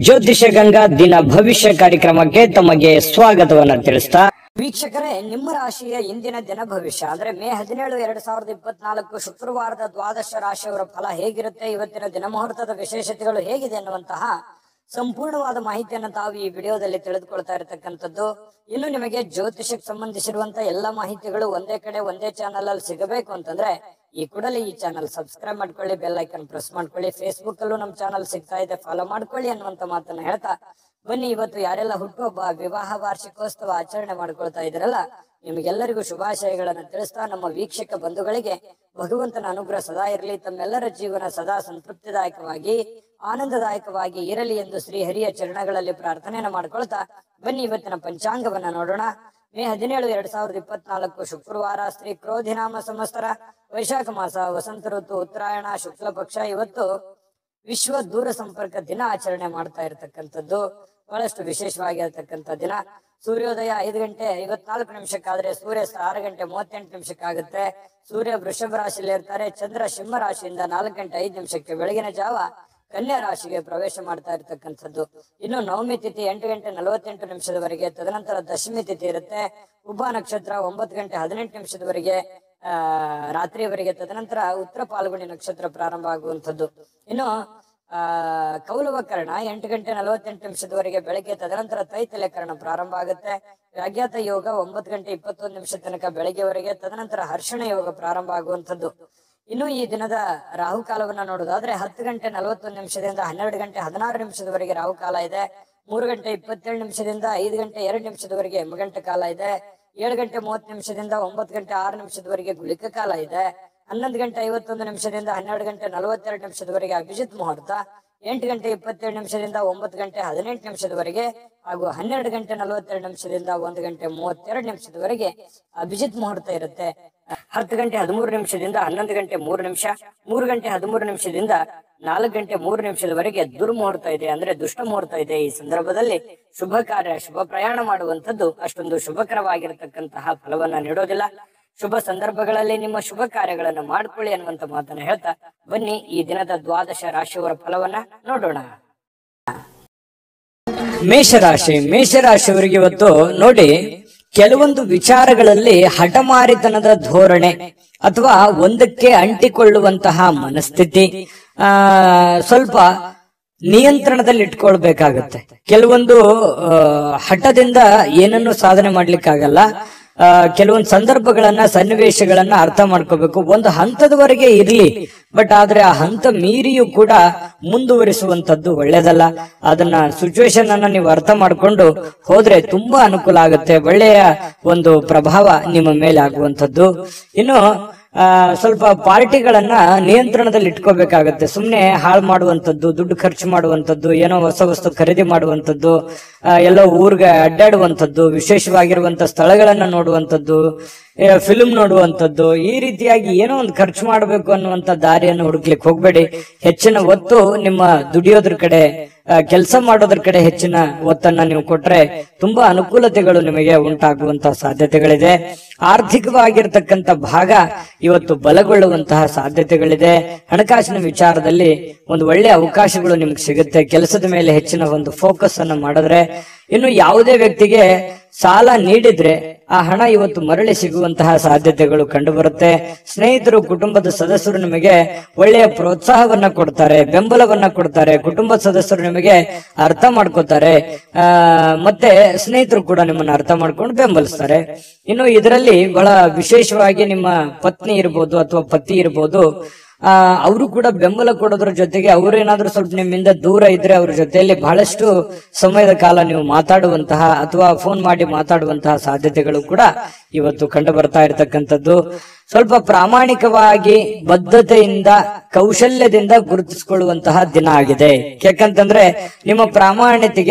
ಜ್ಯೋತಿಷ ಗಂಗಾ ದಿನ ಭವಿಷ್ಯ ಕಾರ್ಯಕ್ರಮಕ್ಕೆ ತಮಗೆ ಸ್ವಾಗತವನ್ನ ತಿಳಿಸ್ತಾ ವೀಕ್ಷಕರೇ, ನಿಮ್ಮ ರಾಶಿಯ ಇಂದಿನ ದಿನ ಭವಿಷ್ಯ ಅಂದ್ರೆ ಮೇ 17, 2024 ಶುಕ್ರವಾರದ ದ್ವಾದಶ ರಾಶಿಯವರ ಫಲ ಹೇಗಿರುತ್ತೆ, ಇವತ್ತಿನ ದಿನ ಮುಹೂರ್ತದ ವಿಶೇಷತೆಗಳು ಹೇಗಿದೆ ಅನ್ನುವಂತಹ ಸಂಪೂರ್ಣವಾದ ಮಾಹಿತಿಯನ್ನು ತಾವು ಈ ವಿಡಿಯೋದಲ್ಲಿ ತಿಳಿದುಕೊಳ್ತಾ ಇರತಕ್ಕಂಥದ್ದು. ಇನ್ನು ನಿಮಗೆ ಜ್ಯೋತಿಷಕ್ಕೆ ಸಂಬಂಧಿಸಿರುವಂತಹ ಎಲ್ಲ ಮಾಹಿತಿಗಳು ಒಂದೇ ಕಡೆ ಒಂದೇ ಚಾನಲ್ ಅಲ್ಲಿ ಸಿಗಬೇಕು ಅಂತಂದ್ರೆ ಈ ಕೂಡಲೇ ಈ ಚಾನಲ್ ಸಬ್ಸ್ಕ್ರೈಬ್ ಮಾಡ್ಕೊಳ್ಳಿ, ಬೆಲ್ ಐಕನ್ ಪ್ರೆಸ್ ಮಾಡ್ಕೊಳ್ಳಿ. ಫೇಸ್ಬುಕ್ ಅಲ್ಲೂ ನಮ್ಮ ಚಾನಲ್ ಸಿಗ್ತಾ ಇದೆ, ಫಾಲೋ ಮಾಡ್ಕೊಳ್ಳಿ ಅನ್ನುವಂತ ಮಾತನ್ನ ಹೇಳ್ತಾ ಬನ್ನಿ, ಇವತ್ತು ಯಾರೆಲ್ಲ ಹುಟ್ಟುಹಬ್ಬ, ವಿವಾಹ ವಾರ್ಷಿಕೋತ್ಸವ ಆಚರಣೆ ಮಾಡ್ಕೊಳ್ತಾ ಇದ್ರಲ್ಲ, ನಿಮಗೆಲ್ಲರಿಗೂ ಶುಭಾಶಯಗಳನ್ನು ತಿಳಿಸ್ತಾ ನಮ್ಮ ವೀಕ್ಷಕ ಬಂಧುಗಳಿಗೆ ಭಗವಂತನ ಅನುಗ್ರಹ ಸದಾ ಇರಲಿ, ತಮ್ಮೆಲ್ಲರ ಜೀವನ ಸದಾ ಸಂತೃಪ್ತಿದಾಯಕವಾಗಿ ಆನಂದದಾಯಕವಾಗಿ ಇರಲಿ ಎಂದು ಶ್ರೀ ಹರಿಯ ಚರಣಗಳಲ್ಲಿ ಪ್ರಾರ್ಥನೆಯನ್ನು ಮಾಡ್ಕೊಳ್ತಾ ಬನ್ನಿ ಇವತ್ತಿನ ಪಂಚಾಂಗವನ್ನ ನೋಡೋಣ. ಮೇ 17, 2024 ಶುಕ್ರವಾರ, ಶ್ರೀ ಕ್ರೋಧಿನಾಮ ಸಂವತ್ಸರ, ವೈಶಾಖ ಮಾಸ, ವಸಂತ ಋತು, ಉತ್ತರಾಯಣ, ಶುಕ್ಲ ಪಕ್ಷ. ಇವತ್ತು ವಿಶ್ವ ದೂರ ಸಂಪರ್ಕ ದಿನ ಆಚರಣೆ ಮಾಡ್ತಾ ಇರತಕ್ಕಂಥದ್ದು. ಬಹಳಷ್ಟು ವಿಶೇಷವಾಗಿರತಕ್ಕಂಥ ದಿನ. ಸೂರ್ಯೋದಯ 5 ಗಂಟೆ 54 ನಿಮಿಷಕ್ಕಾದ್ರೆ ಸೂರ್ಯಾಸ್ತ 6 ಗಂಟೆ 38 ನಿಮಿಷಕ್ಕಾಗುತ್ತೆ. ಸೂರ್ಯ ವೃಷಭ ರಾಶಿಯಲ್ಲಿ ಇರ್ತಾರೆ. ಚಂದ್ರ ಸಿಂಹ ರಾಶಿಯಿಂದ 4 ಗಂಟೆ 5 ನಿಮಿಷಕ್ಕೆ ಬೆಳಗಿನ ಜಾವ ಕನ್ಯಾ ರಾಶಿಗೆ ಪ್ರವೇಶ ಮಾಡ್ತಾ ಇರತಕ್ಕಂಥದ್ದು. ಇನ್ನು ನವಮಿ ತಿಥಿ 8 ಗಂಟೆ 48 ನಿಮಿಷದವರೆಗೆ, ತದನಂತರ ದಶಮಿ ತಿಥಿ ಇರುತ್ತೆ. ಉಭ ನಕ್ಷತ್ರ 9 ಗಂಟೆ 18 ನಿಮಿಷದವರೆಗೆ ರಾತ್ರಿಯವರೆಗೆ, ತದನಂತರ ಉತ್ತರ ಪಾಲ್ಗುಣಿ ನಕ್ಷತ್ರ ಪ್ರಾರಂಭ ಆಗುವಂಥದ್ದು. ಇನ್ನು ಕೌಲವ ಕರ್ಣ 8 ಗಂಟೆ 48 ನಿಮಿಷದವರೆಗೆ ಬೆಳಗ್ಗೆ, ತದನಂತರ ತೈತಲೆ ಕರ್ಣ ಪ್ರಾರಂಭ ಆಗುತ್ತೆ. ವ್ಯಾಘಾತ ಯೋಗ 9 ಗಂಟೆ 21 ನಿಮಿಷ ತನಕ ಬೆಳಗ್ಗೆವರೆಗೆ, ತದನಂತರ ಹರ್ಷಣ ಯೋಗ ಪ್ರಾರಂಭ ಆಗುವಂಥದ್ದು. ಇನ್ನು ಈ ದಿನದ ರಾಹುಕಾಲವನ್ನ ನೋಡೋದಾದ್ರೆ 10 ಗಂಟೆ 41 ನಿಮಿಷದಿಂದ 12 ಗಂಟೆ 16 ನಿಮಿಷದವರೆಗೆ ರಾಹುಕಾಲ ಇದೆ. 3 ಗಂಟೆ 27 ನಿಮಿಷದಿಂದ 5 ಗಂಟೆ 2 ನಿಮಿಷದವರೆಗೆ ಯಮಗಂಟ ಕಾಲ ಇದೆ. 7 ಗಂಟೆ 30 ನಿಮಿಷದಿಂದ 9 ಗಂಟೆ 6 ನಿಮಿಷದವರೆಗೆ ಗುಳಿಕ ಕಾಲ ಇದೆ. 11 ಗಂಟೆ 51 ನಿಮಿಷದಿಂದ 12 ಗಂಟೆ 42 ನಿಮಿಷದವರೆಗೆ ಅಭಿಜಿತ್ ಮುಹೂರ್ತ. 8 ಗಂಟೆ 27 ನಿಮಿಷದಿಂದ 9 ಗಂಟೆ 18 ನಿಮಿಷದವರೆಗೆ ಹಾಗೂ 12 ಗಂಟೆ 42 ನಿಮಿಷದಿಂದ 1 ಗಂಟೆ 32 ನಿಮಿಷದವರೆಗೆ ಅಭಿಜಿತ್ ಮುಹೂರ್ತ ಇರುತ್ತೆ. 10 ಗಂಟೆ 13 ನಿಮಿಷದಿಂದ 11 ಗಂಟೆ 3 ನಿಮಿಷ, 3 ಗಂಟೆ 13 ನಿಮಿಷದಿಂದ 4 ಗಂಟೆ 3 ನಿಮಿಷದವರೆಗೆ ದುರ್ಮುಹೂರ್ತ ಇದೆ, ಅಂದ್ರೆ ದುಷ್ಟ ಮುಹೂರ್ತ ಇದೆ. ಈ ಸಂದರ್ಭದಲ್ಲಿ ಶುಭ ಕಾರ್ಯ, ಶುಭ ಪ್ರಯಾಣ ಮಾಡುವಂಥದ್ದು ಅಷ್ಟೊಂದು ಶುಭಕರವಾಗಿರತಕ್ಕಂತಹ ಫಲವನ್ನ ನೀಡೋದಿಲ್ಲ. ಶುಭ ಸಂದರ್ಭಗಳಲ್ಲಿ ನಿಮ್ಮ ಶುಭ ಕಾರ್ಯಗಳನ್ನು ಮಾಡ್ಕೊಳ್ಳಿ ಅನ್ನುವಂತ ಮಾತನ್ನ ಹೇಳ್ತಾ ಬನ್ನಿ ಈ ದಿನದ ದ್ವಾದಶ ರಾಶಿಯವರ ಫಲವನ್ನ ನೋಡೋಣ. ಮೇಷರಾಶಿಯವರಿಗೆ ಇವತ್ತು ನೋಡಿ, ಕೆಲವೊಂದು ವಿಚಾರಗಳಲ್ಲಿ ಹಠಮಾರಿತನದ ಧೋರಣೆ ಅಥವಾ ಒಂದಕ್ಕೆ ಅಂಟಿಕೊಳ್ಳುವಂತಹ ಮನಸ್ಥಿತಿ ಸ್ವಲ್ಪ ನಿಯಂತ್ರಣದಲ್ಲಿ ಇಟ್ಕೊಳ್ಬೇಕಾಗತ್ತೆ. ಕೆಲವೊಂದು ಹಠದಿಂದ ಏನನ್ನು ಸಾಧನೆ ಮಾಡ್ಲಿಕ್ಕಾಗಲ್ಲ. ಕೆಲವೊಂದು ಸಂದರ್ಭಗಳನ್ನ, ಸನ್ನಿವೇಶಗಳನ್ನ ಅರ್ಥ ಮಾಡ್ಕೋಬೇಕು. ಒಂದು ಹಂತದವರೆಗೆ ಇರ್ಲಿ, ಬಟ್ ಆದ್ರೆ ಆ ಹಂತ ಮೀರಿಯೂ ಕೂಡ ಮುಂದುವರಿಸುವಂತದ್ದು ಒಳ್ಳೇದಲ್ಲ. ಅದನ್ನ ಸಿಚುವೇಶನ್ ಅನ್ನ ನೀವು ಅರ್ಥ ಮಾಡ್ಕೊಂಡು ಹೋದ್ರೆ ತುಂಬಾ ಅನುಕೂಲ ಆಗುತ್ತೆ. ಒಳ್ಳೆಯ ಒಂದು ಪ್ರಭಾವ ನಿಮ್ಮ ಮೇಲೆ ಆಗುವಂತದ್ದು. ಇನ್ನು ಸ್ವಲ್ಪ ಪಾರ್ಟಿಗಳನ್ನ ನಿಯಂತ್ರಣದಲ್ಲಿ ಇಟ್ಕೋಬೇಕಾಗತ್ತೆ. ಸುಮ್ನೆ ಹಾಳು ಮಾಡುವಂತದ್ದು, ದುಡ್ಡು ಖರ್ಚು ಮಾಡುವಂತದ್ದು, ಏನೋ ಹೊಸ ವಸ್ತು ಖರೀದಿ ಮಾಡುವಂತದ್ದು, ಎಲ್ಲೋ ಊರ್ಗೆ ಅಡ್ಡಾಡುವಂತದ್ದು, ವಿಶೇಷವಾಗಿರುವಂತ ಸ್ಥಳಗಳನ್ನ ನೋಡುವಂತದ್ದು, ಫಿಲ್ಮ್ ನೋಡುವಂತದ್ದು, ಈ ರೀತಿಯಾಗಿ ಏನೋ ಒಂದು ಖರ್ಚು ಮಾಡಬೇಕು ಅನ್ನುವಂತ ದಾರಿಯನ್ನು ಹುಡುಕ್ಲಿಕ್ಕೆ ಹೋಗ್ಬೇಡಿ. ಹೆಚ್ಚಿನ ಒತ್ತು ನಿಮ್ಮ ದುಡಿಯೋದ್ರ ಕಡೆ, ಕೆಲಸ ಮಾಡೋದ್ರ ಕಡೆ ಹೆಚ್ಚಿನ ಒತ್ತನ್ನ ನೀವು ಕೊಟ್ರೆ ತುಂಬಾ ಅನುಕೂಲತೆಗಳು ನಿಮಗೆ ಉಂಟಾಗುವಂತಹ ಸಾಧ್ಯತೆಗಳಿದೆ. ಆರ್ಥಿಕವಾಗಿರ್ತಕ್ಕಂಥ ಭಾಗ ಇವತ್ತು ಬಲಗೊಳ್ಳುವಂತಹ ಸಾಧ್ಯತೆಗಳಿದೆ. ಹಣಕಾಸಿನ ವಿಚಾರದಲ್ಲಿ ಒಂದು ಒಳ್ಳೆಯ ಅವಕಾಶಗಳು ನಿಮ್ಗೆ ಸಿಗುತ್ತೆ. ಕೆಲಸದ ಮೇಲೆ ಹೆಚ್ಚಿನ ಒಂದು ಫೋಕಸ್ ಅನ್ನು ಮಾಡಿದ್ರೆ, ಇನ್ನು ಯಾವುದೇ ವ್ಯಕ್ತಿಗೆ ಸಾಲ ನೀಡಿದ್ರೆ ಆ ಹಣ ಇವತ್ತು ಮರಳಿ ಸಿಗುವಂತಹ ಸಾಧ್ಯತೆಗಳು ಕಂಡು ಬರುತ್ತೆ. ಸ್ನೇಹಿತರು, ಕುಟುಂಬದ ಸದಸ್ಯರು ನಿಮಗೆ ಒಳ್ಳೆಯ ಪ್ರೋತ್ಸಾಹವನ್ನ ಕೊಡ್ತಾರೆ, ಬೆಂಬಲವನ್ನ ಕೊಡ್ತಾರೆ. ಕುಟುಂಬದ ಸದಸ್ಯರು ನಿಮಗೆ ಅರ್ಥ ಮಾಡ್ಕೋತಾರೆ, ಮತ್ತೆ ಸ್ನೇಹಿತರು ಕೂಡ ನಿಮ್ಮನ್ನ ಅರ್ಥ ಮಾಡ್ಕೊಂಡು ಬೆಂಬಲಿಸ್ತಾರೆ. ಇನ್ನು ಇದರಲ್ಲಿ ಬಹಳ ವಿಶೇಷವಾಗಿ ನಿಮ್ಮ ಪತ್ನಿ ಇರ್ಬೋದು ಅಥವಾ ಪತಿ ಇರ್ಬೋದು, ಅವರು ಕೂಡ ಬೆಂಬಲ ಕೊಡೋದ್ರ ಜೊತೆಗೆ ಅವ್ರೇನಾದ್ರೂ ಸ್ವಲ್ಪ ನಿಮ್ಮಿಂದ ದೂರ ಇದ್ರೆ ಅವ್ರ ಜೊತೆಯಲ್ಲಿ ಬಹಳಷ್ಟು ಸಮಯದ ಕಾಲ ನೀವು ಮಾತಾಡುವಂತಹ ಅಥವಾ ಫೋನ್ ಮಾಡಿ ಮಾತಾಡುವಂತಹ ಸಾಧ್ಯತೆಗಳು ಕೂಡ ಇವತ್ತು ಕಂಡು ಬರ್ತಾ ಇರತಕ್ಕಂಥದ್ದು. ಸ್ವಲ್ಪ ಪ್ರಾಮಾಣಿಕವಾಗಿ ಬದ್ಧತೆಯಿಂದ, ಕೌಶಲ್ಯದಿಂದ ಗುರುತಿಸಿಕೊಳ್ಳುವಂತಹ ದಿನ ಆಗಿದೆ. ಯಾಕಂತಂದ್ರೆ ನಿಮ್ಮ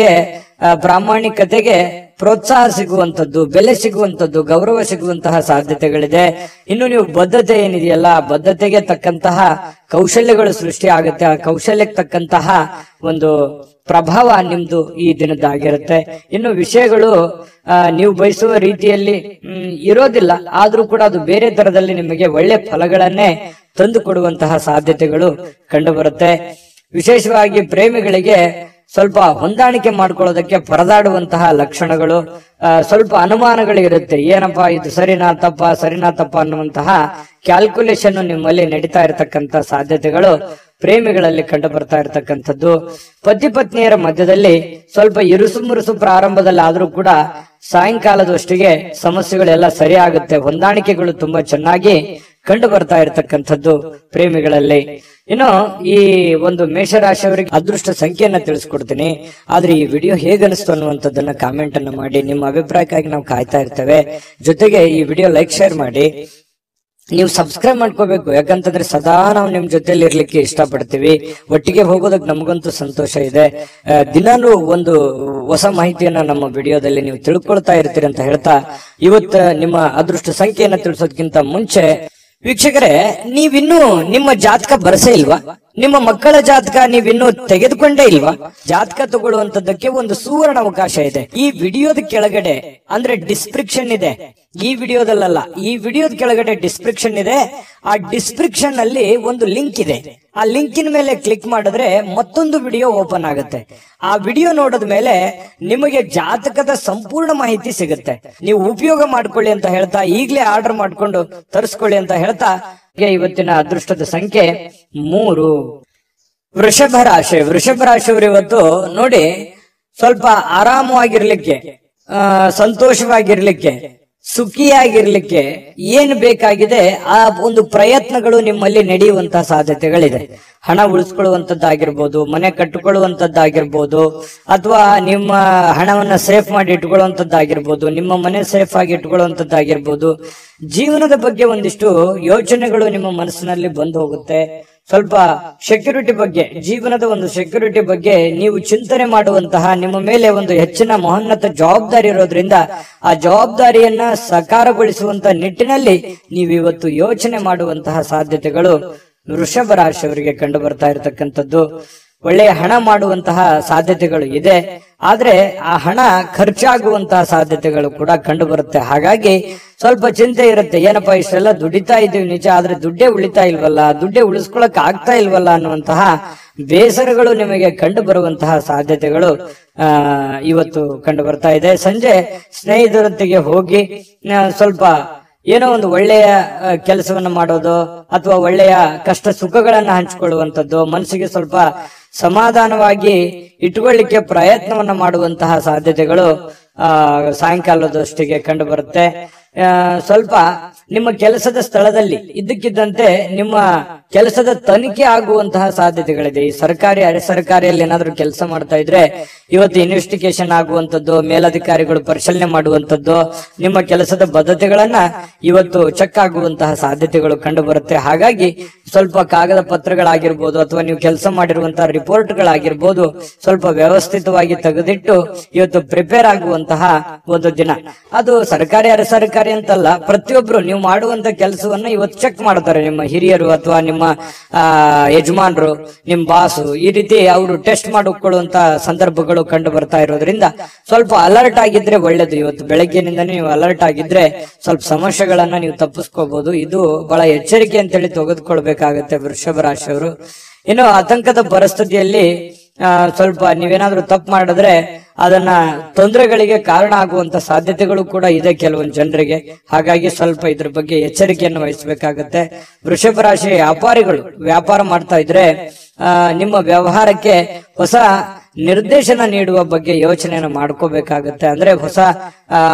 ಪ್ರಾಮಾಣಿಕತೆಗೆ ಪ್ರೋತ್ಸಾಹ ಸಿಗುವಂತದ್ದು, ಬೆಲೆ ಸಿಗುವಂತದ್ದು, ಗೌರವ ಸಿಗುವಂತಹ ಸಾಧ್ಯತೆಗಳಿದೆ. ಇನ್ನು ನೀವು ಬದ್ಧತೆ ಏನಿದೆಯಲ್ಲ, ಬದ್ಧತೆಗೆ ತಕ್ಕಂತಹ ಕೌಶಲ್ಯಗಳು ಸೃಷ್ಟಿ ಆಗುತ್ತೆ. ಆ ಕೌಶಲ್ಯಕ್ಕೆ ತಕ್ಕಂತಹ ಒಂದು ಪ್ರಭಾವ ನಿಮ್ದು ಈ ದಿನದ್ದಾಗಿರುತ್ತೆ. ಇನ್ನು ವಿಷಯಗಳು ನೀವು ಬಯಸುವ ರೀತಿಯಲ್ಲಿ ಇರೋದಿಲ್ಲ, ಆದ್ರೂ ಕೂಡ ಅದು ಬೇರೆ ತರದಲ್ಲಿ ನಿಮಗೆ ಒಳ್ಳೆ ಫಲಗಳನ್ನೇ ತಂದು ಕೊಡುವಂತಹ ಸಾಧ್ಯತೆಗಳು ಕಂಡು ಬರುತ್ತೆ. ವಿಶೇಷವಾಗಿ ಪ್ರೇಮಿಗಳಿಗೆ ಸ್ವಲ್ಪ ಹೊಂದಾಣಿಕೆ ಮಾಡ್ಕೊಳ್ಳೋದಕ್ಕೆ ಪರದಾಡುವಂತಹ ಲಕ್ಷಣಗಳು, ಸ್ವಲ್ಪ ಅನುಮಾನಗಳು ಇರುತ್ತೆ. ಏನಪ್ಪಾ ಇದು ಸರಿನಾ ತಪ್ಪ ಅನ್ನುವಂತಹ ಕ್ಯಾಲ್ಕುಲೇಷನ್ ನಿಮ್ಮಲ್ಲಿ ನಡೀತಾ ಇರತಕ್ಕಂತ ಸಾಧ್ಯತೆಗಳು ಪ್ರೇಮಿಗಳಲ್ಲಿ ಕಂಡು ಬರ್ತಾ ಇರತಕ್ಕಂಥದ್ದು. ಪತಿ ಪತ್ನಿಯರ ಮಧ್ಯದಲ್ಲಿ ಸ್ವಲ್ಪ ಇರುಸು ಮುರುಸು ಪ್ರಾರಂಭದಲ್ಲಿ ಆದ್ರೂ ಕೂಡ ಸಾಯಂಕಾಲದಷ್ಟಿಗೆ ಸಮಸ್ಯೆಗಳೆಲ್ಲ ಸರಿ ಆಗುತ್ತೆ. ಹೊಂದಾಣಿಕೆಗಳು ತುಂಬಾ ಚೆನ್ನಾಗಿ ಕಂಡು ಬರ್ತಾ ಇರತಕ್ಕಂಥದ್ದು ಪ್ರೇಮಿಗಳಲ್ಲಿ. ಇನ್ನು ಈ ಒಂದು ಮೇಷರಾಶಿಯವರಿಗೆ ಅದೃಷ್ಟ ಸಂಖ್ಯೆಯನ್ನ ತಿಳಿಸ್ಕೊಡ್ತೀನಿ. ಆದ್ರೆ ಈ ವಿಡಿಯೋ ಹೇಗನಿಸ್ತು ಅನ್ನುವಂಥದ್ದನ್ನ ಕಾಮೆಂಟ್ ಅನ್ನ ಮಾಡಿ. ನಿಮ್ಮ ಅಭಿಪ್ರಾಯಕ್ಕಾಗಿ ನಾವು ಕಾಯ್ತಾ ಇರ್ತೇವೆ. ಜೊತೆಗೆ ಈ ವಿಡಿಯೋ ಲೈಕ್ ಶೇರ್ ಮಾಡಿ. ನೀವು ಸಬ್ಸ್ಕ್ರೈಬ್ ಮಾಡ್ಕೋಬೇಕು, ಯಾಕಂತಂದ್ರೆ ಸದಾ ನಾವು ನಿಮ್ ಜೊತೆಲಿ ಇರ್ಲಿಕ್ಕೆ ಇಷ್ಟಪಡ್ತೀವಿ. ಒಟ್ಟಿಗೆ ಹೋಗೋದಕ್ಕೆ ನಮಗಂತೂ ಸಂತೋಷ ಇದೆ. ದಿನಾನು ಒಂದು ಹೊಸ ಮಾಹಿತಿಯನ್ನ ನಮ್ಮ ವಿಡಿಯೋದಲ್ಲಿ ನೀವು ತಿಳ್ಕೊಳ್ತಾ ಇರ್ತೀರಿ ಅಂತ ಹೇಳ್ತಾ, ಇವತ್ತು ನಿಮ್ಮ ಅದೃಷ್ಟ ಸಂಖ್ಯೆಯನ್ನ ತಿಳಿಸೋದಕ್ಕಿಂತ ಮುಂಚೆ ವೀಕ್ಷಕರೇ, ನೀವಿನ್ನೂ ನಿಮ್ಮ ಜಾತಕ ಬರಸೇ ಇಲ್ವಾ? ನಿಮ್ಮ ಮಕ್ಕಳ ಜಾತಕ ನೀವಿನ್ನೂ ತೆಗೆದುಕೊಂಡೇ ಇಲ್ವಾ? ಜಾತಕ ತಗೊಳ್ಳುವಂತದ್ದಕ್ಕೆ ಒಂದು ಸುವರ್ಣ ಅವಕಾಶ ಇದೆ. ಈ ವಿಡಿಯೋದ ಕೆಳಗಡೆ ಅಂದ್ರೆ ಡಿಸ್ಕ್ರಿಪ್ಷನ್ ಇದೆ. ಈ ವಿಡಿಯೋದಲ್ಲ, ಈ ವಿಡಿಯೋದ ಕೆಳಗಡೆ ಡಿಸ್ಕ್ರಿಪ್ಷನ್ ಇದೆ. ಆ ಡಿಸ್ಕ್ರಿಪ್ಷನ್ ಅಲ್ಲಿ ಒಂದು ಲಿಂಕ್ ಇದೆ. ಆ ಲಿಂಕಿನ ಮೇಲೆ ಕ್ಲಿಕ್ ಮಾಡಿದ್ರೆ ಮತ್ತೊಂದು ವಿಡಿಯೋ ಓಪನ್ ಆಗುತ್ತೆ. ಆ ವಿಡಿಯೋ ನೋಡಿದ ಮೇಲೆ ನಿಮಗೆ ಜಾತಕದ ಸಂಪೂರ್ಣ ಮಾಹಿತಿ ಸಿಗುತ್ತೆ. ನೀವು ಉಪಯೋಗ ಮಾಡ್ಕೊಳ್ಳಿ ಅಂತ ಹೇಳ್ತಾ, ಈಗಲೇ ಆರ್ಡರ್ ಮಾಡ್ಕೊಂಡು ತರಿಸ್ಕೊಳ್ಳಿ ಅಂತ ಹೇಳ್ತಾ, ಇವತ್ತಿನ ಅದೃಷ್ಟದ ಸಂಖ್ಯೆ 3. ವೃಷಭ ರಾಶಿಯವರು ಇವತ್ತು ನೋಡಿ ಸ್ವಲ್ಪ ಆರಾಮವಾಗಿರ್ಲಿಕ್ಕೆ, ಸಂತೋಷವಾಗಿರ್ಲಿಕ್ಕೆ, ಸುಖಿಯಾಗಿರ್ಲಿಕ್ಕೆ ಏನ್ ಬೇಕಾಗಿದೆ ಆ ಒಂದು ಪ್ರಯತ್ನಗಳು ನಿಮ್ಮಲ್ಲಿ ನಡೆಯುವಂತಹ ಸಾಧ್ಯತೆಗಳಿದೆ. ಹಣ ಉಳಿಸ್ಕೊಳ್ಳುವಂತದ್ದಾಗಿರ್ಬೋದು, ಮನೆ ಕಟ್ಟಿಕೊಳ್ಳುವಂತದ್ದಾಗಿರ್ಬೋದು, ಅಥವಾ ನಿಮ್ಮ ಹಣವನ್ನ ಸೇಫ್ ಮಾಡಿ ಇಟ್ಕೊಳ್ಳುವಂತದ್ದಾಗಿರ್ಬೋದು, ನಿಮ್ಮ ಮನೆ ಸೇಫ್ ಆಗಿ ಇಟ್ಕೊಳ್ಳುವಂತದ್ದಾಗಿರ್ಬೋದು. ಜೀವನದ ಬಗ್ಗೆ ಒಂದಿಷ್ಟು ಯೋಚನೆಗಳು ನಿಮ್ಮ ಮನಸ್ಸಿನಲ್ಲಿ ಬಂದು ಹೋಗುತ್ತೆ. ಸ್ವಲ್ಪ ಸೆಕ್ಯೂರಿಟಿ ಬಗ್ಗೆ, ಜೀವನದ ಒಂದು ಸೆಕ್ಯೂರಿಟಿ ಬಗ್ಗೆ ನೀವು ಚಿಂತನೆ ಮಾಡುವಂತಹ, ನಿಮ್ಮ ಮೇಲೆ ಒಂದು ಹೆಚ್ಚಿನ ಮಹೋನ್ನತ ಜವಾಬ್ದಾರಿ ಇರೋದ್ರಿಂದ ಆ ಜವಾಬ್ದಾರಿಯನ್ನ ಸಾಕಾರಗೊಳಿಸುವಂತ ನಿಟ್ಟಿನಲ್ಲಿ ನೀವು ಇವತ್ತು ಯೋಚನೆ ಮಾಡುವಂತಹ ಸಾಧ್ಯತೆಗಳು ವೃಷಭ ರಾಶಿಯವರಿಗೆ ಕಂಡು ಬರ್ತಾ ಇರತಕ್ಕಂಥದ್ದು. ಒಳ್ಳೆಯ ಹಣ ಮಾಡುವಂತಹ ಸಾಧ್ಯತೆಗಳು ಇದೆ. ಆದ್ರೆ ಆ ಹಣ ಖರ್ಚಾಗುವಂತಹ ಸಾಧ್ಯತೆಗಳು ಕೂಡ ಕಂಡು ಬರುತ್ತೆ. ಹಾಗಾಗಿ ಸ್ವಲ್ಪ ಚಿಂತೆ ಇರುತ್ತೆ. ಏನಪ್ಪಾ ಇಷ್ಟೆಲ್ಲ ದುಡಿತಾ ಇದೀವಿ ನಿಜ, ಆದ್ರೆ ದುಡ್ಡೇ ಉಳಿತಾ ಇಲ್ವಲ್ಲ, ದುಡ್ಡೇ ಉಳಿಸ್ಕೊಳಕ್ ಆಗ್ತಾ ಇಲ್ವಲ್ಲ ಅನ್ನುವಂತಹ ಬೇಸರಗಳು ನಿಮಗೆ ಕಂಡು ಬರುವಂತಹ ಸಾಧ್ಯತೆಗಳು ಇವತ್ತು ಕಂಡು ಬರ್ತಾ ಇದೆ. ಸಂಜೆ ಸ್ನೇಹಿತರೊಂದಿಗೆ ಹೋಗಿ ಸ್ವಲ್ಪ ಏನೋ ಒಂದು ಒಳ್ಳೆಯ ಕೆಲಸವನ್ನ ಮಾಡೋದು, ಅಥವಾ ಒಳ್ಳೆಯ ಕಷ್ಟ ಸುಖಗಳನ್ನ ಹಂಚಿಕೊಳ್ಳುವಂಥದ್ದು, ಮನಸ್ಸಿಗೆ ಸ್ವಲ್ಪ ಸಮಾಧಾನವಾಗಿ ಇಟ್ಟುಕೊಳ್ಳಿಕ್ಕೆ ಪ್ರಯತ್ನವನ್ನ ಮಾಡುವಂತಹ ಸಾಧ್ಯತೆಗಳು ಸಾಯಂಕಾಲದಷ್ಟಿಗೆ ಕಂಡು ಬರುತ್ತೆ. ಸ್ವಲ್ಪ ನಿಮ್ಮ ಕೆಲಸದ ಸ್ಥಳದಲ್ಲಿ ಇದ್ದಕ್ಕಿದ್ದಂತೆ ನಿಮ್ಮ ಕೆಲಸದ ತನಿಖೆ ಆಗುವಂತಹ ಸಾಧ್ಯತೆಗಳಿದೆ. ಈ ಸರ್ಕಾರಿ ಅರೆ ಸರ್ಕಾರಿಯಲ್ಲಿ ಏನಾದ್ರೂ ಕೆಲಸ ಮಾಡ್ತಾ ಇದ್ರೆ ಇವತ್ತು ಇನ್ವೆಸ್ಟಿಗೇಷನ್ ಆಗುವಂತದ್ದು, ಮೇಲಧಿಕಾರಿಗಳು ಪರಿಶೀಲನೆ ಮಾಡುವಂತದ್ದು, ನಿಮ್ಮ ಕೆಲಸದ ಬದ್ಧತೆಗಳನ್ನ ಇವತ್ತು ಚೆಕ್ ಆಗುವಂತಹ ಸಾಧ್ಯತೆಗಳು ಕಂಡು ಬರುತ್ತೆ. ಹಾಗಾಗಿ ಸ್ವಲ್ಪ ಕಾಗದ ಪತ್ರಗಳಾಗಿರ್ಬೋದು, ಅಥವಾ ನೀವು ಕೆಲಸ ಮಾಡಿರುವಂತಹ ರಿಪೋರ್ಟ್ಗಳಾಗಿರ್ಬೋದು, ಸ್ವಲ್ಪ ವ್ಯವಸ್ಥಿತವಾಗಿ ತೆಗೆದಿಟ್ಟು ಇವತ್ತು ಪ್ರಿಪೇರ್ ಆಗುವಂತಹ ಒಂದು ದಿನ. ಅದು ಸರ್ಕಾರಿ ಅರೆ ಸರ್ಕಾರಿ ಅಂತಲ್ಲ, ಪ್ರತಿಯೊಬ್ರು ನೀವು ಮಾಡುವಂತ ಕೆಲಸವನ್ನ ಇವತ್ತು ಚೆಕ್ ಮಾಡ್ತಾರೆ. ನಿಮ್ಮ ಹಿರಿಯರು ಅಥವಾ ನಿಮ್ಮ ಯಜಮಾನರು, ನಿಮ್ ಬಾಸು, ಈ ರೀತಿ ಅವರು ಟೆಸ್ಟ್ ಮಾಡಿಕೊಳ್ಳುವಂತ ಸಂದರ್ಭಗಳು ಕಂಡು ಬರ್ತಾ ಇರೋದ್ರಿಂದ ಸ್ವಲ್ಪ ಅಲರ್ಟ್ ಆಗಿದ್ರೆ ಒಳ್ಳೇದು. ಇವತ್ತು ಬೆಳಗ್ಗೆನಿಂದ ನೀವು ಅಲರ್ಟ್ ಆಗಿದ್ರೆ ಸ್ವಲ್ಪ ಸಮಸ್ಯೆಗಳನ್ನ ನೀವು ತಪ್ಪಿಸ್ಕೋಬಹುದು. ಇದು ಬಹಳ ಎಚ್ಚರಿಕೆ ಅಂತೇಳಿ ತೆಗೆದುಕೊಳ್ಬೇಕಾಗತ್ತೆ ವೃಷಭ ರಾಶಿಯವರು. ಇನ್ನು ಆತಂಕದ ಪರಿಸ್ಥಿತಿಯಲ್ಲಿ ಸ್ವಲ್ಪ ನೀವೇನಾದ್ರೂ ತಪ್ಪು ಮಾಡಿದ್ರೆ ಅದನ್ನ ತೊಂದರೆಗಳಿಗೆ ಕಾರಣ ಆಗುವಂತ ಸಾಧ್ಯತೆಗಳು ಕೂಡ ಇದೆ ಕೆಲವೊಂದು ಜನರಿಗೆ. ಹಾಗಾಗಿ ಸ್ವಲ್ಪ ಇದ್ರ ಬಗ್ಗೆ ಎಚ್ಚರಿಕೆಯನ್ನು ವಹಿಸಬೇಕಾಗತ್ತೆ. ವೃಷಭ ರಾಶಿ ವ್ಯಾಪಾರಿಗಳು ವ್ಯಾಪಾರ ಮಾಡ್ತಾ ಇದ್ರೆ ನಿಮ್ಮ ವ್ಯವಹಾರಕ್ಕೆ ಹೊಸ ನಿರ್ದೇಶನ ನೀಡುವ ಬಗ್ಗೆ ಯೋಚನೆಯನ್ನು ಮಾಡ್ಕೋಬೇಕಾಗತ್ತೆ. ಅಂದ್ರೆ ಹೊಸ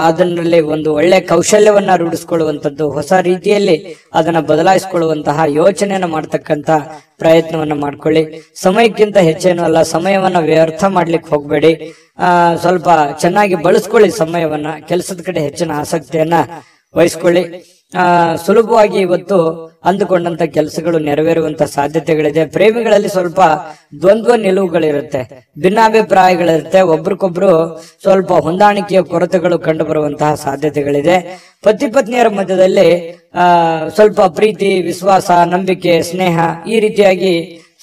ಅದರಲ್ಲಿ ಒಂದು ಒಳ್ಳೆ ಕೌಶಲ್ಯವನ್ನ ರೂಢಿಸ್ಕೊಳ್ಳುವಂಥದ್ದು, ಹೊಸ ರೀತಿಯಲ್ಲಿ ಅದನ್ನ ಬದಲಾಯಿಸಿಕೊಳ್ಳುವಂತಹ ಯೋಚನೆಯನ್ನ ಮಾಡ್ತಕ್ಕಂತ ಪ್ರಯತ್ನವನ್ನ ಮಾಡ್ಕೊಳ್ಳಿ. ಸಮಯಕ್ಕಿಂತ ಹೆಚ್ಚೇನು ಅಲ್ಲ, ಸಮಯವನ್ನ ವ್ಯರ್ಥ ಮಾಡ್ಲಿಕ್ಕೆ ಹೋಗ್ಬೇಡಿ. ಸ್ವಲ್ಪ ಚೆನ್ನಾಗಿ ಬಳಸ್ಕೊಳ್ಳಿ ಸಮಯವನ್ನ, ಕೆಲಸದ ಕಡೆ ಹೆಚ್ಚಿನ ಆಸಕ್ತಿಯನ್ನ ವಹಿಸ್ಕೊಳ್ಳಿ. ಸುಲಭವಾಗಿ ಇವತ್ತು ಅಂದುಕೊಂಡಂತ ಕೆಲಸಗಳು ನೆರವೇರುವಂತ ಸಾಧ್ಯತೆಗಳಿದೆ. ಪ್ರೇಮಿಗಳಲ್ಲಿ ಸ್ವಲ್ಪ ದ್ವಂದ್ವ ನಿಲುವುಗಳಿರುತ್ತೆ, ಭಿನ್ನಾಭಿಪ್ರಾಯಗಳಿರುತ್ತೆ, ಒಬ್ರಿಗೊಬ್ರು ಸ್ವಲ್ಪ ಹೊಂದಾಣಿಕೆಯ ಕೊರತೆಗಳು ಕಂಡು ಬರುವಂತಹ ಸಾಧ್ಯತೆಗಳಿದೆ. ಪತಿ ಪತ್ನಿಯರ ಮಧ್ಯದಲ್ಲಿ ಸ್ವಲ್ಪ ಪ್ರೀತಿ, ವಿಶ್ವಾಸ, ನಂಬಿಕೆ, ಸ್ನೇಹ ಈ ರೀತಿಯಾಗಿ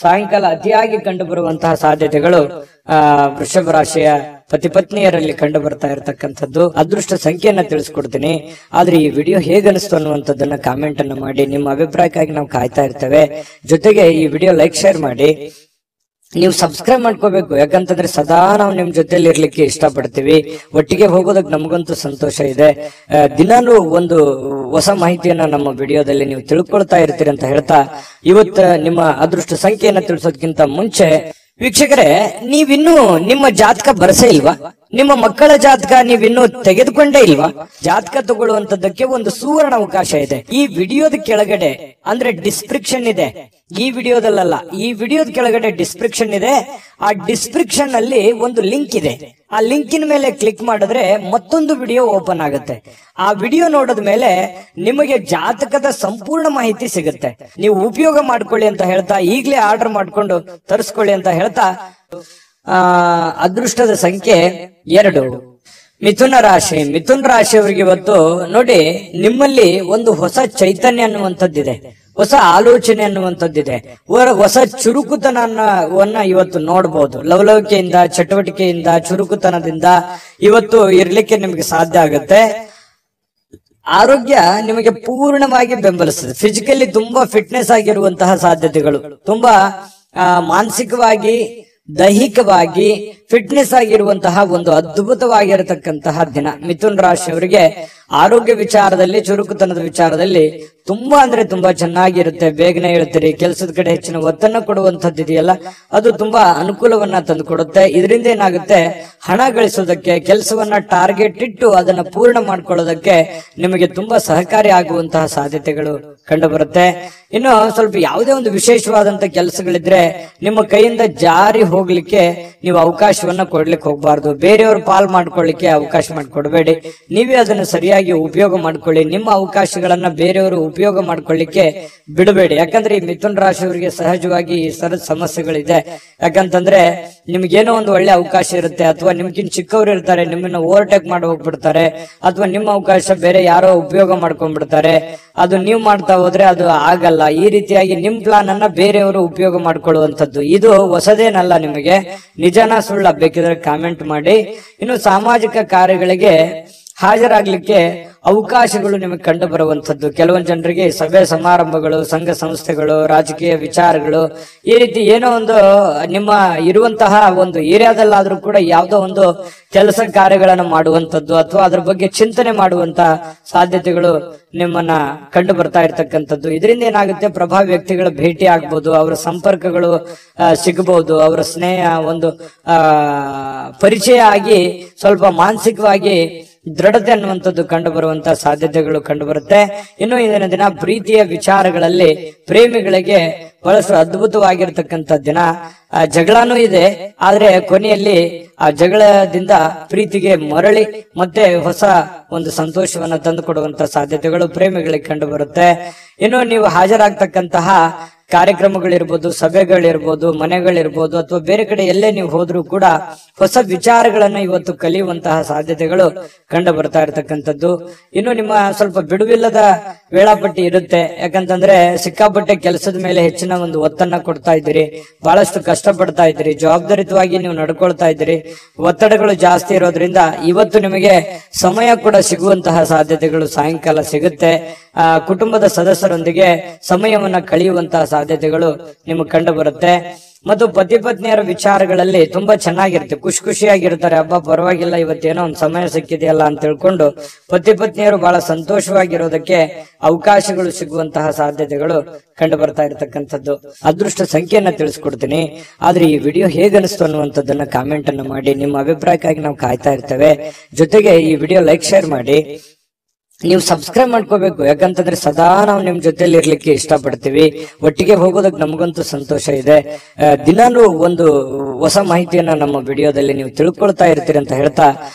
ಸಾಯಂಕಾಲ ಅತಿಯಾಗಿ ಕಂಡು ಬರುವಂತಹ ಸಾಧ್ಯತೆಗಳು ವೃಷಭ ರಾಶಿಯ ಪತಿ ಪತ್ನಿಯರಲ್ಲಿ ಕಂಡು ಬರ್ತಾ ಇರತಕ್ಕಂಥದ್ದು. ಅದೃಷ್ಟ ಸಂಖ್ಯೆಯನ್ನ ತಿಳಿಸ್ಕೊಡ್ತೀನಿ. ಆದ್ರೆ ಈ ವಿಡಿಯೋ ಹೇಗನಿಸ್ತು ಅನ್ನುವಂಥದ್ದನ್ನ ಕಾಮೆಂಟ್ ಅನ್ನ ಮಾಡಿ. ನಿಮ್ಮ ಅಭಿಪ್ರಾಯಕ್ಕಾಗಿ ನಾವು ಕಾಯ್ತಾ ಇರ್ತೇವೆ. ಜೊತೆಗೆ ಈ ವಿಡಿಯೋ ಲೈಕ್ ಶೇರ್ ಮಾಡಿ. ನೀವು ಸಬ್ಸ್ಕ್ರೈಬ್ ಮಾಡ್ಕೋಬೇಕು. ಯಾಕಂತಂದ್ರೆ ಸದಾ ನಾವು ನಿಮ್ ಜೊತೆಲಿ ಇರ್ಲಿಕ್ಕೆ ಇಷ್ಟಪಡ್ತೀವಿ. ಒಟ್ಟಿಗೆ ಹೋಗೋದಕ್ಕೆ ನಮಗಂತೂ ಸಂತೋಷ ಇದೆ. ದಿನಾನು ಒಂದು ಹೊಸ ಮಾಹಿತಿಯನ್ನ ನಮ್ಮ ವಿಡಿಯೋದಲ್ಲಿ ನೀವು ತಿಳ್ಕೊಳ್ತಾ ಇರ್ತೀರಿ ಅಂತ ಹೇಳ್ತಾ, ಇವತ್ತು ನಿಮ್ಮ ಅದೃಷ್ಟ ಸಂಖ್ಯೆಯನ್ನ ತಿಳಿಸೋದಕ್ಕಿಂತ ಮುಂಚೆ ವೀಕ್ಷಕರೇ, ನೀವಿನ್ನೂ ನಿಮ್ಮ ಜಾತಕ ಬರಸೇ ಇಲ್ವಾ? ನಿಮ್ಮ ಮಕ್ಕಳ ಜಾತಕ ನೀವಿನ್ನೂ ತೆಗೆದುಕೊಂಡೇ ಇಲ್ವಾ? ಜಾತಕ ತಗೊಳ್ಳುವಂತದ್ದಕ್ಕೆ ಒಂದು ಸುವರ್ಣ ಅವಕಾಶ ಇದೆ. ಈ ವಿಡಿಯೋದ ಕೆಳಗಡೆ ಅಂದ್ರೆ ಡಿಸ್ಕ್ರಿಪ್ಷನ್ ಇದೆ. ಈ ವಿಡಿಯೋದಲ್ಲ, ಈ ವಿಡಿಯೋದ ಕೆಳಗಡೆ ಡಿಸ್ಕ್ರಿಪ್ಷನ್ ಇದೆ. ಆ ಡಿಸ್ಕ್ರಿಪ್ಷನ್ ಅಲ್ಲಿ ಒಂದು ಲಿಂಕ್ ಇದೆ. ಆ ಲಿಂಕಿನ ಮೇಲೆ ಕ್ಲಿಕ್ ಮಾಡಿದ್ರೆ ಮತ್ತೊಂದು ವಿಡಿಯೋ ಓಪನ್ ಆಗುತ್ತೆ. ಆ ವಿಡಿಯೋ ನೋಡಿದ ಮೇಲೆ ನಿಮಗೆ ಜಾತಕದ ಸಂಪೂರ್ಣ ಮಾಹಿತಿ ಸಿಗುತ್ತೆ. ನೀವು ಉಪಯೋಗ ಮಾಡ್ಕೊಳ್ಳಿ ಅಂತ ಹೇಳ್ತಾ, ಈಗಲೇ ಆರ್ಡರ್ ಮಾಡ್ಕೊಂಡು ತರಿಸ್ಕೊಳ್ಳಿ ಅಂತ ಹೇಳ್ತಾ, ಅದೃಷ್ಟದ ಸಂಖ್ಯೆ 2 ಮಿಥುನ ರಾಶಿ. ಮಿಥುನ ರಾಶಿಯವರಿಗೆ ಇವತ್ತು ನೋಡಿ, ನಿಮ್ಮಲ್ಲಿ ಒಂದು ಹೊಸ ಚೈತನ್ಯ ಅನ್ನುವಂಥದ್ದಿದೆ, ಹೊಸ ಆಲೋಚನೆ ಅನ್ನುವಂಥದ್ದಿದೆ, ಹೊಸ ಚುರುಕುತನವನ್ನ ಇವತ್ತು ನೋಡಬಹುದು. ಲವಲವಿಕೆಯಿಂದ, ಚಟುವಟಿಕೆಯಿಂದ, ಚುರುಕುತನದಿಂದ ಇವತ್ತು ಇರ್ಲಿಕ್ಕೆ ನಿಮಗೆ ಸಾಧ್ಯ ಆಗುತ್ತೆ. ಆರೋಗ್ಯ ನಿಮಗೆ ಪೂರ್ಣವಾಗಿ ಬೆಂಬಲಿಸ್ತದೆ. ಫಿಸಿಕಲಿ ತುಂಬಾ ಫಿಟ್ನೆಸ್ ಆಗಿರುವಂತಹ ಸಾಧ್ಯತೆಗಳು, ತುಂಬಾ ಮಾನಸಿಕವಾಗಿ, ದೈಹಿಕವಾಗಿ ಫಿಟ್ನೆಸ್ ಆಗಿರುವಂತಹ ಒಂದು ಅದ್ಭುತವಾಗಿರತಕ್ಕಂತಹ ದಿನ. ಮಿಥುನ್ ರಾಶಿಯವರಿಗೆ ಆರೋಗ್ಯ ವಿಚಾರದಲ್ಲಿ, ಚುರುಕುತನದ ವಿಚಾರದಲ್ಲಿ ತುಂಬಾ ಅಂದ್ರೆ ತುಂಬಾ ಚೆನ್ನಾಗಿರುತ್ತೆ. ಬೇಗನೆ ಹೇಳ್ತೀರಿ, ಕೆಲಸದ ಕಡೆ ಹೆಚ್ಚಿನ ಒತ್ತನ್ನು ಕೊಡುವಂತದ್ದು ಇದೆಯಲ್ಲ, ಅದು ತುಂಬಾ ಅನುಕೂಲವನ್ನ ತಂದು ಕೊಡುತ್ತೆ. ಇದರಿಂದ ಏನಾಗುತ್ತೆ, ಹಣ ಗಳಿಸೋದಕ್ಕೆ, ಕೆಲಸವನ್ನ ಟಾರ್ಗೆಟ್ ಇಟ್ಟು ಅದನ್ನ ಪೂರ್ಣ ಮಾಡ್ಕೊಳ್ಳೋದಕ್ಕೆ ನಿಮಗೆ ತುಂಬಾ ಸಹಕಾರಿ ಆಗುವಂತಹ ಸಾಧ್ಯತೆಗಳು ಕಂಡು ಬರುತ್ತೆ. ಇನ್ನು ಸ್ವಲ್ಪ ಯಾವುದೇ ಒಂದು ವಿಶೇಷವಾದಂತ ಕೆಲಸಗಳಿದ್ರೆ ನಿಮ್ಮ ಕೈಯಿಂದ ಜಾರಿ ಹೋಗ್ಲಿಕ್ಕೆ ನೀವು ಅವಕಾಶವನ್ನ ಕೊಡ್ಲಿಕ್ಕೆ ಹೋಗ್ಬಾರ್ದು. ಬೇರೆಯವ್ರ ಪಾಲ್ ಮಾಡ್ಕೊಳ್ಳಿಕ್ಕೆ ಅವಕಾಶ ಮಾಡಿಕೊಡ್ಬೇಡಿ. ನೀವೇ ಅದನ್ನು ಸರಿಯಾಗಿ ಉಪಯೋಗ ಮಾಡ್ಕೊಳ್ಳಿ. ನಿಮ್ಮ ಅವಕಾಶಗಳನ್ನ ಬೇರೆಯವರು ಉಪಯೋಗ ಮಾಡ್ಕೊಳ್ಳಿಕ್ಕೆ ಬಿಡಬೇಡಿ. ಯಾಕಂದ್ರೆ ಈ ಮಿಥುನ್ ರಾಶಿಯವರಿಗೆ ಸಹಜವಾಗಿ ಈ ಸರದ ಸಮಸ್ಯೆಗಳಿದೆ. ಯಾಕಂತಂದ್ರೆ ನಿಮ್ಗೇನೋ ಒಂದು ಒಳ್ಳೆ ಅವಕಾಶ ಇರುತ್ತೆ, ಅಥವಾ ನಿಮ್ಗಿನ್ ಚಿಕ್ಕವರು ಇರ್ತಾರೆ, ನಿಮ್ಮನ್ನ ಓವರ್ಟೇಕ್ ಮಾಡಿ ಹೋಗ್ಬಿಡ್ತಾರೆ, ಅಥವಾ ನಿಮ್ಮ ಅವಕಾಶ ಬೇರೆ ಯಾರೋ ಉಪಯೋಗ ಮಾಡ್ಕೊಂಡ್ಬಿಡ್ತಾರೆ. ಅದು ನೀವು ಮಾಡ್ತಾ ಹೋದ್ರೆ ಅದು ಆಗಲ್ಲ. ಈ ರೀತಿಯಾಗಿ ನಿಮ್ ಪ್ಲಾನ್ ಅನ್ನ ಬೇರೆಯವರು ಉಪಯೋಗ ಮಾಡ್ಕೊಳ್ಳುವಂತದ್ದು ಇದು ಹೊಸದೇನಲ್ಲ. ನಿಮಗೆ ನಿಜನ ಸುಳ್ಳ ಬೇಕಿದ್ರೆ ಕಾಮೆಂಟ್ ಮಾಡಿ. ಇನ್ನು ಸಾಮಾಜಿಕ ಕಾರ್ಯಗಳಿಗೆ ಹಾಜರಾಗ್ಲಿಕ್ಕೆ ಅವಕಾಶಗಳು ನಿಮಗೆ ಕಂಡು ಬರುವಂತದ್ದು. ಕೆಲವೊಂದು ಜನರಿಗೆ ಸಭೆ ಸಮಾರಂಭಗಳು, ಸಂಘ ಸಂಸ್ಥೆಗಳು, ರಾಜಕೀಯ ವಿಚಾರಗಳು, ಈ ರೀತಿ ಏನೋ ಒಂದು ನಿಮ್ಮ ಇರುವಂತಹ ಒಂದು ಏರಿಯಾದಲ್ಲಾದ್ರೂ ಕೂಡ ಯಾವುದೋ ಒಂದು ಕೆಲಸ ಕಾರ್ಯಗಳನ್ನು ಮಾಡುವಂತದ್ದು, ಅಥವಾ ಅದ್ರ ಬಗ್ಗೆ ಚಿಂತನೆ ಮಾಡುವಂತಹ ಸಾಧ್ಯತೆಗಳು ನಿಮ್ಮನ್ನ ಕಂಡು ಬರ್ತಾ ಇರ್ತಕ್ಕಂಥದ್ದು. ಇದರಿಂದ ಏನಾಗುತ್ತೆ, ಪ್ರಭಾವಿ ವ್ಯಕ್ತಿಗಳ ಭೇಟಿ ಆಗ್ಬಹುದು, ಅವರ ಸಂಪರ್ಕಗಳು ಸಿಗಬಹುದು, ಅವರ ಸ್ನೇಹ ಒಂದು ಪರಿಚಯ ಆಗಿ ಸ್ವಲ್ಪ ಮಾನಸಿಕವಾಗಿ ದೃಢತೆ ಅನ್ನುವಂಥದ್ದು ಕಂಡು ಬರುವಂತಹ ಸಾಧ್ಯತೆಗಳು ಕಂಡು ಬರುತ್ತೆ. ಇನ್ನು ಇಂದಿನ ದಿನ ಪ್ರೀತಿಯ ವಿಚಾರಗಳಲ್ಲಿ ಪ್ರೇಮಿಗಳಿಗೆ ಬಹಳಷ್ಟು ಅದ್ಭುತವಾಗಿರ್ತಕ್ಕಂಥ ದಿನ. ಜಗಳನೂ ಇದೆ, ಆದ್ರೆ ಕೊನೆಯಲ್ಲಿ ಆ ಜಗಳದಿಂದ ಪ್ರೀತಿಗೆ ಮರಳಿ ಮತ್ತೆ ಹೊಸ ಒಂದು ಸಂತೋಷವನ್ನ ತಂದು ಕೊಡುವಂತಹ ಸಾಧ್ಯತೆಗಳು ಪ್ರೇಮಿಗಳಿಗೆ ಕಂಡು ಬರುತ್ತೆ. ಇನ್ನು ನೀವು ಹಾಜರಾಗ್ತಕ್ಕಂತಹ ಕಾರ್ಯಕ್ರಮಗಳಿರ್ಬೋದು, ಸಭೆಗಳಿರ್ಬೋದು, ಮನೆಗಳಿರ್ಬೋದು, ಅಥವಾ ಬೇರೆ ಕಡೆ ಎಲ್ಲೇ ನೀವು ಹೋದ್ರೂ ಕೂಡ ಹೊಸ ವಿಚಾರಗಳನ್ನ ಇವತ್ತು ಕಲಿಯುವಂತಹ ಸಾಧ್ಯತೆಗಳು ಕಂಡು ಬರ್ತಾ ಇರತಕ್ಕಂಥದ್ದು. ಇನ್ನು ನಿಮ್ಮ ಸ್ವಲ್ಪ ಬಿಡುವಿಲ್ಲದ ವೇಳಾಪಟ್ಟಿ ಇರುತ್ತೆ. ಯಾಕಂತಂದ್ರೆ ಸಿಕ್ಕಾಪಟ್ಟೆ ಕೆಲಸದ ಮೇಲೆ ಹೆಚ್ಚಿನ ಒಂದು ಒತ್ತನ್ನ ಕೊಡ್ತಾ ಇದ್ದೀರಿ, ಬಹಳಷ್ಟು ಕಷ್ಟಪಡ್ತಾ ಇದ್ದೀರಿ, ಜವಾಬ್ದಾರಿತವಾಗಿ ನೀವು ನಡ್ಕೊಳ್ತಾ ಇದ್ದೀರಿ. ಒತ್ತಡಗಳು ಜಾಸ್ತಿ ಇರೋದ್ರಿಂದ ಇವತ್ತು ನಿಮಗೆ ಸಮಯ ಕೂಡ ಸಿಗುವಂತಹ ಸಾಧ್ಯತೆಗಳು ಸಾಯಂಕಾಲ ಸಿಗುತ್ತೆ. ಕುಟುಂಬದ ಸದಸ್ಯರೊಂದಿಗೆ ಸಮಯವನ್ನ ಕಳೆಯುವಂತಹ ಸಾಧ್ಯತೆಗಳು ನಿಮಗೆ ಕಂಡು ಬರುತ್ತೆ. ಮತ್ತು ಪತಿ ಪತ್ನಿಯರ ವಿಚಾರಗಳಲ್ಲಿ ತುಂಬಾ ಚೆನ್ನಾಗಿರುತ್ತೆ, ಖುಷಿಯಾಗಿರ್ತಾರೆ. ಹಬ್ಬ ಪರವಾಗಿಲ್ಲ, ಇವತ್ತೇನೋ ಒಂದು ಸಮಯ ಸಿಕ್ಕಿದೆಯಲ್ಲ ಅಂತ ತಿಳ್ಕೊಂಡು ಪತಿ ಪತ್ನಿಯರು ಬಹಳ ಸಂತೋಷವಾಗಿರೋದಕ್ಕೆ ಅವಕಾಶಗಳು ಸಿಗುವಂತಹ ಸಾಧ್ಯತೆಗಳು ಕಂಡು ಬರ್ತಾ ಇರತಕ್ಕಂಥದ್ದು. ಅದೃಷ್ಟ ಸಂಖ್ಯೆಯನ್ನ ತಿಳಿಸ್ಕೊಡ್ತೀನಿ, ಆದ್ರೆ ಈ ವಿಡಿಯೋ ಹೇಗನಿಸ್ತು ಅನ್ನುವಂಥದ್ದನ್ನ ಕಾಮೆಂಟ್ ಅನ್ನು ಮಾಡಿ. ನಿಮ್ಮ ಅಭಿಪ್ರಾಯಕ್ಕಾಗಿ ನಾವು ಕಾಯ್ತಾ ಇರ್ತೇವೆ. ಜೊತೆಗೆ ಈ ವಿಡಿಯೋ ಲೈಕ್, ಶೇರ್ ಮಾಡಿ. ನೀವು ಸಬ್ಸ್ಕ್ರೈಬ್ ಮಾಡ್ಕೋಬೇಕು. ಯಾಕಂತಂದ್ರೆ ಸದಾ ನಾವು ನಿಮ್ ಜೊತೆಲಿ ಇರ್ಲಿಕ್ಕೆ ಇಷ್ಟಪಡ್ತೀವಿ. ಒಟ್ಟಿಗೆ ಹೋಗೋದಕ್ಕೆ ನಮಗಂತೂ ಸಂತೋಷ ಇದೆ. ದಿನಾನು ಒಂದು ಹೊಸ ಮಾಹಿತಿಯನ್ನ ನಮ್ಮ ವಿಡಿಯೋದಲ್ಲಿ ನೀವು ತಿಳ್ಕೊಳ್ತಾ ಇರ್ತೀರಿ ಅಂತ ಹೇಳ್ತಾ,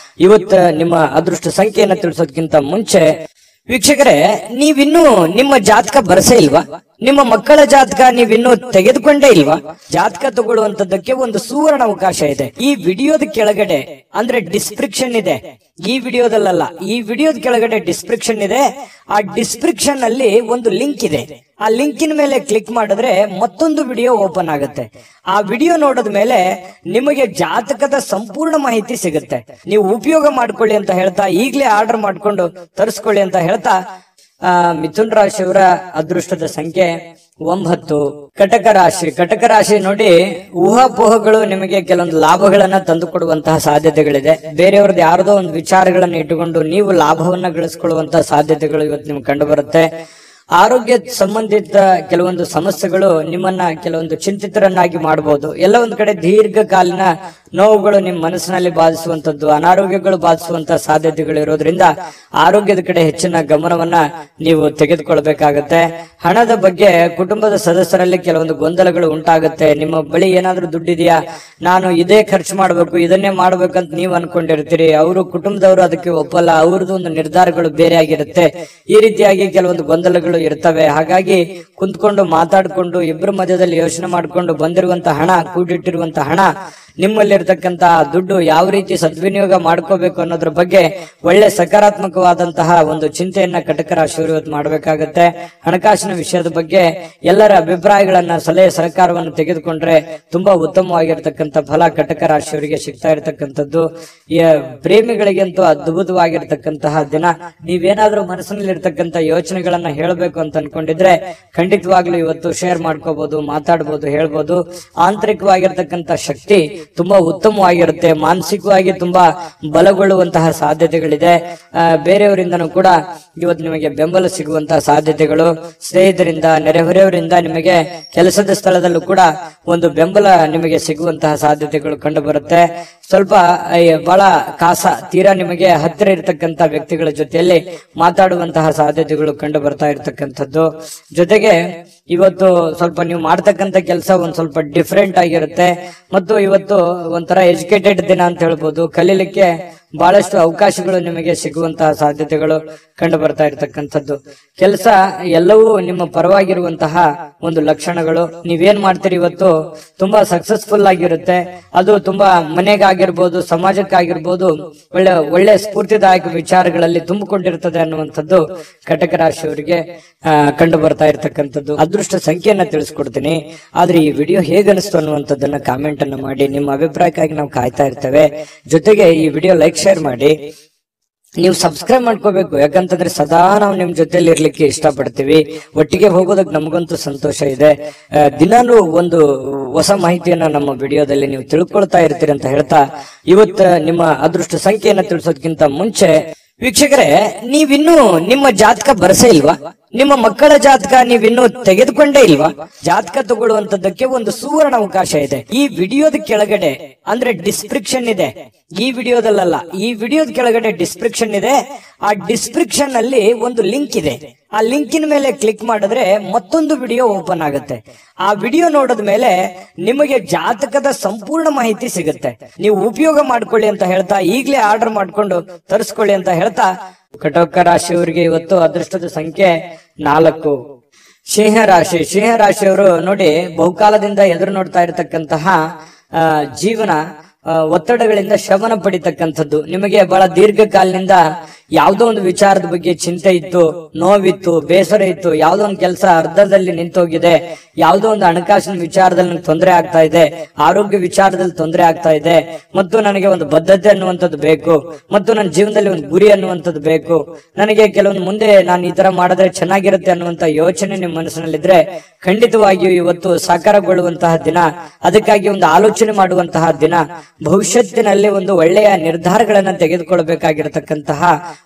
ಇವತ್ತು ನಿಮ್ಮ ಅದೃಷ್ಟ ಸಂಖ್ಯೆಯನ್ನ ತಿಳಿಸೋದಕ್ಕಿಂತ ಮುಂಚೆ ವೀಕ್ಷಕರೇ, ನೀವಿನ್ನೂ ನಿಮ್ಮ ಜಾತಕ ಬರಸೇ ಇಲ್ವಾ? ನಿಮ್ಮ ಮಕ್ಕಳ ಜಾತಕ ನೀವಿನ್ನೂ ತೆಗೆದುಕೊಂಡೇ ಇಲ್ವಾ? ಜಾತಕ ತಗೊಳ್ಳುವಂತದ್ದಕ್ಕೆ ಒಂದು ಸುವರ್ಣ ಅವಕಾಶ ಇದೆ. ಈ ವಿಡಿಯೋದ ಕೆಳಗಡೆ ಅಂದ್ರೆ ಡಿಸ್ಕ್ರಿಪ್ಷನ್ ಇದೆ. ಈ ವಿಡಿಯೋದಲ್ಲ, ಈ ವಿಡಿಯೋದ ಕೆಳಗಡೆ ಡಿಸ್ಕ್ರಿಪ್ಷನ್ ಇದೆ. ಆ ಡಿಸ್ಕ್ರಿಪ್ಷನ್ ಅಲ್ಲಿ ಒಂದು ಲಿಂಕ್ ಇದೆ. ಆ ಲಿಂಕಿನ ಮೇಲೆ ಕ್ಲಿಕ್ ಮಾಡಿದ್ರೆ ಮತ್ತೊಂದು ವಿಡಿಯೋ ಓಪನ್ ಆಗುತ್ತೆ. ಆ ವಿಡಿಯೋ ನೋಡಿದ ಮೇಲೆ ನಿಮಗೆ ಜಾತಕದ ಸಂಪೂರ್ಣ ಮಾಹಿತಿ ಸಿಗುತ್ತೆ. ನೀವು ಉಪಯೋಗ ಮಾಡ್ಕೊಳ್ಳಿ ಅಂತ ಹೇಳ್ತಾ, ಈಗಲೇ ಆರ್ಡರ್ ಮಾಡ್ಕೊಂಡು ತರಿಸ್ಕೊಳ್ಳಿ ಅಂತ ಹೇಳ್ತಾ, ಮಿಥುನ್ ರಾಶಿಯವರ ಅದೃಷ್ಟದ ಸಂಖ್ಯೆ 9 ಕಟಕ ರಾಶಿ. ಕಟಕ ರಾಶಿ ನೋಡಿ, ಊಹಾಪೋಹಗಳು ನಿಮಗೆ ಕೆಲವೊಂದು ಲಾಭಗಳನ್ನ ತಂದು ಕೊಡುವಂತಹ ಸಾಧ್ಯತೆಗಳಿದೆ. ಬೇರೆಯವ್ರದ್ದು ಯಾರದೋ ಒಂದು ವಿಚಾರಗಳನ್ನ ಇಟ್ಟುಕೊಂಡು ನೀವು ಲಾಭವನ್ನ ಗಳಿಸಿಕೊಳ್ಳುವಂತಹ ಸಾಧ್ಯತೆಗಳು ಇವತ್ತು ನಿಮ್ಗೆ ಕಂಡು ಬರುತ್ತೆ. ಆರೋಗ್ಯ ಸಂಬಂಧಿತ ಕೆಲವೊಂದು ಸಮಸ್ಯೆಗಳು ನಿಮ್ಮನ್ನ ಕೆಲವೊಂದು ಚಿಂತಿತರನ್ನಾಗಿ ಮಾಡಬಹುದು. ಎಲ್ಲ ಒಂದ್ ಕಡೆ ದೀರ್ಘಕಾಲೀನ ನೋವುಗಳು ನಿಮ್ಮ ಮನಸ್ಸಿನಲ್ಲಿ ಬಾಧಿಸುವಂತದ್ದು, ಅನಾರೋಗ್ಯಗಳು ಬಾಧಿಸುವಂತಹ ಸಾಧ್ಯತೆಗಳು ಇರೋದ್ರಿಂದ ಆರೋಗ್ಯದ ಕಡೆ ಹೆಚ್ಚಿನ ಗಮನವನ್ನ ನೀವು ತೆಗೆದುಕೊಳ್ಬೇಕಾಗತ್ತೆ. ಹಣದ ಬಗ್ಗೆ ಕುಟುಂಬದ ಸದಸ್ಯರಲ್ಲಿ ಕೆಲವೊಂದು ಗೊಂದಲಗಳು ಉಂಟಾಗುತ್ತೆ. ನಿಮ್ಮ ಬಳಿ ಏನಾದ್ರೂ ದುಡ್ಡಿದೆಯಾ, ನಾನು ಇದೇ ಖರ್ಚು ಮಾಡ್ಬೇಕು, ಇದನ್ನೇ ಮಾಡ್ಬೇಕಂತ ನೀವು ಅನ್ಕೊಂಡಿರ್ತೀರಿ. ಅವರು ಕುಟುಂಬದವರು ಅದಕ್ಕೆ ಒಪ್ಪಲ್ಲ, ಅವ್ರದ್ದು ಒಂದು ನಿರ್ಧಾರಗಳು ಬೇರೆ ಆಗಿರುತ್ತೆ. ಈ ರೀತಿಯಾಗಿ ಕೆಲವೊಂದು ಗೊಂದಲಗಳು ಇರ್ತವೆ. ಹಾಗಾಗಿ ಕುಂತ್ಕೊಂಡು ಮಾತಾಡ್ಕೊಂಡು ಇಬ್ಬರ ಮಧ್ಯದಲ್ಲಿ ಯೋಚನೆ ಮಾಡ್ಕೊಂಡು ಬಂದಿರುವಂತಹ ಹಣ, ಕೂಡಿಟ್ಟಿರುವಂತಹ ಹಣ, ನಿಮ್ಮಲ್ಲಿರ್ತಕ್ಕಂತಹ ದುಡ್ಡು ಯಾವ ರೀತಿ ಸದ್ವಿನಿಯೋಗ ಮಾಡ್ಕೋಬೇಕು ಅನ್ನೋದ್ರ ಬಗ್ಗೆ ಒಳ್ಳೆ ಸಕಾರಾತ್ಮಕವಾದಂತಹ ಒಂದು ಚಿಂತೆಯನ್ನ ಕಟಕ ರಾಶಿಯವರು ಇವತ್ತು ಮಾಡಬೇಕಾಗತ್ತೆ. ಹಣಕಾಸಿನ ವಿಷಯದ ಬಗ್ಗೆ ಎಲ್ಲರ ಅಭಿಪ್ರಾಯಗಳನ್ನ, ಸಲಹೆ ಸಹಕಾರವನ್ನು ತೆಗೆದುಕೊಂಡ್ರೆ ತುಂಬಾ ಉತ್ತಮವಾಗಿರ್ತಕ್ಕಂಥ ಫಲ ಕಟಕ ರಾಶಿಯವರಿಗೆ ಸಿಗ್ತಾ ಇರತಕ್ಕಂಥದ್ದು. ಪ್ರೇಮಿಗಳಿಗಂತೂ ಅದ್ಭುತವಾಗಿರ್ತಕ್ಕಂತಹ ದಿನ. ನೀವೇನಾದ್ರೂ ಮನಸ್ಸಿನಲ್ಲಿ ಇರ್ತಕ್ಕಂಥ ಯೋಚನೆಗಳನ್ನ ಹೇಳಬೇಕು ಅಂತ ಅನ್ಕೊಂಡಿದ್ರೆ ಖಂಡಿತವಾಗ್ಲೂ ಇವತ್ತು ಶೇರ್ ಮಾಡ್ಕೋಬಹುದು, ಮಾತಾಡಬಹುದು, ಹೇಳ್ಬೋದು. ಆಂತರಿಕವಾಗಿರ್ತಕ್ಕಂಥ ಶಕ್ತಿ ತುಂಬಾ ಉತ್ತಮವಾಗಿರುತ್ತೆ. ಮಾನಸಿಕವಾಗಿ ತುಂಬಾ ಬಲಗೊಳ್ಳುವಂತಹ ಸಾಧ್ಯತೆಗಳಿದೆ. ಬೇರೆಯವರಿಂದನೂ ಕೂಡ ಇವತ್ತು ನಿಮಗೆ ಬೆಂಬಲ ಸಿಗುವಂತಹ ಸಾಧ್ಯತೆಗಳು, ಸ್ನೇಹಿತರಿಂದ, ನೆರೆಹೊರೆಯವರಿಂದ, ನಿಮಗೆ ಕೆಲಸದ ಸ್ಥಳದಲ್ಲೂ ಕೂಡ ಒಂದು ಬೆಂಬಲ ನಿಮಗೆ ಸಿಗುವಂತಹ ಸಾಧ್ಯತೆಗಳು ಕಂಡು ಬರುತ್ತೆ. ಸ್ವಲ್ಪ ಬಹಳ ತೀರಾ ನಿಮಗೆ ಹತ್ತಿರ ಇರತಕ್ಕಂತ ವ್ಯಕ್ತಿಗಳ ಜೊತೆಯಲ್ಲಿ ಮಾತಾಡುವಂತಹ ಸಾಧ್ಯತೆಗಳು ಕಂಡು ಬರ್ತಾ ಇರತಕ್ಕಂಥದ್ದು. ಜೊತೆಗೆ ಇವತ್ತು ಸ್ವಲ್ಪ ನೀವು ಮಾಡ್ತಕ್ಕಂಥ ಕೆಲಸ ಒಂದ್ ಸ್ವಲ್ಪ ಡಿಫ್ರೆಂಟ್ ಆಗಿರುತ್ತೆ. ಮತ್ತು ಇವತ್ತು ಒಂಥರ ಎಜುಕೇಟೆಡ್ ದಿನ ಅಂತ ಹೇಳ್ಬೋದು. ಕಲೀಲಿಕ್ಕೆ ಬಹಳಷ್ಟು ಅವಕಾಶಗಳು ನಿಮಗೆ ಸಿಗುವಂತಹ ಸಾಧ್ಯತೆಗಳು ಕಂಡು ಬರ್ತಾ ಇರತಕ್ಕಂಥದ್ದು. ಕೆಲಸ ಎಲ್ಲವೂ ನಿಮ್ಮ ಪರವಾಗಿರುವಂತಹ ಒಂದು ಲಕ್ಷಣಗಳು. ನೀವೇನ್ ಮಾಡ್ತೀರಿ ಇವತ್ತು ತುಂಬಾ ಸಕ್ಸಸ್ಫುಲ್ ಆಗಿರುತ್ತೆ. ಅದು ತುಂಬಾ ಮನೆಗಾಗಿರ್ಬೋದು, ಸಮಾಜಕ್ಕಾಗಿರ್ಬೋದು, ಒಳ್ಳೆ ಸ್ಫೂರ್ತಿದಾಯಕ ವಿಚಾರಗಳಲ್ಲಿ ತುಂಬಿಕೊಂಡಿರ್ತದೆ ಅನ್ನುವಂಥದ್ದು ಕಟಕ ರಾಶಿಯವರಿಗೆ ಕಂಡು ಬರ್ತಾ ಇರತಕ್ಕಂಥದ್ದು. ಅದೃಷ್ಟ ಸಂಖ್ಯೆಯನ್ನ ತಿಳಿಸ್ಕೊಡ್ತೀನಿ. ಆದ್ರೆ ಈ ವಿಡಿಯೋ ಹೇಗನಿಸ್ತು ಅನ್ನುವಂಥದ್ದನ್ನ ಕಾಮೆಂಟ್ ಅನ್ನ ಮಾಡಿ. ನಿಮ್ಮ ಅಭಿಪ್ರಾಯಕ್ಕಾಗಿ ನಾವು ಕಾಯ್ತಾ ಇರ್ತೇವೆ. ಜೊತೆಗೆ ಈ ವಿಡಿಯೋ ಲೈಕ್, ಶೇರ್ ಮಾಡಿ. ನೀವು ಸಬ್ಸ್ಕ್ರೈಬ್ ಮಾಡ್ಕೋಬೇಕು. ಯಾಕಂತಂದ್ರೆ ಸದಾ ನಾವು ನಿಮ್ ಜೊತೆಲಿ ಇರ್ಲಿಕ್ಕೆ ಇಷ್ಟಪಡ್ತೀವಿ. ಒಟ್ಟಿಗೆ ಹೋಗೋದಕ್ಕೆ ನಮಗಂತೂ ಸಂತೋಷ ಇದೆ. ದಿನಾನು ಒಂದು ಹೊಸ ಮಾಹಿತಿಯನ್ನ ನಮ್ಮ ವಿಡಿಯೋದಲ್ಲಿ ನೀವು ತಿಳ್ಕೊಳ್ತಾ ಇರ್ತೀರಿ ಅಂತ ಹೇಳ್ತಾ, ಇವತ್ತು ನಿಮ್ಮ ಅದೃಷ್ಟ ಸಂಖ್ಯೆಯನ್ನ ತಿಳಿಸೋದಕ್ಕಿಂತ ಮುಂಚೆ ವೀಕ್ಷಕರೇ, ನೀವಿನ್ನೂ ನಿಮ್ಮ ಜಾತಕ ಬರಸೇ ಇಲ್ವಾ? ನಿಮ್ಮ ಮಕ್ಕಳ ಜಾತಕ ನೀವಿನ್ನೂ ತೆಗೆದುಕೊಂಡೇ ಇಲ್ವಾ? ಜಾತಕ ತಗೊಳ್ಳುವಂತದ್ದಕ್ಕೆ ಒಂದು ಸುವರ್ಣ ಅವಕಾಶ ಇದೆ. ಈ ವಿಡಿಯೋದ ಕೆಳಗಡೆ ಅಂದ್ರೆ ಡಿಸ್ಕ್ರಿಪ್ಷನ್ ಇದೆ. ಈ ವಿಡಿಯೋದಲ್ಲ, ಈ ವಿಡಿಯೋದ ಕೆಳಗಡೆ ಡಿಸ್ಕ್ರಿಪ್ಷನ್ ಇದೆ. ಆ ಡಿಸ್ಕ್ರಿಪ್ಷನ್ ಅಲ್ಲಿ ಒಂದು ಲಿಂಕ್ ಇದೆ. ಆ ಲಿಂಕಿನ ಮೇಲೆ ಕ್ಲಿಕ್ ಮಾಡಿದ್ರೆ ಮತ್ತೊಂದು ವಿಡಿಯೋ ಓಪನ್ ಆಗುತ್ತೆ. ಆ ವಿಡಿಯೋ ನೋಡಿದ ಮೇಲೆ ನಿಮಗೆ ಜಾತಕದ ಸಂಪೂರ್ಣ ಮಾಹಿತಿ ಸಿಗುತ್ತೆ. ನೀವು ಉಪಯೋಗ ಮಾಡ್ಕೊಳ್ಳಿ ಅಂತ ಹೇಳ್ತಾ, ಈಗಲೇ ಆರ್ಡರ್ ಮಾಡ್ಕೊಂಡು ತರಿಸ್ಕೊಳ್ಳಿ ಅಂತ ಹೇಳ್ತಾ, ಕಟಕ ರಾಶಿಯವರಿಗೆ ಇವತ್ತು ಅದೃಷ್ಟದ ಸಂಖ್ಯೆ 4. ಸಿಂಹರಾಶಿ. ಸಿಂಹರಾಶಿಯವರು ನೋಡಿ, ಬಹುಕಾಲದಿಂದ ಎದುರು ನೋಡ್ತಾ ಇರತಕ್ಕಂತಹ ಜೀವನ ಒತ್ತಡಗಳಿಂದ ಶಮನ ಪಡಿತಕ್ಕಂಥದ್ದು. ನಿಮಗೆ ಬಹಳ ದೀರ್ಘಕಾಲದಿಂದ ಯಾವುದೋ ಒಂದು ವಿಚಾರದ ಬಗ್ಗೆ ಚಿಂತೆ ಇತ್ತು, ನೋವಿತ್ತು, ಬೇಸರ ಇತ್ತು. ಯಾವುದೋ ಒಂದು ಕೆಲಸ ಅರ್ಧದಲ್ಲಿ ನಿಂತೋಗಿದೆ, ಯಾವುದೋ ಒಂದು ಹಣಕಾಸಿನ ವಿಚಾರದಲ್ಲಿ ತೊಂದರೆ ಆಗ್ತಾ ಇದೆ, ಆರೋಗ್ಯ ವಿಚಾರದಲ್ಲಿ ತೊಂದರೆ ಆಗ್ತಾ ಇದೆ, ಮತ್ತು ನನಗೆ ಒಂದು ಬದ್ಧತೆ ಅನ್ನುವಂಥದ್ದು ಬೇಕು, ಮತ್ತು ನನ್ನ ಜೀವನದಲ್ಲಿ ಒಂದು ಗುರಿ ಅನ್ನುವಂಥದ್ದು ಬೇಕು, ನನಗೆ ಕೆಲವೊಂದು ಮುಂದೆ ನಾನು ಈ ತರ ಮಾಡಿದ್ರೆ ಚೆನ್ನಾಗಿರುತ್ತೆ ಅನ್ನುವಂತ ಯೋಚನೆ ನಿಮ್ಮ ಮನಸ್ಸಿನಲ್ಲಿದ್ರೆ ಖಂಡಿತವಾಗಿಯೂ ಇವತ್ತು ಸಾಕಾರಗೊಳ್ಳುವಂತಹ ದಿನ. ಅದಕ್ಕಾಗಿ ಒಂದು ಆಲೋಚನೆ ಮಾಡುವಂತಹ ದಿನ. ಭವಿಷ್ಯತ್ತಿನಲ್ಲಿ ಒಂದು ಒಳ್ಳೆಯ ನಿರ್ಧಾರಗಳನ್ನ ತೆಗೆದುಕೊಳ್ಬೇಕಾಗಿರತಕ್ಕಂತಹ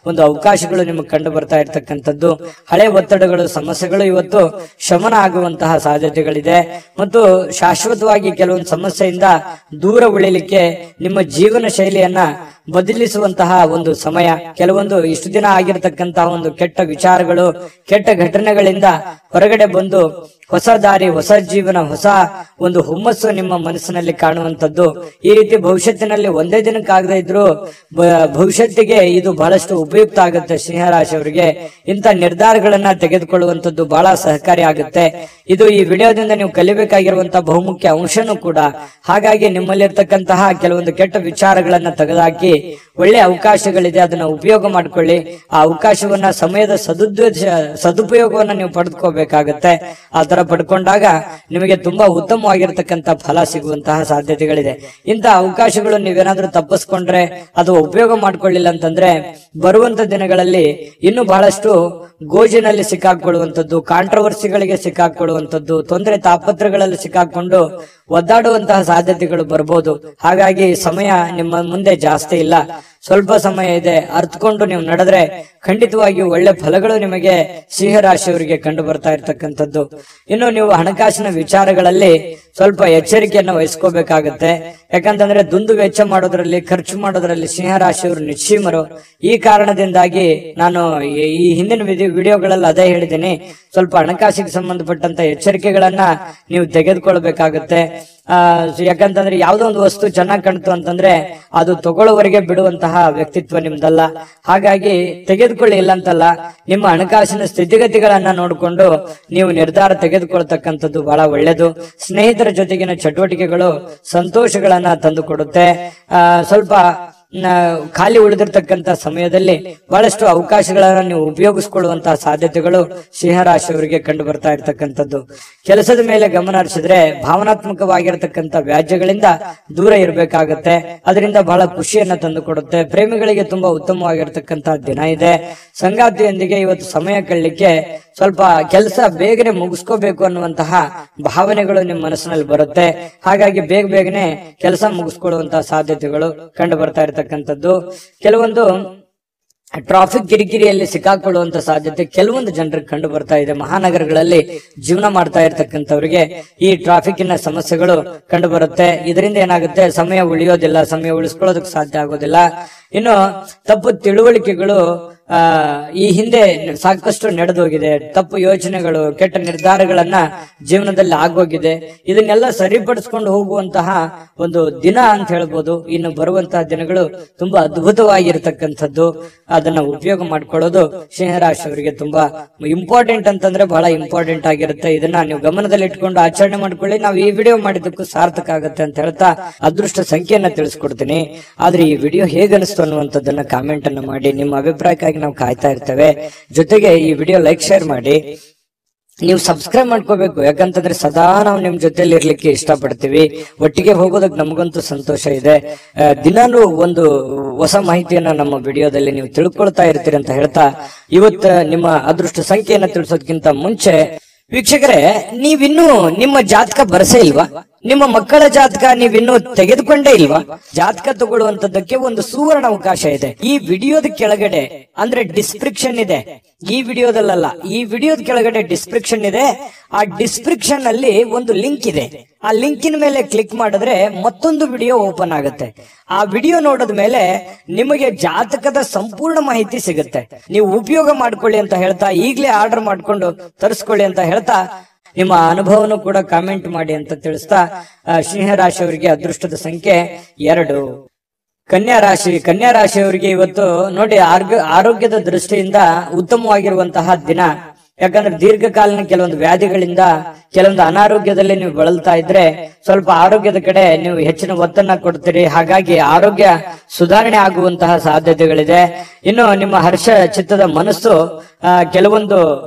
ಒಂದು ಅವಕಾಶಗಳು ನಿಮಗೆ ಕಂಡು ಬರ್ತಾ ಇರತಕ್ಕಂಥದ್ದು. ಹಳೆ ಒತ್ತಡಗಳು, ಸಮಸ್ಯೆಗಳು ಇವತ್ತು ಶಮನ ಆಗುವಂತಹ ಸಾಧ್ಯತೆಗಳಿದೆ. ಮತ್ತು ಶಾಶ್ವತವಾಗಿ ಕೆಲವೊಂದು ಸಮಸ್ಯೆಯಿಂದ ದೂರ ಉಳಿಲಿಕ್ಕೆ ನಿಮ್ಮ ಜೀವನ ಶೈಲಿಯನ್ನ ಬದಲಿಸುವಂತಹ ಒಂದು ಸಮಯ. ಕೆಲವೊಂದು ಇಷ್ಟು ದಿನ ಆಗಿರತಕ್ಕಂತಹ ಒಂದು ಕೆಟ್ಟ ವಿಚಾರಗಳು, ಕೆಟ್ಟ ಘಟನೆಗಳಿಂದ ಹೊರಗಡೆ ಬಂದು ಹೊಸ ದಾರಿ, ಹೊಸ ಜೀವನ, ಹೊಸ ಒಂದು ಹುಮ್ಮಸ್ಸು ನಿಮ್ಮ ಮನಸ್ಸಿನಲ್ಲಿ ಕಾಣುವಂಥದ್ದು. ಈ ರೀತಿ ಭವಿಷ್ಯತ್ತಿನಲ್ಲಿ ಒಂದೇ ದಿನಕ್ಕಾಗದೇ ಇದ್ರು ಭವಿಷ್ಯತ್ತಿಗೆ ಇದು ಬಹಳಷ್ಟು ಉಪಯುಕ್ತ ಆಗುತ್ತೆ. ಸಿಂಹರಾಶಿಯವರಿಗೆ ಇಂಥ ನಿರ್ಧಾರಗಳನ್ನ ತೆಗೆದುಕೊಳ್ಳುವಂಥದ್ದು ಬಹಳ ಸಹಕಾರಿ ಆಗುತ್ತೆ. ಇದು ಈ ವಿಡಿಯೋದಿಂದ ನೀವು ಕಲಿಬೇಕಾಗಿರುವಂತಹ ಬಹುಮುಖ್ಯ ಅಂಶನೂ ಕೂಡ. ಹಾಗಾಗಿ ನಿಮ್ಮಲ್ಲಿರ್ತಕ್ಕಂತಹ ಕೆಲವೊಂದು ಕೆಟ್ಟ ವಿಚಾರಗಳನ್ನ ತೆಗೆದುಹಾಕಿ ಒಳ್ಳೆ ಅವಕಾಶಗಳಿದೆ, ಅದನ್ನ ಉಪಯೋಗ ಮಾಡ್ಕೊಳ್ಳಿ. ಆ ಅವಕಾಶವನ್ನ ಸಮಯದ ಸದುಪಯೋಗವನ್ನ ನೀವು ಪಡೆದುಕೋಬೇಕಾಗತ್ತೆ. ಆ ತರ ಪಡ್ಕೊಂಡಾಗ ನಿಮಗೆ ತುಂಬಾ ಉತ್ತಮವಾಗಿರ್ತಕ್ಕಂಥ ಫಲ ಸಿಗುವಂತಹ ಸಾಧ್ಯತೆಗಳಿದೆ. ಇಂತಹ ಅವಕಾಶಗಳು ನೀವೇನಾದ್ರೂ ತಪ್ಪಿಸ್ಕೊಂಡ್ರೆ ಅದು ಉಪಯೋಗ ಮಾಡ್ಕೊಳ್ಳಿಲ್ಲ ಅಂತಂದ್ರೆ ಬರುವಂತ ದಿನಗಳಲ್ಲಿ ಇನ್ನು ಬಹಳಷ್ಟು ಗೋಜಿನಲ್ಲಿ ಸಿಕ್ಕಾಕೊಳ್ಳುವಂಥದ್ದು, ಕಾಂಟ್ರವರ್ಸಿಗಳಿಗೆ ಸಿಕ್ಕಾಕೊಳ್ಳುವಂಥದ್ದು, ತೊಂದರೆ ತಾಪತ್ರಗಳಲ್ಲಿ ಸಿಕ್ಕಾಕೊಂಡು ಒದ್ದಾಡುವಂತಹ ಸಾಧ್ಯತೆಗಳು ಬರ್ಬೋದು. ಹಾಗಾಗಿ ಸಮಯ ನಿಮ್ಮ ಮುಂದೆ ಜಾಸ್ತಿ ಇಲ್ಲ, ಸ್ವಲ್ಪ ಸಮಯ ಇದೆ. ಅರ್ಥಕೊಂಡು ನೀವು ನಡೆದ್ರೆ ಖಂಡಿತವಾಗಿಯೂ ಒಳ್ಳೆ ಫಲಗಳು ನಿಮಗೆ ಸಿಂಹರಾಶಿಯವರಿಗೆ ಕಂಡು ಬರ್ತಾ ಇರ್ತಕ್ಕಂಥದ್ದು. ಇನ್ನು ನೀವು ಹಣಕಾಸಿನ ವಿಚಾರಗಳಲ್ಲಿ ಸ್ವಲ್ಪ ಎಚ್ಚರಿಕೆಯನ್ನು ವಹಿಸ್ಕೋಬೇಕಾಗತ್ತೆ. ಯಾಕಂತಂದ್ರೆ ದುಂದು ವೆಚ್ಚ ಮಾಡೋದ್ರಲ್ಲಿ, ಖರ್ಚು ಮಾಡೋದ್ರಲ್ಲಿ ಸಿಂಹರಾಶಿಯವರು ನಿಶ್ಚೀಮರು. ಈ ಕಾರಣದಿಂದಾಗಿ ನಾನು ಈ ಹಿಂದಿನ ವಿಡಿಯೋಗಳಲ್ಲಿ ಅದೇ ಹೇಳಿದ್ದೀನಿ, ಸ್ವಲ್ಪ ಹಣಕಾಸಿಗೆ ಸಂಬಂಧಪಟ್ಟಂತ ಎಚ್ಚರಿಕೆಗಳನ್ನ ನೀವು ತೆಗೆದುಕೊಳ್ಬೇಕಾಗತ್ತೆ. ಯಾಕಂತಂದ್ರೆ ಯಾವ್ದೋ ಒಂದು ವಸ್ತು ಚೆನ್ನಾಗಿ ಕಾಣ್ತು ಅಂತಂದ್ರೆ ಅದು ತಗೊಳ್ಳೋವರೆಗೆ ಬಿಡುವಂತಹ ವ್ಯಕ್ತಿತ್ವ ನಿಮ್ದಲ್ಲ. ಹಾಗಾಗಿ ತೆಗೆದುಕೊಳ್ಳಿ ಇಲ್ಲ ಅಂತಲ್ಲ, ನಿಮ್ಮ ಹಣಕಾಸಿನ ಸ್ಥಿತಿಗತಿಗಳನ್ನ ನೋಡಿಕೊಂಡು ನೀವು ನಿರ್ಧಾರ ತೆಗೆದುಕೊಳ್ತಕ್ಕಂಥದ್ದು ಬಹಳ ಒಳ್ಳೆಯದು. ಸ್ನೇಹಿತರ ಜೊತೆಗಿನ ಚಟುವಟಿಕೆಗಳು ಸಂತೋಷಗಳನ್ನ ತಂದು ಕೊಡುತ್ತೆ. ಸ್ವಲ್ಪ ಖಾಲಿ ಉಳಿದಿರ್ತಕ್ಕಂಥ ಸಮಯದಲ್ಲಿ ಬಹಳಷ್ಟು ಅವಕಾಶಗಳನ್ನ ನೀವು ಉಪಯೋಗಿಸಿಕೊಳ್ಳುವಂತಹ ಸಾಧ್ಯತೆಗಳು ಸಿಂಹರಾಶಿಯವರಿಗೆ ಕಂಡು ಬರ್ತಾ ಇರ್ತಕ್ಕಂಥದ್ದು. ಕೆಲಸದ ಮೇಲೆ ಗಮನ ಹರಿಸಿದ್ರೆ ಭಾವನಾತ್ಮಕವಾಗಿರ್ತಕ್ಕಂಥ ವ್ಯಾಜ್ಯಗಳಿಂದ ದೂರ ಇರಬೇಕಾಗತ್ತೆ. ಅದರಿಂದ ಬಹಳ ಖುಷಿಯನ್ನ ತಂದು ಕೊಡುತ್ತೆ. ಪ್ರೇಮಿಗಳಿಗೆ ತುಂಬಾ ಉತ್ತಮವಾಗಿರ್ತಕ್ಕಂಥ ದಿನ ಇದೆ. ಸಂಗಾತಿಯೊಂದಿಗೆ ಇವತ್ತು ಸಮಯ ಕಳಲಿಕ್ಕೆ ಸ್ವಲ್ಪ ಕೆಲಸ ಬೇಗನೆ ಮುಗಿಸ್ಕೋಬೇಕು ಅನ್ನುವಂತಹ ಭಾವನೆಗಳು ನಿಮ್ಮ ಮನಸ್ಸಿನಲ್ಲಿ ಬರುತ್ತೆ. ಹಾಗಾಗಿ ಬೇಗನೆ ಕೆಲಸ ಮುಗಿಸ್ಕೊಳ್ಳುವಂತಹ ಸಾಧ್ಯತೆಗಳು ಕಂಡು ಬರ್ತಾ ಇರತಕ್ಕಂಥದ್ದು. ಕೆಲವೊಂದು ಟ್ರಾಫಿಕ್ ಕಿರಿಕಿರಿಯಲ್ಲಿ ಸಿಕ್ಕಾಕೊಳ್ಳುವಂತ ಸಾಧ್ಯತೆ ಕೆಲವೊಂದು ಜನರಿಗೆ ಕಂಡು ಬರ್ತಾ ಇದೆ. ಮಹಾನಗರಗಳಲ್ಲಿ ಜೀವನ ಮಾಡ್ತಾ ಇರ್ತಕ್ಕಂಥವ್ರಿಗೆ ಈ ಟ್ರಾಫಿಕ್ನ ಸಮಸ್ಯೆಗಳು ಕಂಡು ಬರುತ್ತೆ. ಇದರಿಂದ ಏನಾಗುತ್ತೆ, ಸಮಯ ಉಳಿಯೋದಿಲ್ಲ, ಸಮಯ ಉಳಿಸ್ಕೊಳ್ಳೋದಕ್ಕೆ ಸಾಧ್ಯ ಆಗೋದಿಲ್ಲ. ಇನ್ನು ತಪ್ಪು ತಿಳುವಳಿಕೆಗಳು ಈ ಹಿಂದೆ ಸಾಕಷ್ಟು ನಡೆದೋಗಿದೆ. ತಪ್ಪು ಯೋಚನೆಗಳು, ಕೆಟ್ಟ ನಿರ್ಧಾರಗಳನ್ನ ಜೀವನದಲ್ಲಿ ಆಗೋಗಿದೆ. ಇದನ್ನೆಲ್ಲ ಸರಿಪಡಿಸ್ಕೊಂಡು ಹೋಗುವಂತಹ ಒಂದು ದಿನ ಅಂತ ಹೇಳ್ಬೋದು. ಇನ್ನು ಬರುವಂತಹ ದಿನಗಳು ತುಂಬಾ ಅದ್ಭುತವಾಗಿರ್ತಕ್ಕಂಥದ್ದು. ಅದನ್ನ ಉಪಯೋಗ ಮಾಡ್ಕೊಳ್ಳೋದು ಸಿಂಹರಾಶಿಯವರಿಗೆ ತುಂಬಾ ಇಂಪಾರ್ಟೆಂಟ್ ಅಂತಂದ್ರೆ ಬಹಳ ಇಂಪಾರ್ಟೆಂಟ್ ಆಗಿರುತ್ತೆ. ಇದನ್ನ ನೀವು ಗಮನದಲ್ಲಿ ಇಟ್ಕೊಂಡು ಆಚರಣೆ ಮಾಡ್ಕೊಳ್ಳಿ. ನಾವು ಈ ವಿಡಿಯೋ ಮಾಡಿದ್ದಕ್ಕೂ ಸಾರ್ಥಕ ಆಗುತ್ತೆ ಅಂತ ಹೇಳ್ತಾ ಅದೃಷ್ಟ ಸಂಖ್ಯೆಯನ್ನ ತಿಳಿಸ್ಕೊಡ್ತೀನಿ. ಆದ್ರೆ ಈ ವಿಡಿಯೋ ಹೇಗನಿಸ್ತು ಅನ್ನುವಂಥದ್ದನ್ನ ಕಾಮೆಂಟ್ ಅನ್ನ ಮಾಡಿ. ನಿಮ್ಮ ಅಭಿಪ್ರಾಯಕ್ಕಾಗಿ ನಾವು ಕಾಯ್ತಾ ಇರ್ತೇವೆ. ಜೊತೆಗೆ ಈ ವಿಡಿಯೋ ಲೈಕ್, ಶೇರ್ ಮಾಡಿ. ನೀವು ಸಬ್ಸ್ಕ್ರೈಬ್ ಮಾಡ್ಕೋಬೇಕು. ಯಾಕಂತಂದ್ರೆ ಸದಾ ನಾವು ನಿಮ್ ಜೊತೆಲಿ ಇರ್ಲಿಕ್ಕೆ ಇಷ್ಟಪಡ್ತೀವಿ. ಒಟ್ಟಿಗೆ ಹೋಗೋದಕ್ಕೆ ನಮಗಂತೂ ಸಂತೋಷ ಇದೆ. ದಿನಾನು ಒಂದು ಹೊಸ ಮಾಹಿತಿಯನ್ನ ನಮ್ಮ ವಿಡಿಯೋದಲ್ಲಿ ನೀವು ತಿಳ್ಕೊಳ್ತಾ ಇರ್ತೀರಿ ಅಂತ ಹೇಳ್ತಾ ಇವತ್ತು ನಿಮ್ಮ ಅದೃಷ್ಟ ಸಂಖ್ಯೆಯನ್ನ ತಿಳಿಸೋದಕ್ಕಿಂತ ಮುಂಚೆ ವೀಕ್ಷಕರೇ, ನೀವಿನ್ನೂ ನಿಮ್ಮ ಜಾತಕ ಬರಸೇ ಇಲ್ವಾ? ನಿಮ್ಮ ಮಕ್ಕಳ ಜಾತಕ ನೀವಿನ್ನೂ ತೆಗೆದುಕೊಂಡೇ ಇಲ್ವಾ? ಜಾತಕ ತಗೊಳ್ಳುವಂತದ್ದಕ್ಕೆ ಒಂದು ಸುವರ್ಣ ಅವಕಾಶ ಇದೆ. ಈ ವಿಡಿಯೋದ ಕೆಳಗಡೆ ಅಂದ್ರೆ ಡಿಸ್ಕ್ರಿಪ್ಷನ್ ಇದೆ. ಈ ವಿಡಿಯೋದಲ್ಲ, ಈ ವಿಡಿಯೋದ ಕೆಳಗಡೆ ಡಿಸ್ಕ್ರಿಪ್ಷನ್ ಇದೆ. ಆ ಡಿಸ್ಕ್ರಿಪ್ಷನ್ ಅಲ್ಲಿ ಒಂದು ಲಿಂಕ್ ಇದೆ. ಆ ಲಿಂಕಿನ ಮೇಲೆ ಕ್ಲಿಕ್ ಮಾಡಿದ್ರೆ ಮತ್ತೊಂದು ವಿಡಿಯೋ ಓಪನ್ ಆಗುತ್ತೆ. ಆ ವಿಡಿಯೋ ನೋಡಿದ ಮೇಲೆ ನಿಮಗೆ ಜಾತಕದ ಸಂಪೂರ್ಣ ಮಾಹಿತಿ ಸಿಗುತ್ತೆ. ನೀವು ಉಪಯೋಗ ಮಾಡ್ಕೊಳ್ಳಿ ಅಂತ ಹೇಳ್ತಾ, ಈಗಲೇ ಆರ್ಡರ್ ಮಾಡ್ಕೊಂಡು ತರಿಸ್ಕೊಳ್ಳಿ ಅಂತ ಹೇಳ್ತಾ, ನಿಮ್ಮ ಅನುಭವನು ಕೂಡ ಕಾಮೆಂಟ್ ಮಾಡಿ ಅಂತ ತಿಳಿಸ್ತಾ, ಸಿಂಹರಾಶಿಯವರಿಗೆ ಅದೃಷ್ಟದ ಸಂಖ್ಯೆ 2. ಕನ್ಯಾ ರಾಶಿಯವರಿಗೆ ಇವತ್ತು ನೋಡಿ ಆರೋಗ್ಯದ ದೃಷ್ಟಿಯಿಂದ ಉತ್ತಮವಾಗಿರುವಂತಹ ದಿನ. ಯಾಕಂದ್ರೆ ದೀರ್ಘಕಾಲೀನ ಕೆಲವೊಂದು ವ್ಯಾಧಿಗಳಿಂದ, ಕೆಲವೊಂದು ಅನಾರೋಗ್ಯದಲ್ಲಿ ನೀವು ಬಳಲ್ತಾ ಇದ್ರೆ ಸ್ವಲ್ಪ ಆರೋಗ್ಯದ ಕಡೆ ನೀವು ಹೆಚ್ಚಿನ ಒತ್ತನ್ನ ಕೊಡ್ತೀರಿ. ಹಾಗಾಗಿ ಆರೋಗ್ಯ ಸುಧಾರಣೆ ಆಗುವಂತಹ ಸಾಧ್ಯತೆಗಳಿದೆ. ಇನ್ನು ನಿಮ್ಮ ಹರ್ಷ ಚಿತ್ತದ ಮನಸ್ಸು ಕೆಲವೊಂದು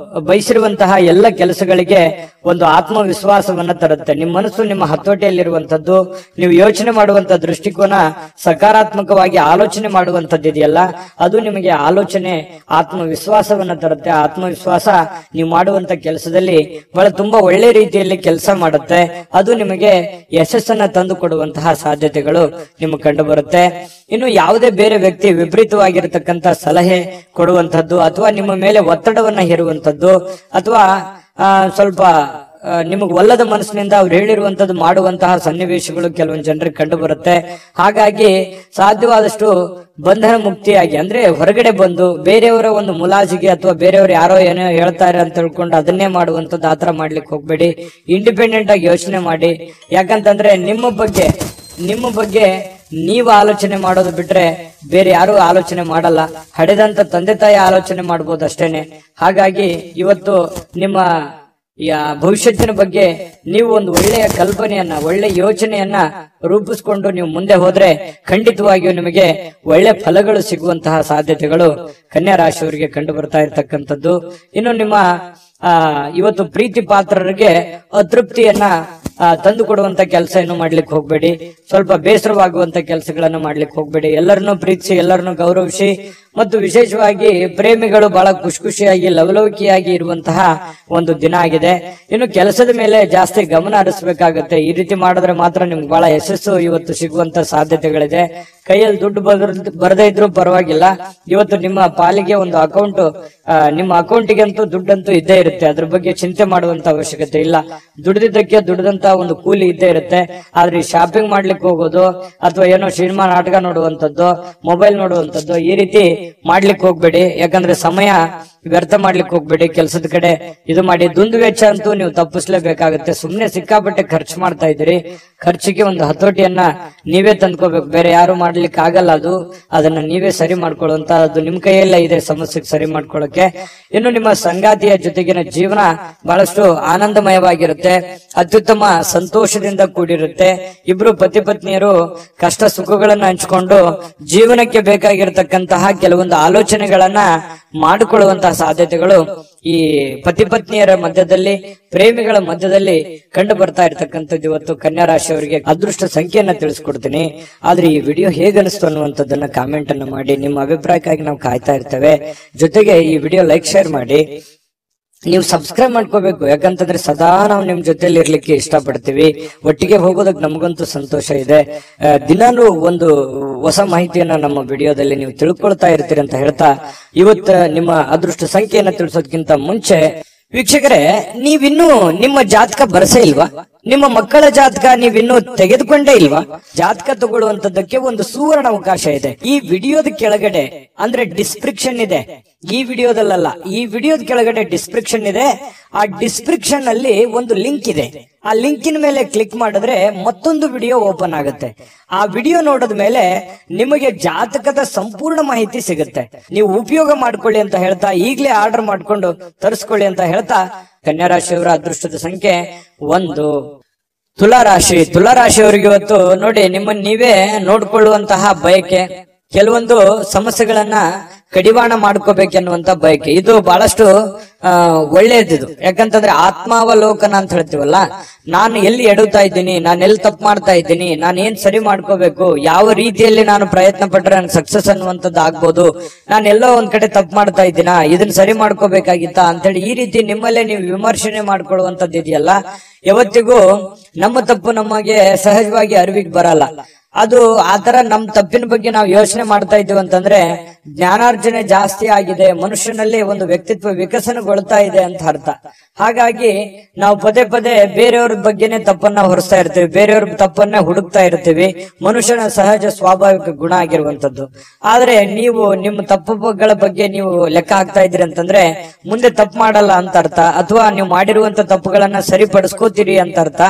ಬಯಸಿರುವಂತಹ ಎಲ್ಲ ಕೆಲಸಗಳಿಗೆ ಒಂದು ಆತ್ಮವಿಶ್ವಾಸವನ್ನ ತರುತ್ತೆ. ನಿಮ್ಮ ಮನಸ್ಸು ನಿಮ್ಮ ಹತೋಟಿಯಲ್ಲಿರುವಂತದ್ದು. ನೀವು ಯೋಚನೆ ಮಾಡುವಂತ ದೃಷ್ಟಿಕೋನ ಸಕಾರಾತ್ಮಕವಾಗಿ ಆಲೋಚನೆ ಮಾಡುವಂತದ್ದು ಇದೆಯಲ್ಲ, ಅದು ನಿಮಗೆ ಆಲೋಚನೆ ಆತ್ಮವಿಶ್ವಾಸವನ್ನ ತರುತ್ತೆ. ಆತ್ಮವಿಶ್ವಾಸ ನೀವು ಮಾಡುವಂತ ಕೆಲಸದಲ್ಲಿ ಬಹಳ ತುಂಬಾ ಒಳ್ಳೆ ರೀತಿಯಲ್ಲಿ ಕೆಲಸ ಮಾಡುತ್ತೆ. ಅದು ನಿಮಗೆ ಯಶಸ್ಸನ್ನ ತಂದು ಕೊಡುವಂತಹ ಸಾಧ್ಯತೆಗಳು ನಿಮಗೆ ಕಂಡು ಬರುತ್ತೆ. ಇನ್ನು ಯಾವುದೇ ಬೇರೆ ವ್ಯಕ್ತಿ ವಿಪರೀತವಾಗಿರತಕ್ಕಂತ ಸಲಹೆ ಕೊಡುವಂತದ್ದು, ಅಥವಾ ನಿಮ್ಮ ಮೇಲೆ ಒತ್ತಡವನ್ನ ಹೇರುವಂತದ್ದು, ಅಥವಾ ಸ್ವಲ್ಪ ನಿಮಗೆ ಒಲ್ಲದ ಮನಸ್ಸಿನಿಂದ ಅವ್ರು ಹೇಳಿರುವಂತದ್ದು ಮಾಡುವಂತಹ ಸನ್ನಿವೇಶಗಳು ಕೆಲವೊಂದು ಜನರಿಗೆ ಕಂಡು ಬರುತ್ತೆ. ಹಾಗಾಗಿ ಸಾಧ್ಯವಾದಷ್ಟು ಬಂಧನ ಮುಕ್ತಿಯಾಗಿ, ಅಂದ್ರೆ ಹೊರಗಡೆ ಬಂದು ಬೇರೆಯವರ ಒಂದು ಮುಲಾಜಿಗೆ ಅಥವಾ ಬೇರೆಯವರು ಯಾರೋ ಏನೋ ಹೇಳ್ತಾರೆ ಅಂತ ತಿಳ್ಕೊಂಡು ಅದನ್ನೇ ಮಾಡುವಂತದ್ದು, ಆತರ ಮಾಡ್ಲಿಕ್ಕೆ ಹೋಗ್ಬೇಡಿ. ಇಂಡಿಪೆಂಡೆಂಟ್ ಆಗಿ ಯೋಚನೆ ಮಾಡಿ. ಯಾಕಂತಂದ್ರೆ ನಿಮ್ಮ ಬಗ್ಗೆ ನೀವು ಆಲೋಚನೆ ಮಾಡೋದು ಬಿಟ್ರೆ ಬೇರೆ ಯಾರು ಆಲೋಚನೆ ಮಾಡಲ್ಲ. ಹಡೆದಂತ ತಂದೆ ತಾಯಿ ಆಲೋಚನೆ ಮಾಡ್ಬೋದು ಅಷ್ಟೇನೆ. ಹಾಗಾಗಿ ಇವತ್ತು ನಿಮ್ಮ ಭವಿಷ್ಯತ್ತಿನ ಬಗ್ಗೆ ನೀವು ಒಂದು ಒಳ್ಳೆಯ ಕಲ್ಪನೆಯನ್ನ, ಒಳ್ಳೆಯ ಯೋಚನೆಯನ್ನ ರೂಪಿಸ್ಕೊಂಡು ನೀವು ಮುಂದೆ ಹೋದ್ರೆ ಖಂಡಿತವಾಗಿಯೂ ನಿಮಗೆ ಒಳ್ಳೆ ಫಲಗಳು ಸಿಗುವಂತಹ ಸಾಧ್ಯತೆಗಳು ಕನ್ಯಾ ರಾಶಿಯವರಿಗೆ ಕಂಡು ಬರ್ತಾ ಇರ್ತಕ್ಕಂಥದ್ದು. ಇನ್ನು ನಿಮ್ಮ ಇವತ್ತು ಪ್ರೀತಿ ಪಾತ್ರರಿಗೆ ಅತೃಪ್ತಿಯನ್ನ ತಂದು ಕೊಡುವಂತ ಕೆಲಸ ಏನು ಮಾಡ್ಲಿಕ್ಕೆ ಹೋಗ್ಬೇಡಿ. ಸ್ವಲ್ಪ ಬೇಸರವಾಗುವಂತ ಕೆಲಸಗಳನ್ನ ಮಾಡ್ಲಿಕ್ಕೆ ಹೋಗ್ಬೇಡಿ. ಎಲ್ಲರನ್ನೂ ಪ್ರೀತಿಸಿ, ಎಲ್ಲರನ್ನೂ ಗೌರವಿಸಿ ಮತ್ತು ವಿಶೇಷವಾಗಿ ಪ್ರೇಮಿಗಳು ಬಹಳ ಖುಷಿಯಾಗಿ ಲವಲವಿಕೆಯಾಗಿ ಇರುವಂತಹ ಒಂದು ದಿನ ಆಗಿದೆ. ಇನ್ನು ಕೆಲಸದ ಮೇಲೆ ಜಾಸ್ತಿ ಗಮನ ಹರಿಸಬೇಕಾಗುತ್ತೆ. ಈ ರೀತಿ ಮಾಡಿದ್ರೆ ಮಾತ್ರ ನಿಮ್ಗೆ ಬಹಳ ಯಶಸ್ಸು ಇವತ್ತು ಸಿಗುವಂತ ಸಾಧ್ಯತೆಗಳಿದೆ. ಕೈಯಲ್ಲಿ ದುಡ್ಡು ಬರದೇ ಇದ್ರೂ ಪರವಾಗಿಲ್ಲ, ಇವತ್ತು ನಿಮ್ಮ ಪಾಲಿಗೆ ಒಂದು ಅಕೌಂಟ್, ನಿಮ್ಮ ಅಕೌಂಟಿಗೆ ಅಂತೂ ದುಡ್ಡಂತೂ ಇದ್ದೇ ಇರುತ್ತೆ. ಅದ್ರ ಬಗ್ಗೆ ಚಿಂತೆ ಮಾಡುವಂತ ಅವಶ್ಯಕತೆ ಇಲ್ಲ. ದುಡಿದಿದ್ದಕ್ಕೆ ದುಡಿದಂತ ಒಂದು ಕೂಲಿ ಇದ್ದೇ ಇರುತ್ತೆ. ಆದ್ರೆ ಶಾಪಿಂಗ್ ಮಾಡ್ಲಿಕ್ಕೆ ಹೋಗೋದು ಅಥವಾ ಏನೋ ಸಿನಿಮಾ ನಾಟಕ ನೋಡುವಂತದ್ದು, ಮೊಬೈಲ್ ನೋಡುವಂತದ್ದು, ಈ ರೀತಿ ಮಾಡ್ಲಿಕ್ಕೆ ಹೋಗ್ಬೇಡಿ. ಯಾಕಂದ್ರೆ ಸಮಯ ವ್ಯರ್ಥ ಮಾಡ್ಲಿಕ್ಕೆ ಹೋಗ್ಬೇಡಿ. ಕೆಲಸದ ಕಡೆ ಇದು ಮಾಡಿ. ದುಂದು ವೆಚ್ಚ ಅಂತೂ ನೀವು ತಪ್ಪಿಸ್ಲೇಬೇಕಾಗುತ್ತೆ. ಸುಮ್ನೆ ಸಿಕ್ಕಾಪಟ್ಟೆ ಖರ್ಚು ಮಾಡ್ತಾ ಇದ್ದೀರಿ. ಖರ್ಚಿಗೆ ಒಂದು ಹತೋಟಿಯನ್ನ ನೀವೇ ತಂದ್ಕೋಬೇಕು, ಬೇರೆ ಯಾರು ಮಾಡ್ಲಿಕ್ಕೆ ಆಗಲ್ಲ. ಅದನ್ನ ನೀವೇ ಸರಿ ಮಾಡ್ಕೊಳ್ಳುವಂತ, ಅದು ನಿಮ್ ಕೈಯೆಲ್ಲ ಇದೆ ಸಮಸ್ಯೆಗೆ ಸರಿ ಮಾಡ್ಕೊಳ್ಳಕ್ಕೆ. ಇನ್ನು ನಿಮ್ಮ ಸಂಗಾತಿಯ ಜೊತೆಗಿನ ಜೀವನ ಬಹಳಷ್ಟು ಆನಂದಮಯವಾಗಿರುತ್ತೆ, ಅತ್ಯುತ್ತಮ ಸಂತೋಷದಿಂದ ಕೂಡಿರುತ್ತೆ. ಇಬ್ರು ಪತಿ ಪತ್ನಿಯರು ಕಷ್ಟ ಸುಖಗಳನ್ನ ಹಂಚಿಕೊಂಡು ಜೀವನಕ್ಕೆ ಬೇಕಾಗಿರತಕ್ಕಂತಹ ಕೆಲವೊಂದು ಆಲೋಚನೆಗಳನ್ನ ಮಾಡಿಕೊಳ್ಳುವಂತಹ ಸಾಧ್ಯತೆಗಳು ಈ ಪತಿ ಪತ್ನಿಯರ ಮಧ್ಯದಲ್ಲಿ, ಪ್ರೇಮಿಗಳ ಮಧ್ಯದಲ್ಲಿ ಕಂಡು ಬರ್ತಾ ಇರ್ತಕ್ಕಂಥದ್ದು. ಇವತ್ತು ಕನ್ಯಾ ರಾಶಿಯವರಿಗೆ ಅದೃಷ್ಟ ಸಂಖ್ಯೆಯನ್ನ ತಿಳಿಸ್ಕೊಡ್ತೀನಿ. ಆದ್ರೆ ಈ ವಿಡಿಯೋ ಹೇಗನಿಸ್ತು ಅನ್ನುವಂಥದ್ದನ್ನ ಕಾಮೆಂಟ್ ಅನ್ನು ಮಾಡಿ. ನಿಮ್ಮ ಅಭಿಪ್ರಾಯಕ್ಕಾಗಿ ನಾವು ಕಾಯ್ತಾ ಇರ್ತೇವೆ. ಜೊತೆಗೆ ಈ ವಿಡಿಯೋ ಲೈಕ್, ಶೇರ್ ಮಾಡಿ. ನೀವು ಸಬ್ಸ್ಕ್ರೈಬ್ ಮಾಡ್ಕೋಬೇಕು. ಯಾಕಂತಂದ್ರೆ ಸದಾ ನಾವು ನಿಮ್ ಜೊತೆಲಿ ಇರ್ಲಿಕ್ಕೆ ಇಷ್ಟಪಡ್ತೀವಿ. ಒಟ್ಟಿಗೆ ಹೋಗೋದಕ್ಕೆ ನಮಗಂತೂ ಸಂತೋಷ ಇದೆ. ದಿನಾನು ಒಂದು ಹೊಸ ಮಾಹಿತಿಯನ್ನ ನಮ್ಮ ವಿಡಿಯೋದಲ್ಲಿ ನೀವು ತಿಳ್ಕೊಳ್ತಾ ಇರ್ತೀರಿ ಅಂತ ಹೇಳ್ತಾ, ಇವತ್ತು ನಿಮ್ಮ ಅದೃಷ್ಟ ಸಂಖ್ಯೆಯನ್ನ ತಿಳಿಸೋದಕ್ಕಿಂತ ಮುಂಚೆ ವೀಕ್ಷಕರೇ, ನೀವಿನ್ನೂ ನಿಮ್ಮ ಜಾತಕ ಬರಸೇ ಇಲ್ವಾ? ನಿಮ್ಮ ಮಕ್ಕಳ ಜಾತಕ ನೀವಿನ್ನೂ ತೆಗೆದುಕೊಂಡೇ ಇಲ್ವಾ? ಜಾತಕ ತಗೊಳ್ಳುವಂತದ್ದಕ್ಕೆ ಒಂದು ಸುವರ್ಣ ಅವಕಾಶ ಇದೆ. ಈ ವಿಡಿಯೋದ ಕೆಳಗಡೆ ಅಂದ್ರೆ ಡಿಸ್ಕ್ರಿಪ್ಷನ್ ಇದೆ. ಈ ವಿಡಿಯೋದಲ್ಲ, ಈ ವಿಡಿಯೋದ ಕೆಳಗಡೆ ಡಿಸ್ಕ್ರಿಪ್ಷನ್ ಇದೆ. ಆ ಡಿಸ್ಕ್ರಿಪ್ಷನ್ ಅಲ್ಲಿ ಒಂದು ಲಿಂಕ್ ಇದೆ. ಆ ಲಿಂಕಿನ ಮೇಲೆ ಕ್ಲಿಕ್ ಮಾಡಿದ್ರೆ ಮತ್ತೊಂದು ವಿಡಿಯೋ ಓಪನ್ ಆಗುತ್ತೆ. ಆ ವಿಡಿಯೋ ನೋಡಿದ ಮೇಲೆ ನಿಮಗೆ ಜಾತಕದ ಸಂಪೂರ್ಣ ಮಾಹಿತಿ ಸಿಗುತ್ತೆ. ನೀವು ಉಪಯೋಗ ಮಾಡ್ಕೊಳ್ಳಿ ಅಂತ ಹೇಳ್ತಾ, ಈಗಲೇ ಆರ್ಡರ್ ಮಾಡ್ಕೊಂಡು ತರಿಸ್ಕೊಳ್ಳಿ ಅಂತ ಹೇಳ್ತಾ, ಕನ್ಯಾ ರಾಶಿಯವರ ಅದೃಷ್ಟದ ಸಂಖ್ಯೆ 1. ತುಲಾರಾಶಿ. ತುಲಾರಾಶಿಯವರಿಗೆ ಇವತ್ತು ನೋಡಿ, ನಿಮ್ಮನ್ನ ನೀವೇ ನೋಡ್ಕೊಳ್ಳುವಂತಹ ಬಯಕೆ, ಕೆಲವೊಂದು ಸಮಸ್ಯೆಗಳನ್ನ ಕಡಿವಾಣ ಮಾಡ್ಕೋಬೇಕೆನ್ನುವಂತ ಬಯಕೆ, ಇದು ಬಹಳಷ್ಟು ಒಳ್ಳೇದಿದು. ಯಾಕಂತಂದ್ರೆ ಆತ್ಮಾವಲೋಕನ ಅಂತ ಹೇಳ್ತೀವಲ್ಲ, ನಾನು ಎಲ್ಲಿ ಎಡುತ್ತಾ ಇದ್ದೀನಿ, ನಾನು ಎಲ್ಲಿ ತಪ್ಪು ಮಾಡ್ತಾ ಇದ್ದೀನಿ, ನಾನು ಏನ್ ಸರಿ ಮಾಡ್ಕೋಬೇಕು, ಯಾವ ರೀತಿಯಲ್ಲಿ ನಾನು ಪ್ರಯತ್ನ ಪಟ್ರೆ ನನ್ಗೆ ಸಕ್ಸಸ್ ಅನ್ನುವಂಥದ್ದು ಆಗ್ಬೋದು, ನಾನು ಎಲ್ಲೋ ಒಂದ್ ಕಡೆ ತಪ್ಪು ಮಾಡ್ತಾ ಇದ್ದೀನಾ, ಇದನ್ನ ಸರಿ ಮಾಡ್ಕೋಬೇಕಾಗಿತ್ತಾ ಅಂತೇಳಿ ಈ ರೀತಿ ನಿಮ್ಮಲ್ಲೇ ನೀವು ವಿಮರ್ಶನೆ ಮಾಡ್ಕೊಳ್ಳುವಂಥದ್ದು ಇದೆಯಲ್ಲ, ಯಾವತ್ತಿಗೂ ನಮ್ಮ ತಪ್ಪು ನಮಗೆ ಸಹಜವಾಗಿ ಅರಿವಿಗೆ ಬರಲ್ಲ. ಅದು ಆತರ ನಮ್ ತಪ್ಪಿನ ಬಗ್ಗೆ ನಾವು ಯೋಚನೆ ಮಾಡ್ತಾ ಇದ್ದೀವಿ ಅಂತಂದ್ರೆ ಜ್ಞಾನಾರ್ಜನೆ ಜಾಸ್ತಿ ಆಗಿದೆ, ಮನುಷ್ಯನಲ್ಲಿ ಒಂದು ವ್ಯಕ್ತಿತ್ವ ವಿಕಸನಗೊಳ್ತಾ ಇದೆ ಅಂತ ಅರ್ಥ. ಹಾಗಾಗಿ ನಾವು ಪದೇ ಪದೇ ಬೇರೆಯವ್ರ ಬಗ್ಗೆನೆ ತಪ್ಪನ್ನ ಹೊರಿಸ್ತಾ ಇರ್ತೀವಿ, ಬೇರೆಯವ್ರ ತಪ್ಪನ್ನ ಹುಡುಕ್ತಾ ಇರ್ತೀವಿ. ಮನುಷ್ಯನ ಸಹಜ ಸ್ವಾಭಾವಿಕ ಗುಣ ಆಗಿರುವಂತದ್ದು. ಆದ್ರೆ ನೀವು ನಿಮ್ಮ ತಪ್ಪುಗಳ ಬಗ್ಗೆ ನೀವು ಲೆಕ್ಕ ಹಾಕ್ತಾ ಇದ್ದೀರಿ ಅಂತಂದ್ರೆ ಮುಂದೆ ತಪ್ಪು ಮಾಡಲ್ಲ ಅಂತ ಅರ್ಥ, ಅಥವಾ ನೀವು ಮಾಡಿರುವಂತ ತಪ್ಪುಗಳನ್ನ ಸರಿಪಡಿಸ್ಕೋತೀರಿ ಅಂತ ಅರ್ಥ.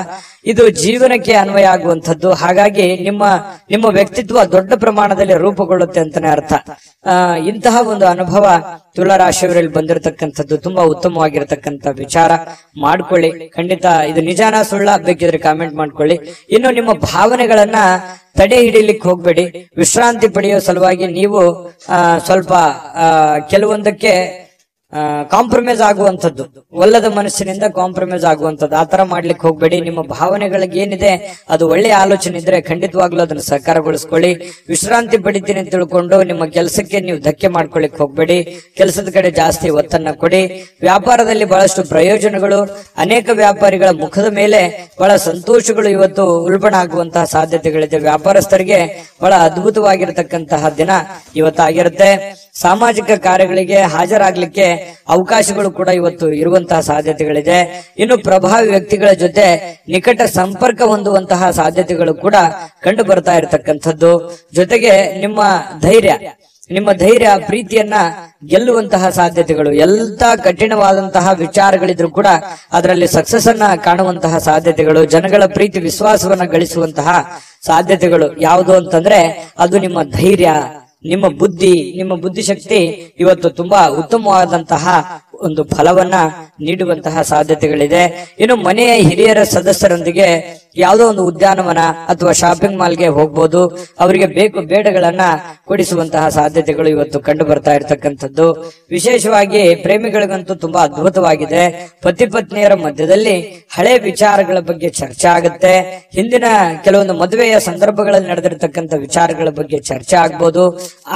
ಇದು ಜೀವನಕ್ಕೆ ಅನ್ವಯ ಆಗುವಂಥದ್ದು. ಹಾಗಾಗಿ ನಿಮ್ಮ ವ್ಯಕ್ತಿತ್ವ ದೊಡ್ಡ ಪ್ರಮಾಣದಲ್ಲಿ ರೂಪುಗೊಳ್ಳುತ್ತೆ ಅಂತಾನೆ ಅರ್ಥ. ಇಂತಹ ಒಂದು ಅನುಭವ ತುಲಾರಾಶಿಯವರಲ್ಲಿ ಬಂದಿರತಕ್ಕಂಥದ್ದು ತುಂಬಾ ಉತ್ತಮವಾಗಿರತಕ್ಕಂಥ ವಿಚಾರ. ಮಾಡ್ಕೊಳ್ಳಿ, ಖಂಡಿತ ಇದು ನಿಜಾನ ಸುಳ್ಳ ಬೇಕಿದ್ರೆ ಕಾಮೆಂಟ್ ಮಾಡ್ಕೊಳ್ಳಿ. ಇನ್ನು ನಿಮ್ಮ ಭಾವನೆಗಳನ್ನ ತಡೆ ಹಿಡಿಲಿಕ್ಕೆ ಹೋಗ್ಬೇಡಿ. ವಿಶ್ರಾಂತಿ ಪಡೆಯೋ ಸಲುವಾಗಿ ನೀವು ಸ್ವಲ್ಪ ಕೆಲವೊಂದಕ್ಕೆ ಕಾಂಪ್ರಮೈಸ್ ಆಗುವಂಥದ್ದು, ಒಲ್ಲದ ಮನಸ್ಸಿನಿಂದ ಕಾಂಪ್ರಮೈಸ್ ಆಗುವಂಥದ್ದು, ಆತರ ಮಾಡ್ಲಿಕ್ಕೆ ಹೋಗ್ಬೇಡಿ. ನಿಮ್ಮ ಭಾವನೆಗಳಿಗೆ ಏನಿದೆ ಅದು ಒಳ್ಳೆಯ ಆಲೋಚನೆ ಇದ್ರೆ ಖಂಡಿತವಾಗ್ಲೂ ಅದನ್ನು ಸಹಕಾರಗೊಳಿಸ್ಕೊಳ್ಳಿ. ವಿಶ್ರಾಂತಿ ಪಡಿತೀನಿ ಅಂತ ತಿಳ್ಕೊಂಡು ನಿಮ್ಮ ಕೆಲಸಕ್ಕೆ ನೀವು ಧಕ್ಕೆ ಮಾಡ್ಕೊಳ್ಳಿಕ್ ಹೋಗ್ಬೇಡಿ. ಕೆಲಸದ ಕಡೆ ಜಾಸ್ತಿ ಒತ್ತನ್ನ ಕೊಡಿ. ವ್ಯಾಪಾರದಲ್ಲಿ ಬಹಳಷ್ಟು ಪ್ರಯೋಜನಗಳು, ಅನೇಕ ವ್ಯಾಪಾರಿಗಳ ಮುಖದ ಮೇಲೆ ಬಹಳ ಸಂತೋಷಗಳು ಇವತ್ತು ಉಲ್ಬಣ ಆಗುವಂತಹ ಸಾಧ್ಯತೆಗಳಿದೆ. ವ್ಯಾಪಾರಸ್ಥರಿಗೆ ಬಹಳ ಅದ್ಭುತವಾಗಿರತಕ್ಕಂತಹ ದಿನ ಇವತ್ತಾಗಿರುತ್ತೆ. ಸಾಮಾಜಿಕ ಕಾರ್ಯಗಳಿಗೆ ಹಾಜರಾಗ್ಲಿಕ್ಕೆ ಅವಕಾಶಗಳು ಕೂಡ ಇವತ್ತು ಇರುವಂತಹ ಸಾಧ್ಯತೆಗಳಿದೆ. ಇನ್ನು ಪ್ರಭಾವಿ ವ್ಯಕ್ತಿಗಳ ಜೊತೆ ನಿಕಟ ಸಂಪರ್ಕ ಹೊಂದುವಂತಹ ಸಾಧ್ಯತೆಗಳು ಕೂಡ ಕಂಡು ಬರ್ತಾ ಇರತಕ್ಕಂಥದ್ದು. ಜೊತೆಗೆ ನಿಮ್ಮ ಧೈರ್ಯ ಪ್ರೀತಿಯನ್ನ ಗೆಲ್ಲುವಂತಹ ಸಾಧ್ಯತೆಗಳು, ಎಂತ ಕಠಿಣವಾದಂತಹ ವಿಚಾರಗಳಿದ್ರು ಕೂಡ ಅದರಲ್ಲಿ ಸಕ್ಸಸ್ ಅನ್ನ ಕಾಣುವಂತಹ ಸಾಧ್ಯತೆಗಳು, ಜನಗಳ ಪ್ರೀತಿ ವಿಶ್ವಾಸವನ್ನ ಗಳಿಸುವಂತಹ ಸಾಧ್ಯತೆಗಳು ಯಾವುದು ಅಂತಂದ್ರೆ ಅದು ನಿಮ್ಮ ಧೈರ್ಯ, ನಿಮ್ಮ ಬುದ್ಧಿಶಕ್ತಿ ಇವತ್ತು ತುಂಬಾ ಉತ್ತಮವಾದಂತಹ ಒಂದು ಫಲವನ್ನ ನೀಡುವಂತಹ ಸಾಧ್ಯತೆಗಳಿದೆ. ಇನ್ನು ಮನೆಯ ಹಿರಿಯರ ಸದಸ್ಯರೊಂದಿಗೆ ಯಾವುದೋ ಒಂದು ಉದ್ಯಾನವನ ಅಥವಾ ಶಾಪಿಂಗ್ ಮಾಲ್ಗೆ ಹೋಗ್ಬೋದು. ಅವರಿಗೆ ಬೇಕು ಬೇಡಗಳನ್ನ ಕೊಡಿಸುವಂತಹ ಸಾಧ್ಯತೆಗಳು ಇವತ್ತು ಕಂಡು ಬರ್ತಾ ಇರತಕ್ಕಂಥದ್ದು. ವಿಶೇಷವಾಗಿ ಪ್ರೇಮಿಗಳಿಗಂತೂ ತುಂಬಾ ಅದ್ಭುತವಾಗಿದೆ. ಪತಿ ಪತ್ನಿಯರ ಮಧ್ಯದಲ್ಲಿ ಹಳೆ ವಿಚಾರಗಳ ಬಗ್ಗೆ ಚರ್ಚೆ ಆಗುತ್ತೆ. ಹಿಂದಿನ ಕೆಲವೊಂದು ಮದುವೆಯ ಸಂದರ್ಭಗಳಲ್ಲಿ ನಡೆದಿರತಕ್ಕಂಥ ವಿಚಾರಗಳ ಬಗ್ಗೆ ಚರ್ಚೆ ಆಗ್ಬೋದು.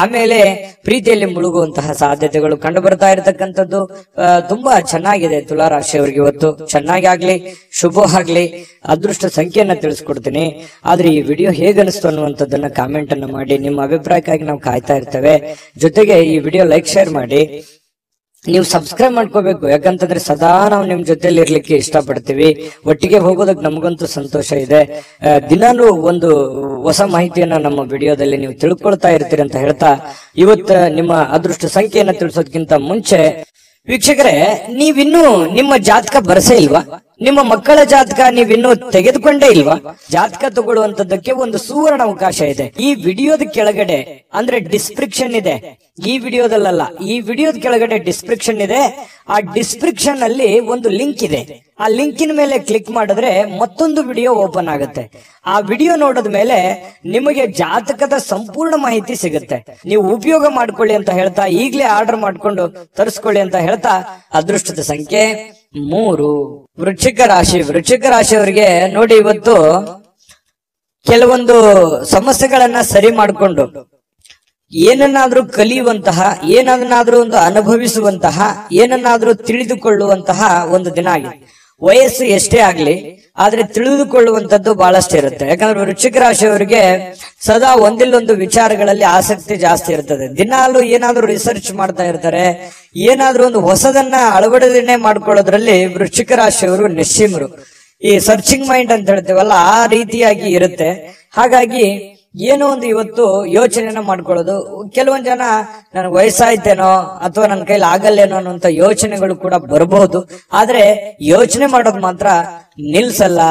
ಆಮೇಲೆ ಪ್ರೀತಿಯಲ್ಲಿ ಮುಳುಗುವಂತಹ ಸಾಧ್ಯತೆಗಳು ಕಂಡು ಬರ್ತಾ ಇರತಕ್ಕಂಥದ್ದು. ತುಂಬಾ ಚೆನ್ನಾಗಿದೆ ತುಲಾ ರಾಶಿಯವರಿಗೆ ಇವತ್ತು. ಚೆನ್ನಾಗಿ ಆಗ್ಲಿ, ಶುಭವಾಗ್ಲಿ. ಅದೃಷ್ಟ ಸಂಖ್ಯೆಯನ್ನ ತಿಳಿಸ್ಕೊಡ್ತೀನಿ. ಆದ್ರೆ ಈ ವಿಡಿಯೋ ಹೇಗನಿಸ್ತು ಅನ್ನುವಂಥದ್ದನ್ನ ಕಾಮೆಂಟ್ ಅನ್ನ ಮಾಡಿ. ನಿಮ್ಮ ಅಭಿಪ್ರಾಯಕ್ಕಾಗಿ ನಾವು ಕಾಯ್ತಾ ಇರ್ತೇವೆ. ಜೊತೆಗೆ ಈ ವಿಡಿಯೋ ಲೈಕ್, ಶೇರ್ ಮಾಡಿ. ನೀವು ಸಬ್ಸ್ಕ್ರೈಬ್ ಮಾಡ್ಕೋಬೇಕು. ಯಾಕಂತಂದ್ರೆ ಸದಾ ನಾವು ನಿಮ್ ಜೊತೆಲಿ ಇರ್ಲಿಕ್ಕೆ ಇಷ್ಟಪಡ್ತೀವಿ. ಒಟ್ಟಿಗೆ ಹೋಗೋದಕ್ಕೆ ನಮಗಂತೂ ಸಂತೋಷ ಇದೆ. ದಿನಾನು ಒಂದು ಹೊಸ ಮಾಹಿತಿಯನ್ನ ನಮ್ಮ ವಿಡಿಯೋದಲ್ಲಿ ನೀವು ತಿಳ್ಕೊಳ್ತಾ ಇರ್ತೀರಿ ಅಂತ ಹೇಳ್ತಾ, ಇವತ್ತು ನಿಮ್ಮ ಅದೃಷ್ಟ ಸಂಖ್ಯೆಯನ್ನ ತಿಳಿಸೋದಕ್ಕಿಂತ ಮುಂಚೆ ವೀಕ್ಷಕರೇ, ನೀವಿನ್ನೂ ನಿಮ್ಮ ಜಾತಕ ಬರಸೇ ಇಲ್ವಾ? ನಿಮ್ಮ ಮಕ್ಕಳ ಜಾತಕ ನೀವಿನ್ನೂ ತೆಗೆದುಕೊಂಡೇ ಇಲ್ವಾ? ಜಾತಕ ತಗೊಳ್ಳುವಂತದ್ದಕ್ಕೆ ಒಂದು ಸುವರ್ಣ ಅವಕಾಶ ಇದೆ. ಈ ವಿಡಿಯೋದ ಕೆಳಗಡೆ ಅಂದ್ರೆ ಡಿಸ್ಕ್ರಿಪ್ಷನ್ ಇದೆ. ಈ ವಿಡಿಯೋದಲ್ಲ, ಈ ವಿಡಿಯೋದ ಕೆಳಗಡೆ ಡಿಸ್ಕ್ರಿಪ್ಷನ್ ಇದೆ. ಆ ಡಿಸ್ಕ್ರಿಪ್ಷನ್ ಅಲ್ಲಿ ಒಂದು ಲಿಂಕ್ ಇದೆ. ಆ ಲಿಂಕಿನ ಮೇಲೆ ಕ್ಲಿಕ್ ಮಾಡಿದ್ರೆ ಮತ್ತೊಂದು ವಿಡಿಯೋ ಓಪನ್ ಆಗುತ್ತೆ. ಆ ವಿಡಿಯೋ ನೋಡಿದ ಮೇಲೆ ನಿಮಗೆ ಜಾತಕದ ಸಂಪೂರ್ಣ ಮಾಹಿತಿ ಸಿಗುತ್ತೆ. ನೀವು ಉಪಯೋಗ ಮಾಡ್ಕೊಳ್ಳಿ ಅಂತ ಹೇಳ್ತಾ, ಈಗಲೇ ಆರ್ಡರ್ ಮಾಡ್ಕೊಂಡು ತರಿಸ್ಕೊಳ್ಳಿ ಅಂತ ಹೇಳ್ತಾ, ಅದೃಷ್ಟದ ಸಂಖ್ಯೆ 3 ವೃಶ್ಚಿಕ ರಾಶಿ. ವೃಶ್ಚಿಕ ರಾಶಿಯವರಿಗೆ ನೋಡಿ, ಇವತ್ತು ಕೆಲವೊಂದು ಸಮಸ್ಯೆಗಳನ್ನ ಸರಿ ಮಾಡಿಕೊಂಡು ಏನನ್ನಾದ್ರೂ ಕಲಿಯುವಂತಹ, ಏನನ್ನಾದ್ರೂ ಒಂದು ಅನುಭವಿಸುವಂತಹ, ಏನನ್ನಾದ್ರೂ ತಿಳಿದುಕೊಳ್ಳುವಂತಹ ಒಂದು ದಿನ ಆಗಿದೆ. ವಯಸ್ಸು ಎಷ್ಟೇ ಆಗ್ಲಿ, ಆದ್ರೆ ತಿಳಿದುಕೊಳ್ಳುವಂತದ್ದು ಬಹಳಷ್ಟು ಇರುತ್ತೆ. ಯಾಕಂದ್ರೆ ವೃಶ್ಚಿಕ ರಾಶಿಯವರಿಗೆ ಸದಾ ಒಂದಿಲ್ಲೊಂದು ವಿಚಾರಗಳಲ್ಲಿ ಆಸಕ್ತಿ ಜಾಸ್ತಿ ಇರ್ತದೆ. ದಿನಾಲು ಏನಾದ್ರೂ ರಿಸರ್ಚ್ ಮಾಡ್ತಾ ಇರ್ತಾರೆ. ಏನಾದ್ರೂ ಒಂದು ಹೊಸದನ್ನ ಅಳವಡಿಕೆ ಮಾಡ್ಕೊಳ್ಳೋದ್ರಲ್ಲಿ ವೃಶ್ಚಿಕ ರಾಶಿಯವರು ನಿಶ್ಚಿಮರು. ಈ ಸರ್ಚಿಂಗ್ ಮೈಂಡ್ ಅಂತ ಹೇಳ್ತೇವಲ್ಲ, ಆ ರೀತಿಯಾಗಿ ಇರುತ್ತೆ. ಹಾಗಾಗಿ ಏನೋ ಒಂದು ಇವತ್ತು ಯೋಚನೆನ ಮಾಡ್ಕೊಳ್ಳೋದು. ಕೆಲವೊಂದ್ ಜನ ನನಗೆ ವಯಸ್ಸಾಯ್ತೇನೋ ಅಥವಾ ನನ್ನ ಕೈಲಿ ಆಗಲ್ಲೇನೋ ಅನ್ನೋಂತ ಯೋಚನೆಗಳು ಕೂಡ ಬರಬಹುದು. ಆದ್ರೆ ಯೋಚನೆ ಮಾಡೋದು ಮಾತ್ರ ನಿಲ್ಸಲ್ಲ.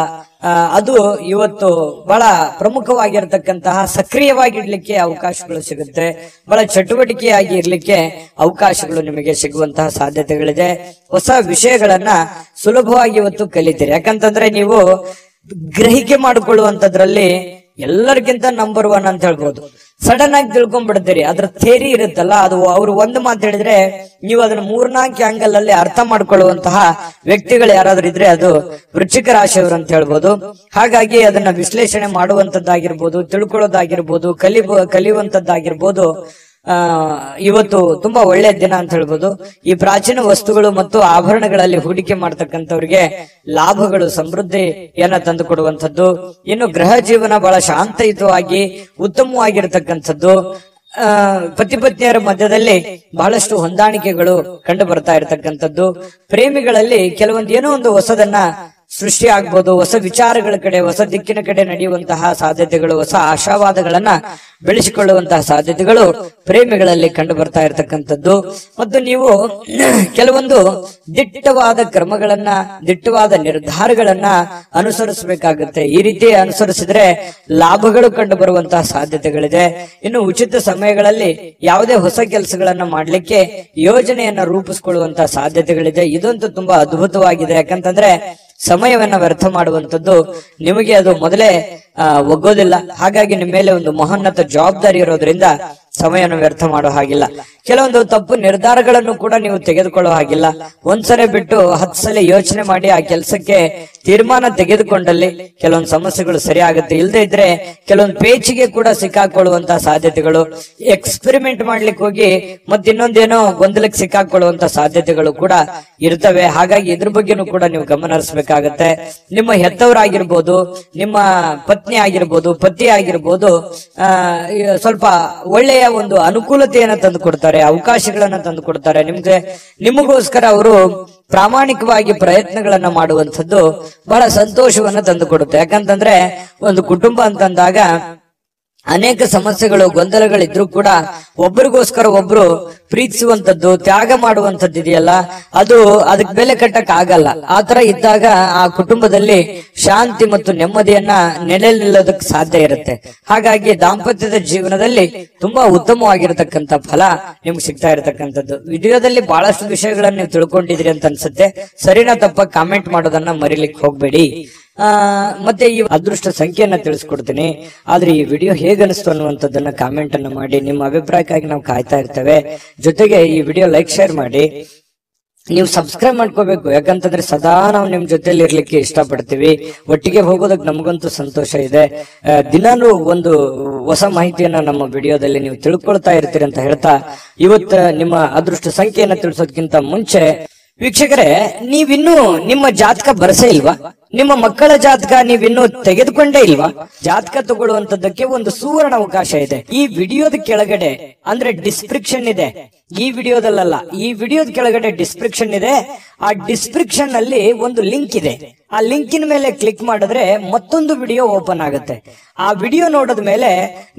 ಅದು ಇವತ್ತು ಬಹಳ ಪ್ರಮುಖವಾಗಿರ್ತಕ್ಕಂತಹ, ಸಕ್ರಿಯವಾಗಿರ್ಲಿಕ್ಕೆ ಅವಕಾಶಗಳು ಸಿಗುತ್ತೆ. ಬಹಳ ಚಟುವಟಿಕೆಯಾಗಿ ಇರ್ಲಿಕ್ಕೆ ಅವಕಾಶಗಳು ನಿಮಗೆ ಸಿಗುವಂತಹ ಸಾಧ್ಯತೆಗಳಿದೆ. ಹೊಸ ವಿಷಯಗಳನ್ನ ಸುಲಭವಾಗಿ ಇವತ್ತು ಕಲಿತೀರಿ. ಯಾಕಂತಂದ್ರೆ ನೀವು ಗ್ರಹಿಕೆ ಮಾಡಿಕೊಳ್ಳುವಂತದ್ರಲ್ಲಿ ಎಲ್ಲರಿಗಿಂತ ನಂಬರ್ 1 ಅಂತ ಹೇಳ್ಬೋದು. ಸಡನ್ ಆಗಿ ತಿಳ್ಕೊಂಡ್ಬಿಡ್ತೀರಿ. ಅದ್ರ ಥೇರಿ ಇರುತ್ತಲ್ಲ, ಅದು ಅವ್ರು ಒಂದು ಮಾತು ಹೇಳಿದ್ರೆ ನೀವು ಅದನ್ನ 3-4 ಆಂಗಲ್ ಅಲ್ಲಿ ಅರ್ಥ ಮಾಡ್ಕೊಳ್ಳುವಂತಹ ವ್ಯಕ್ತಿಗಳು ಯಾರಾದ್ರೂ ಇದ್ರೆ ಅದು ವೃಶ್ಚಿಕ ರಾಶಿಯವರು ಅಂತ ಹೇಳ್ಬೋದು. ಹಾಗಾಗಿ ಅದನ್ನ ವಿಶ್ಲೇಷಣೆ ಮಾಡುವಂತದ್ದಾಗಿರ್ಬೋದು, ತಿಳ್ಕೊಳ್ಳೋದಾಗಿರ್ಬೋದು, ಕಲಿಯುವಂತದ್ದಾಗಿರ್ಬೋದು. ಇವತ್ತು ತುಂಬಾ ಒಳ್ಳೆಯ ದಿನ ಅಂತ ಹೇಳ್ಬೋದು. ಈ ಪ್ರಾಚೀನ ವಸ್ತುಗಳು ಮತ್ತು ಆಭರಣಗಳಲ್ಲಿ ಹೂಡಿಕೆ ಮಾಡ್ತಕ್ಕಂಥವ್ರಿಗೆ ಲಾಭಗಳು, ಸಮೃದ್ಧಿಯನ್ನ ತಂದು ಕೊಡುವಂಥದ್ದು. ಇನ್ನು ಗೃಹ ಜೀವನ ಬಹಳ ಶಾಂತಯುತವಾಗಿ ಉತ್ತಮವಾಗಿರ್ತಕ್ಕಂಥದ್ದು. ಪತಿ ಪತ್ನಿಯರ ಮಧ್ಯದಲ್ಲಿ ಬಹಳಷ್ಟು ಹೊಂದಾಣಿಕೆಗಳು ಕಂಡು ಬರ್ತಾ ಇರತಕ್ಕಂಥದ್ದು. ಪ್ರೇಮಿಗಳಲ್ಲಿ ಕೆಲವೊಂದು ಏನೋ ಒಂದು ಹೊಸದನ್ನ ಸೃಷ್ಟಿ ಆಗ್ಬೋದು. ಹೊಸ ವಿಚಾರಗಳ ಕಡೆ, ಹೊಸ ದಿಕ್ಕಿನ ಕಡೆ ನಡೆಯುವಂತಹ ಸಾಧ್ಯತೆಗಳು, ಹೊಸ ಆಶಾವಾದಗಳನ್ನ ಬೆಳೆಸಿಕೊಳ್ಳುವಂತಹ ಸಾಧ್ಯತೆಗಳು ಪ್ರೇಮಿಗಳಲ್ಲಿ ಕಂಡು ಬರ್ತಾ ಇರತಕ್ಕಂಥದ್ದು. ಮತ್ತು ನೀವು ಕೆಲವೊಂದು ದಿಟ್ಟವಾದ ಕ್ರಮಗಳನ್ನ, ದಿಟ್ಟವಾದ ನಿರ್ಧಾರಗಳನ್ನ ಅನುಸರಿಸಬೇಕಾಗುತ್ತೆ. ಈ ರೀತಿ ಅನುಸರಿಸಿದ್ರೆ ಲಾಭಗಳು ಕಂಡು ಬರುವಂತಹ ಸಾಧ್ಯತೆಗಳಿದೆ. ಇನ್ನು ಉಚಿತ ಸಮಯಗಳಲ್ಲಿ ಯಾವುದೇ ಹೊಸ ಕೆಲಸಗಳನ್ನ ಮಾಡ್ಲಿಕ್ಕೆ ಯೋಜನೆಯನ್ನ ರೂಪಿಸಿಕೊಳ್ಳುವಂತಹ ಸಾಧ್ಯತೆಗಳಿದೆ. ಇದಂತೂ ತುಂಬಾ ಅದ್ಭುತವಾಗಿದೆ. ಯಾಕಂತಂದ್ರೆ ಸಮಯವನ್ನ ವ್ಯರ್ಥ ಮಾಡುವಂತದ್ದು ನಿಮಗೆ ಅದು ಮೊದಲೇ ಒಗ್ಗೋದಿಲ್ಲ. ಹಾಗಾಗಿ ನಿಮ್ಮ ಮೇಲೆ ಒಂದು ಮಹೋನ್ನತ ಜವಾಬ್ದಾರಿ ಇರೋದ್ರಿಂದ ಸಮಯವನ್ನು ವ್ಯರ್ಥ ಮಾಡೋ ಹಾಗಿಲ್ಲ. ಕೆಲವೊಂದು ತಪ್ಪು ನಿರ್ಧಾರಗಳನ್ನು ಕೂಡ ನೀವು ತೆಗೆದುಕೊಳ್ಳೋ ಹಾಗಿಲ್ಲ. ಒಂದ್ಸಲ ಬಿಟ್ಟು 10 ಸಲ ಯೋಚನೆ ಮಾಡಿ ಆ ಕೆಲಸಕ್ಕೆ ತೀರ್ಮಾನ ತೆಗೆದುಕೊಂಡಲ್ಲಿ ಕೆಲವೊಂದು ಸಮಸ್ಯೆಗಳು ಸರಿ ಆಗುತ್ತೆ. ಇಲ್ಲದೆ ಇದ್ರೆ ಕೆಲವೊಂದು ಪೇಚಿಗೆ ಕೂಡ ಸಿಕ್ಕಾಕೊಳ್ಳುವಂತಹ ಸಾಧ್ಯತೆಗಳು, ಎಕ್ಸ್ಪೆರಿಮೆಂಟ್ ಮಾಡ್ಲಿಕ್ಕೆ ಹೋಗಿ ಮತ್ತಿನ್ನೊಂದೇನೋ ಗೊಂದಲಕ್ಕೆ ಸಿಕ್ಕಾಕೊಳ್ಳುವಂತಹ ಸಾಧ್ಯತೆಗಳು ಕೂಡ ಇರ್ತವೆ. ಹಾಗಾಗಿ ಇದ್ರ ಬಗ್ಗೆನೂ ಕೂಡ ನೀವು ಗಮನ ಹರಿಸಬೇಕಾಗತ್ತೆ. ನಿಮ್ಮ ಹೆತ್ತವರಾಗಿರ್ಬೋದು, ನಿಮ್ಮ ಪತ್ನಿ ಆಗಿರ್ಬೋದು, ಪತಿ ಆಗಿರ್ಬೋದು, ಸ್ವಲ್ಪ ಒಳ್ಳೆಯ ಒಂದು ಅನುಕೂಲತೆಯನ್ನ ತಂದು ಕೊಡ್ತಾರೆ, ಅವಕಾಶಗಳನ್ನ ತಂದು ಕೊಡ್ತಾರೆ. ನಿಮಗೋಸ್ಕರ ಅವರು ಪ್ರಾಮಾಣಿಕವಾಗಿ ಪ್ರಯತ್ನಗಳನ್ನ ಮಾಡುವಂಥದ್ದು ಬಹಳ ಸಂತೋಷವನ್ನ ತಂದು ಕೊಡುತ್ತೆ. ಯಾಕಂತಂದ್ರೆ ಒಂದು ಕುಟುಂಬ ಅಂತಂದಾಗ ಅನೇಕ ಸಮಸ್ಯೆಗಳು ಗೊಂದಲಗಳಿದ್ರು ಕೂಡ ಒಬ್ಬರಿಗೋಸ್ಕರ ಒಬ್ರು ಪ್ರೀತಿಸುವಂತದ್ದು, ತ್ಯಾಗ ಮಾಡುವಂತದ್ದು ಇದೆಯಲ್ಲ, ಅದು ಅದಕ್ಕೆ ಬೆಲೆ ಕಟ್ಟಕ್ ಆಗಲ್ಲ. ಆತರ ಇದ್ದಾಗ ಆ ಕುಟುಂಬದಲ್ಲಿ ಶಾಂತಿ ಮತ್ತು ನೆಮ್ಮದಿಯನ್ನ ನೆಲೆ ನಿಲ್ಲೋದಕ್ಕೆ ಸಾಧ್ಯ ಇರುತ್ತೆ. ಹಾಗಾಗಿ ದಾಂಪತ್ಯದ ಜೀವನದಲ್ಲಿ ತುಂಬಾ ಉತ್ತಮವಾಗಿರತಕ್ಕಂತ ಫಲ ನಿಮ್ಗೆ ಸಿಗ್ತಾ ಇರತಕ್ಕಂಥದ್ದು. ವಿಡಿಯೋದಲ್ಲಿ ಬಹಳಷ್ಟು ವಿಷಯಗಳನ್ನ ನೀವು ತಿಳ್ಕೊಂಡಿದ್ರಿ ಅಂತ ಅನ್ಸುತ್ತೆ. ಸರಿನಾ ತಪ್ಪ ಕಾಮೆಂಟ್ ಮಾಡೋದನ್ನ ಮರಿಲಿಕ್ಕೆ ಹೋಗ್ಬೇಡಿ. ಮತ್ತೆ ಈ ಅದೃಷ್ಟ ಸಂಖ್ಯೆಯನ್ನ ತಿಳಿಸ್ಕೊಡ್ತೀನಿ. ಆದ್ರೆ ಈ ವಿಡಿಯೋ ಹೇಗನಿಸ್ತು ಅನ್ನುವಂಥದ್ದನ್ನ ಕಾಮೆಂಟ್ ಅನ್ನ ಮಾಡಿ. ನಿಮ್ಮ ಅಭಿಪ್ರಾಯಕ್ಕಾಗಿ ನಾವು ಕಾಯ್ತಾ ಇರ್ತೇವೆ. ಜೊತೆಗೆ ಈ ವಿಡಿಯೋ ಲೈಕ್ ಶೇರ್ ಮಾಡಿ. ನೀವು ಸಬ್ಸ್ಕ್ರೈಬ್ ಮಾಡ್ಕೋಬೇಕು, ಯಾಕಂತಂದ್ರೆ ಸದಾ ನಾವು ನಿಮ್ ಜೊತೆಲಿ ಇರ್ಲಿಕ್ಕೆ ಇಷ್ಟಪಡ್ತೀವಿ. ಒಟ್ಟಿಗೆ ಹೋಗೋದಕ್ಕೆ ನಮಗಂತೂ ಸಂತೋಷ ಇದೆ. ದಿನಾನು ಒಂದು ಹೊಸ ಮಾಹಿತಿಯನ್ನ ನಮ್ಮ ವಿಡಿಯೋದಲ್ಲಿ ನೀವು ತಿಳ್ಕೊಳ್ತಾ ಇರ್ತೀರಿ ಅಂತ ಹೇಳ್ತಾ, ಇವತ್ತು ನಿಮ್ಮ ಅದೃಷ್ಟ ಸಂಖ್ಯೆಯನ್ನ ತಿಳಿಸೋದಕ್ಕಿಂತ ಮುಂಚೆ ವೀಕ್ಷಕರೇ, ನೀವಿನ್ನೂ ನಿಮ್ಮ ಜಾತಕ ಬರಸೇ ಇಲ್ವಾ? ನಿಮ್ಮ ಮಕ್ಕಳ ಜಾತಕ ನೀವಿನ್ನೂ ತೆಗೆದುಕೊಂಡೇ ಇಲ್ವಾ? ಜಾತಕ ತಗೊಳ್ಳುವಂತದ್ದಕ್ಕೆ ಒಂದು ಸುವರ್ಣ ಅವಕಾಶ ಇದೆ. ಈ ವಿಡಿಯೋದ ಕೆಳಗಡೆ ಅಂದ್ರೆ ಡಿಸ್ಕ್ರಿಪ್ಷನ್ ಇದೆ. ಈ ವಿಡಿಯೋದಲ್ಲ, ಈ ವಿಡಿಯೋದ ಕೆಳಗಡೆ ಡಿಸ್ಕ್ರಿಪ್ಷನ್ ಇದೆ. ಆ ಡಿಸ್ಕ್ರಿಪ್ಷನ್ ಅಲ್ಲಿ ಒಂದು ಲಿಂಕ್ ಇದೆ. ಆ ಲಿಂಕಿನ ಮೇಲೆ ಕ್ಲಿಕ್ ಮಾಡಿದ್ರೆ ಮತ್ತೊಂದು ವಿಡಿಯೋ ಓಪನ್ ಆಗುತ್ತೆ. ಆ ವಿಡಿಯೋ ನೋಡಿದ ಮೇಲೆ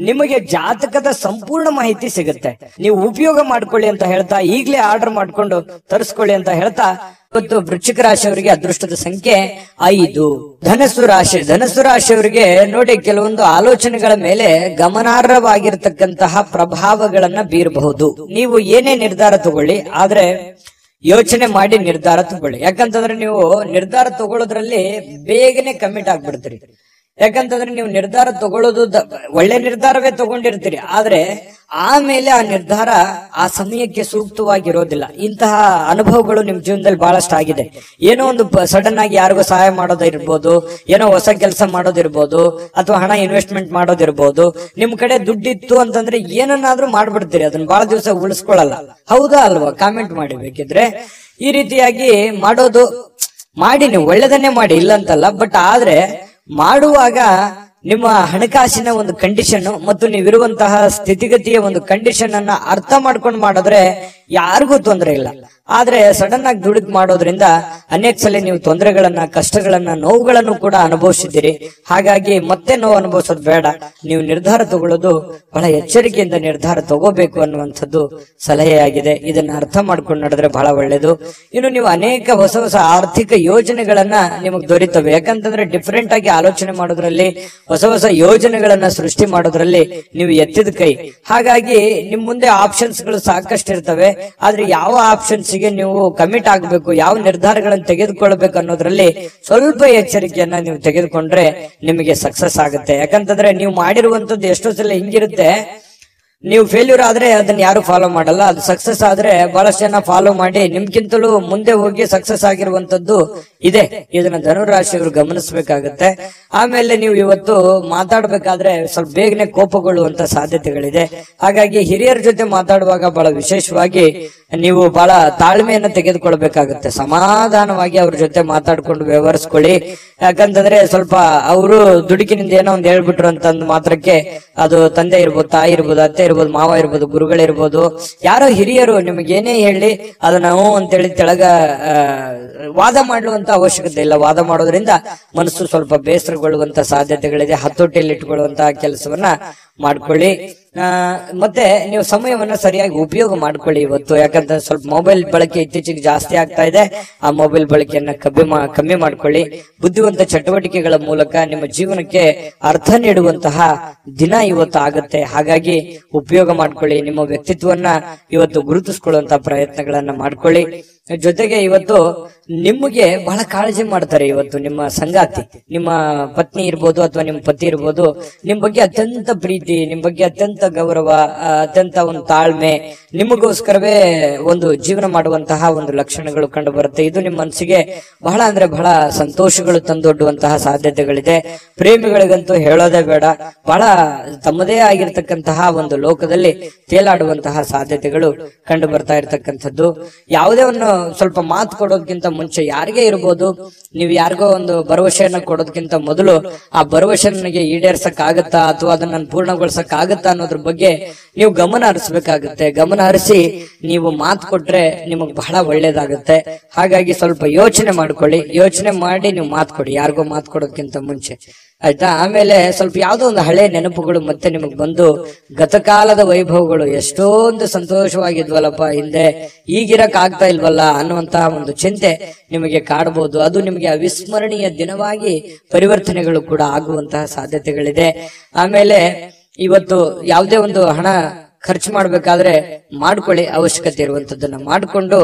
ನಿಮಗೆ ಜಾತಕದ ಸಂಪೂರ್ಣ ಮಾಹಿತಿ ಸಿಗುತ್ತೆ. ನೀವು ಉಪಯೋಗ ಮಾಡ್ಕೊಳ್ಳಿ ಅಂತ ಹೇಳ್ತಾ, ಈಗಲೇ ಆರ್ಡರ್ ಮಾಡ್ಕೊಂಡು ತರಿಸ್ಕೊಳ್ಳಿ ಅಂತ ಹೇಳ್ತಾ, ಇವತ್ತು ವೃಶ್ಚಿಕ ರಾಶಿಯವರಿಗೆ ಅದೃಷ್ಟದ ಸಂಖ್ಯೆ 5. ಧನಸ್ಸು ರಾಶಿಯವರಿಗೆ ನೋಡಿ, ಕೆಲವೊಂದು ಆಲೋಚನೆಗಳ ಮೇಲೆ ಗಮನಾರ್ಹವಾಗಿರ್ತಕ್ಕಂತಹ ಪ್ರಭಾವಗಳನ್ನ ಬೀರಬಹುದು. ನೀವು ಏನೇ ನಿರ್ಧಾರ ತಗೊಳ್ಳಿ, ಆದ್ರೆ ಯೋಚನೆ ಮಾಡಿ ನಿರ್ಧಾರ ತಗೊಳ್ಳಿ. ಯಾಕಂತಂದ್ರೆ ನೀವು ನಿರ್ಧಾರ ತಗೊಳ್ಳೋದ್ರಲ್ಲಿ ಬೇಗನೆ ಕಮಿಟ್ ಆಗ್ಬಿಡ್ತೀರಿ. ಯಾಕಂತಂದ್ರೆ ನೀವು ನಿರ್ಧಾರ ತಗೊಳ್ಳೋದು ಒಳ್ಳೆ ನಿರ್ಧಾರವೇ ತಗೊಂಡಿರ್ತೀರಿ, ಆದ್ರೆ ಆಮೇಲೆ ಆ ನಿರ್ಧಾರ ಆ ಸಮಯಕ್ಕೆ ಸೂಕ್ತವಾಗಿರೋದಿಲ್ಲ. ಇಂತಹ ಅನುಭವಗಳು ನಿಮ್ ಜೀವನದಲ್ಲಿ ಬಹಳಷ್ಟು ಆಗಿದೆ. ಏನೋ ಒಂದು ಸಡನ್ ಆಗಿ ಯಾರಿಗೋ ಸಹಾಯ ಮಾಡೋದಿರ್ಬೋದು, ಏನೋ ಹೊಸ ಕೆಲಸ ಮಾಡೋದಿರ್ಬೋದು, ಅಥವಾ ಹಣ ಇನ್ವೆಸ್ಟ್ಮೆಂಟ್ ಮಾಡೋದಿರ್ಬೋದು. ನಿಮ್ ಕಡೆ ದುಡ್ಡಿತ್ತು ಅಂತಂದ್ರೆ ಏನನ್ನಾದ್ರೂ ಮಾಡ್ಬಿಡ್ತೀರಿ, ಅದನ್ನ ಬಹಳ ದಿವಸ ಉಳಿಸ್ಕೊಳ್ಳಲ್ಲ. ಹೌದಾ ಅಲ್ವಾ? ಕಾಮೆಂಟ್ ಮಾಡಿ ಬೇಕಿದ್ರೆ. ಈ ರೀತಿಯಾಗಿ ಮಾಡೋದು ಮಾಡಿ, ನೀವು ಒಳ್ಳೆದನ್ನೇ ಮಾಡಿ, ಇಲ್ಲಂತಲ್ಲ. ಬಟ್ ಆದ್ರೆ ಮಾಡುವಾಗ ನಿಮ್ಮ ಹಣಕಾಸಿನ ಒಂದು ಕಂಡೀಷನ್ ಮತ್ತು ನೀವಿರುವಂತಹ ಸ್ಥಿತಿಗತಿಯ ಒಂದು ಕಂಡೀಷನ್ ಅನ್ನ ಅರ್ಥ ಮಾಡ್ಕೊಂಡು ಮಾಡಿದ್ರೆ ಯಾರಿಗೂ ತೊಂದರೆ ಇಲ್ಲ. ಆದ್ರೆ ಸಡನ್ ಆಗಿ ದುಡುಕ್ ಮಾಡೋದ್ರಿಂದ ಅನೇಕ ಸಲ ನೀವು ತೊಂದರೆಗಳನ್ನ, ಕಷ್ಟಗಳನ್ನ, ನೋವುಗಳನ್ನು ಕೂಡ ಅನುಭವಿಸಿದ್ದೀರಿ. ಹಾಗಾಗಿ ಮತ್ತೆ ನೋವು ಅನುಭವಿಸೋದು ಬೇಡ. ನೀವು ನಿರ್ಧಾರ ತಗೊಳ್ಳೋದು ಬಹಳ ಎಚ್ಚರಿಕೆಯಿಂದ ನಿರ್ಧಾರ ತಗೋಬೇಕು ಅನ್ನುವಂಥದ್ದು ಸಲಹೆಯಾಗಿದೆ. ಇದನ್ನ ಅರ್ಥ ಮಾಡ್ಕೊಂಡು ನಡೆದ್ರೆ ಬಹಳ ಒಳ್ಳೇದು. ಇನ್ನು ನೀವು ಅನೇಕ ಹೊಸ ಹೊಸ ಆರ್ಥಿಕ ಯೋಜನೆಗಳನ್ನ ನಿಮಗೆ ದೊರೀತವೆ. ಯಾಕಂತಂದ್ರೆ ಡಿಫರೆಂಟ್ ಆಗಿ ಆಲೋಚನೆ ಮಾಡೋದ್ರಲ್ಲಿ, ಹೊಸ ಹೊಸ ಯೋಜನೆಗಳನ್ನ ಸೃಷ್ಟಿ ಮಾಡೋದ್ರಲ್ಲಿ ನೀವು ಎತ್ತಿದ ಕೈ. ಹಾಗಾಗಿ ನಿಮ್ ಮುಂದೆ ಆಪ್ಷನ್ಸ್ ಗಳು ಸಾಕಷ್ಟು ಇರ್ತವೆ. ಆದ್ರೆ ಯಾವ ಆಪ್ಷನ್ಸ್ ಗೆ ನೀವು ಕಮಿಟ್ ಆಗ್ಬೇಕು, ಯಾವ ನಿರ್ಧಾರಗಳನ್ನು ತೆಗೆದುಕೊಳ್ಬೇಕು ಅನ್ನೋದ್ರಲ್ಲಿ ಸ್ವಲ್ಪ ಎಚ್ಚರಿಕೆಯನ್ನ ನೀವು ತೆಗೆದುಕೊಂಡ್ರೆ ನಿಮಗೆ ಸಕ್ಸಸ್ ಆಗುತ್ತೆ. ಯಾಕಂತಂದ್ರೆ ನೀವು ಮಾಡಿರುವಂತದ್ದು ಎಷ್ಟೋ ಸಲ ಹಿಂಗಿರುತ್ತೆ, ನೀವು ಫೇಲ್ಯೂರ್ ಆದ್ರೆ ಅದನ್ನ ಯಾರು ಫಾಲೋ ಮಾಡಲ್ಲ. ಅದು ಸಕ್ಸಸ್ ಆದ್ರೆ ಬಹಳಷ್ಟು ಜನ ಫಾಲೋ ಮಾಡಿ ನಿಮ್ಗಿಂತಲೂ ಮುಂದೆ ಹೋಗಿ ಸಕ್ಸಸ್ ಆಗಿರುವಂತದ್ದು ಇದೆ. ಇದನ್ನ ಧನುರಾಶಿಯವರು ಗಮನಿಸಬೇಕಾಗತ್ತೆ. ಆಮೇಲೆ ನೀವು ಇವತ್ತು ಮಾತಾಡ್ಬೇಕಾದ್ರೆ ಸ್ವಲ್ಪ ಬೇಗನೆ ಕೋಪಗೊಳ್ಳುವಂತ ಸಾಧ್ಯತೆಗಳಿದೆ. ಹಾಗಾಗಿ ಹಿರಿಯರ ಜೊತೆ ಮಾತಾಡುವಾಗ ಬಹಳ ವಿಶೇಷವಾಗಿ ನೀವು ಬಹಳ ತಾಳ್ಮೆಯನ್ನ ತೆಗೆದುಕೊಳ್ಬೇಕಾಗುತ್ತೆ. ಸಮಾಧಾನವಾಗಿ ಅವ್ರ ಜೊತೆ ಮಾತಾಡ್ಕೊಂಡು ವ್ಯವಹರಿಸ್ಕೊಳ್ಳಿ. ಯಾಕಂತಂದ್ರೆ ಸ್ವಲ್ಪ ಅವರು ದುಡುಕಿನಿಂದ ಏನೋ ಒಂದ್ ಹೇಳ್ಬಿಟ್ರು ಅಂತಂದ್ ಮಾತ್ರಕ್ಕೆ ಅದು ತಂದೆ ಇರ್ಬೋದು, ತಾಯಿ ಇರ್ಬೋದು, ಅತ್ತೆ ಇರ್ಬೋದು, ಮಾವ ಇರ್ಬೋದು, ಗುರುಗಳಿರ್ಬೋದು, ಯಾರೋ ಹಿರಿಯರು ನಿಮಗೇನೇ ಹೇಳಿ ಅದನ್ನ ಅಂತೇಳಿ ತೆಳಗ ವಾದ ಮಾಡುವಂತ ಅವಶ್ಯಕತೆ ಇಲ್ಲ. ವಾದ ಮಾಡೋದ್ರಿಂದ ಮನಸ್ಸು ಸ್ವಲ್ಪ ಬೇಸರಗೊಳ್ಳುವಂತ ಸಾಧ್ಯತೆಗಳಿದೆ. ಹತೋಟಿಯಲ್ಲಿ ಇಟ್ಕೊಳ್ಳುವಂತಹ ಕೆಲಸವನ್ನ ಮಾಡ್ಕೊಳ್ಳಿ. ಮತ್ತೆ ನೀವು ಸಮಯವನ್ನ ಸರಿಯಾಗಿ ಉಪಯೋಗ ಮಾಡ್ಕೊಳ್ಳಿ ಇವತ್ತು. ಯಾಕಂದ್ರೆ ಸ್ವಲ್ಪ ಮೊಬೈಲ್ ಬಳಕೆ ಇತ್ತೀಚೆಗೆ ಜಾಸ್ತಿ ಆಗ್ತಾ ಇದೆ. ಆ ಮೊಬೈಲ್ ಬಳಕೆಯನ್ನ ಕಮ್ಮಿ ಮಾಡ್ಕೊಳ್ಳಿ. ಬುದ್ಧಿವಂತ ಚಟುವಟಿಕೆಗಳ ಮೂಲಕ ನಿಮ್ಮ ಜೀವನಕ್ಕೆ ಅರ್ಥ ನೀಡುವಂತಹ ದಿನ ಇವತ್ತು ಆಗುತ್ತೆ. ಹಾಗಾಗಿ ಉಪಯೋಗ ಮಾಡ್ಕೊಳ್ಳಿ. ನಿಮ್ಮ ವ್ಯಕ್ತಿತ್ವವನ್ನ ಇವತ್ತು ಗುರುತಿಸ್ಕೊಳ್ಳುವಂತಹ ಪ್ರಯತ್ನಗಳನ್ನ ಮಾಡ್ಕೊಳ್ಳಿ. ಜೊತೆಗೆ ಇವತ್ತು ನಿಮಗೆ ಬಹಳ ಕಾಳಜಿ ಮಾಡ್ತಾರೆ. ಇವತ್ತು ನಿಮ್ಮ ಸಂಗಾತಿ, ನಿಮ್ಮ ಪತ್ನಿ ಇರ್ಬೋದು ಅಥವಾ ನಿಮ್ಮ ಪತಿ ಇರ್ಬೋದು, ನಿಮ್ ಬಗ್ಗೆ ಅತ್ಯಂತ ಪ್ರೀತಿ, ನಿಮ್ ಬಗ್ಗೆ ಅತ್ಯಂತ ಗೌರವ, ಅತ್ಯಂತ ಒಂದು ತಾಳ್ಮೆ, ನಿಮಗೋಸ್ಕರವೇ ಒಂದು ಜೀವನ ಮಾಡುವಂತಹ ಒಂದು ಲಕ್ಷಣಗಳು ಕಂಡು ಬರುತ್ತೆ. ಇದು ನಿಮ್ಮ ಮನಸ್ಸಿಗೆ ಬಹಳ ಅಂದ್ರೆ ಬಹಳ ಸಂತೋಷಗಳು ತಂದೊಡ್ಡುವಂತಹ ಸಾಧ್ಯತೆಗಳಿದೆ. ಪ್ರೇಮಿಗಳಿಗಂತೂ ಹೇಳೋದೇ ಬೇಡ, ಬಹಳ ತಮ್ಮದೇ ಆಗಿರ್ತಕ್ಕಂತಹ ಒಂದು ಲೋಕದಲ್ಲಿ ತೇಲಾಡುವಂತಹ ಸಾಧ್ಯತೆಗಳು ಕಂಡು ಬರ್ತಾ ಇರ್ತಕ್ಕಂಥದ್ದು. ಯಾವುದೇ ಒಂದು ಸ್ವಲ್ಪ ಮಾತು ಕೊಡೋದಕ್ಕಿಂತ ಮುಂಚೆ ಯಾರಿಗೇ ಇರ್ಬೋದು, ನೀವು ಯಾರಿಗೋ ಒಂದು ಭರವಸೆಯನ್ನ ಕೊಡೋದಕ್ಕಿಂತ ಮೊದಲು ಆ ಭರವಸೆ ನನಗೆ ಈಡೇರ್ಸಕ್ ಆಗತ್ತಾ ಅಥವಾ ಅದನ್ನ ಪೂರ್ಣಗೊಳಿಸಕ್ ಆಗತ್ತಾ ಅನ್ನೋದ್ರ ಬಗ್ಗೆ ನೀವು ಗಮನ ಹರಿಸಬೇಕಾಗುತ್ತೆ. ಗಮನ ಹರಿಸಿ ನೀವು ಮಾತು ಕೊಟ್ರೆ ನಿಮಗ್ ಬಹಳ ಒಳ್ಳೇದಾಗುತ್ತೆ. ಹಾಗಾಗಿ ಸ್ವಲ್ಪ ಯೋಚನೆ ಮಾಡ್ಕೊಳ್ಳಿ. ಯೋಚನೆ ಮಾಡಿ ನೀವು ಮಾತು ಕೊಡಿ, ಯಾರಿಗೋ ಮಾತು ಕೊಡೋದಕ್ಕಿಂತ ಮುಂಚೆ. ಆಯ್ತಾ. ಆಮೇಲೆ ಸ್ವಲ್ಪ ಯಾವ್ದೋ ಒಂದು ಹಳೆ ನೆನಪುಗಳು ಮತ್ತೆ ನಿಮಗ್ ಬಂದು ಗತಕಾಲದ ವೈಭವಗಳು ಎಷ್ಟೊಂದು ಸಂತೋಷವಾಗಿದ್ವಲ್ಲಪ್ಪ ಹಿಂದೆ, ಈಗಿರಕ್ ಆಗ್ತಾ ಇಲ್ವಲ್ಲ ಅನ್ನುವಂತಹ ಒಂದು ಚಿಂತೆ ನಿಮಗೆ ಕಾಡಬಹುದು. ಅದು ನಿಮಗೆ ಅವಿಸ್ಮರಣೀಯ ದಿನವಾಗಿ ಪರಿವರ್ತನೆಗಳು ಕೂಡ ಆಗುವಂತಹ ಸಾಧ್ಯತೆಗಳಿದೆ. ಆಮೇಲೆ ಇವತ್ತು ಯಾವುದೇ ಒಂದು ಹಣ ಖರ್ಚು ಮಾಡ್ಬೇಕಾದ್ರೆ ಮಾಡ್ಕೊಳ್ಳಿ, ಅವಶ್ಯಕತೆ ಇರುವಂತದ್ದನ್ನ ಮಾಡ್ಕೊಂಡು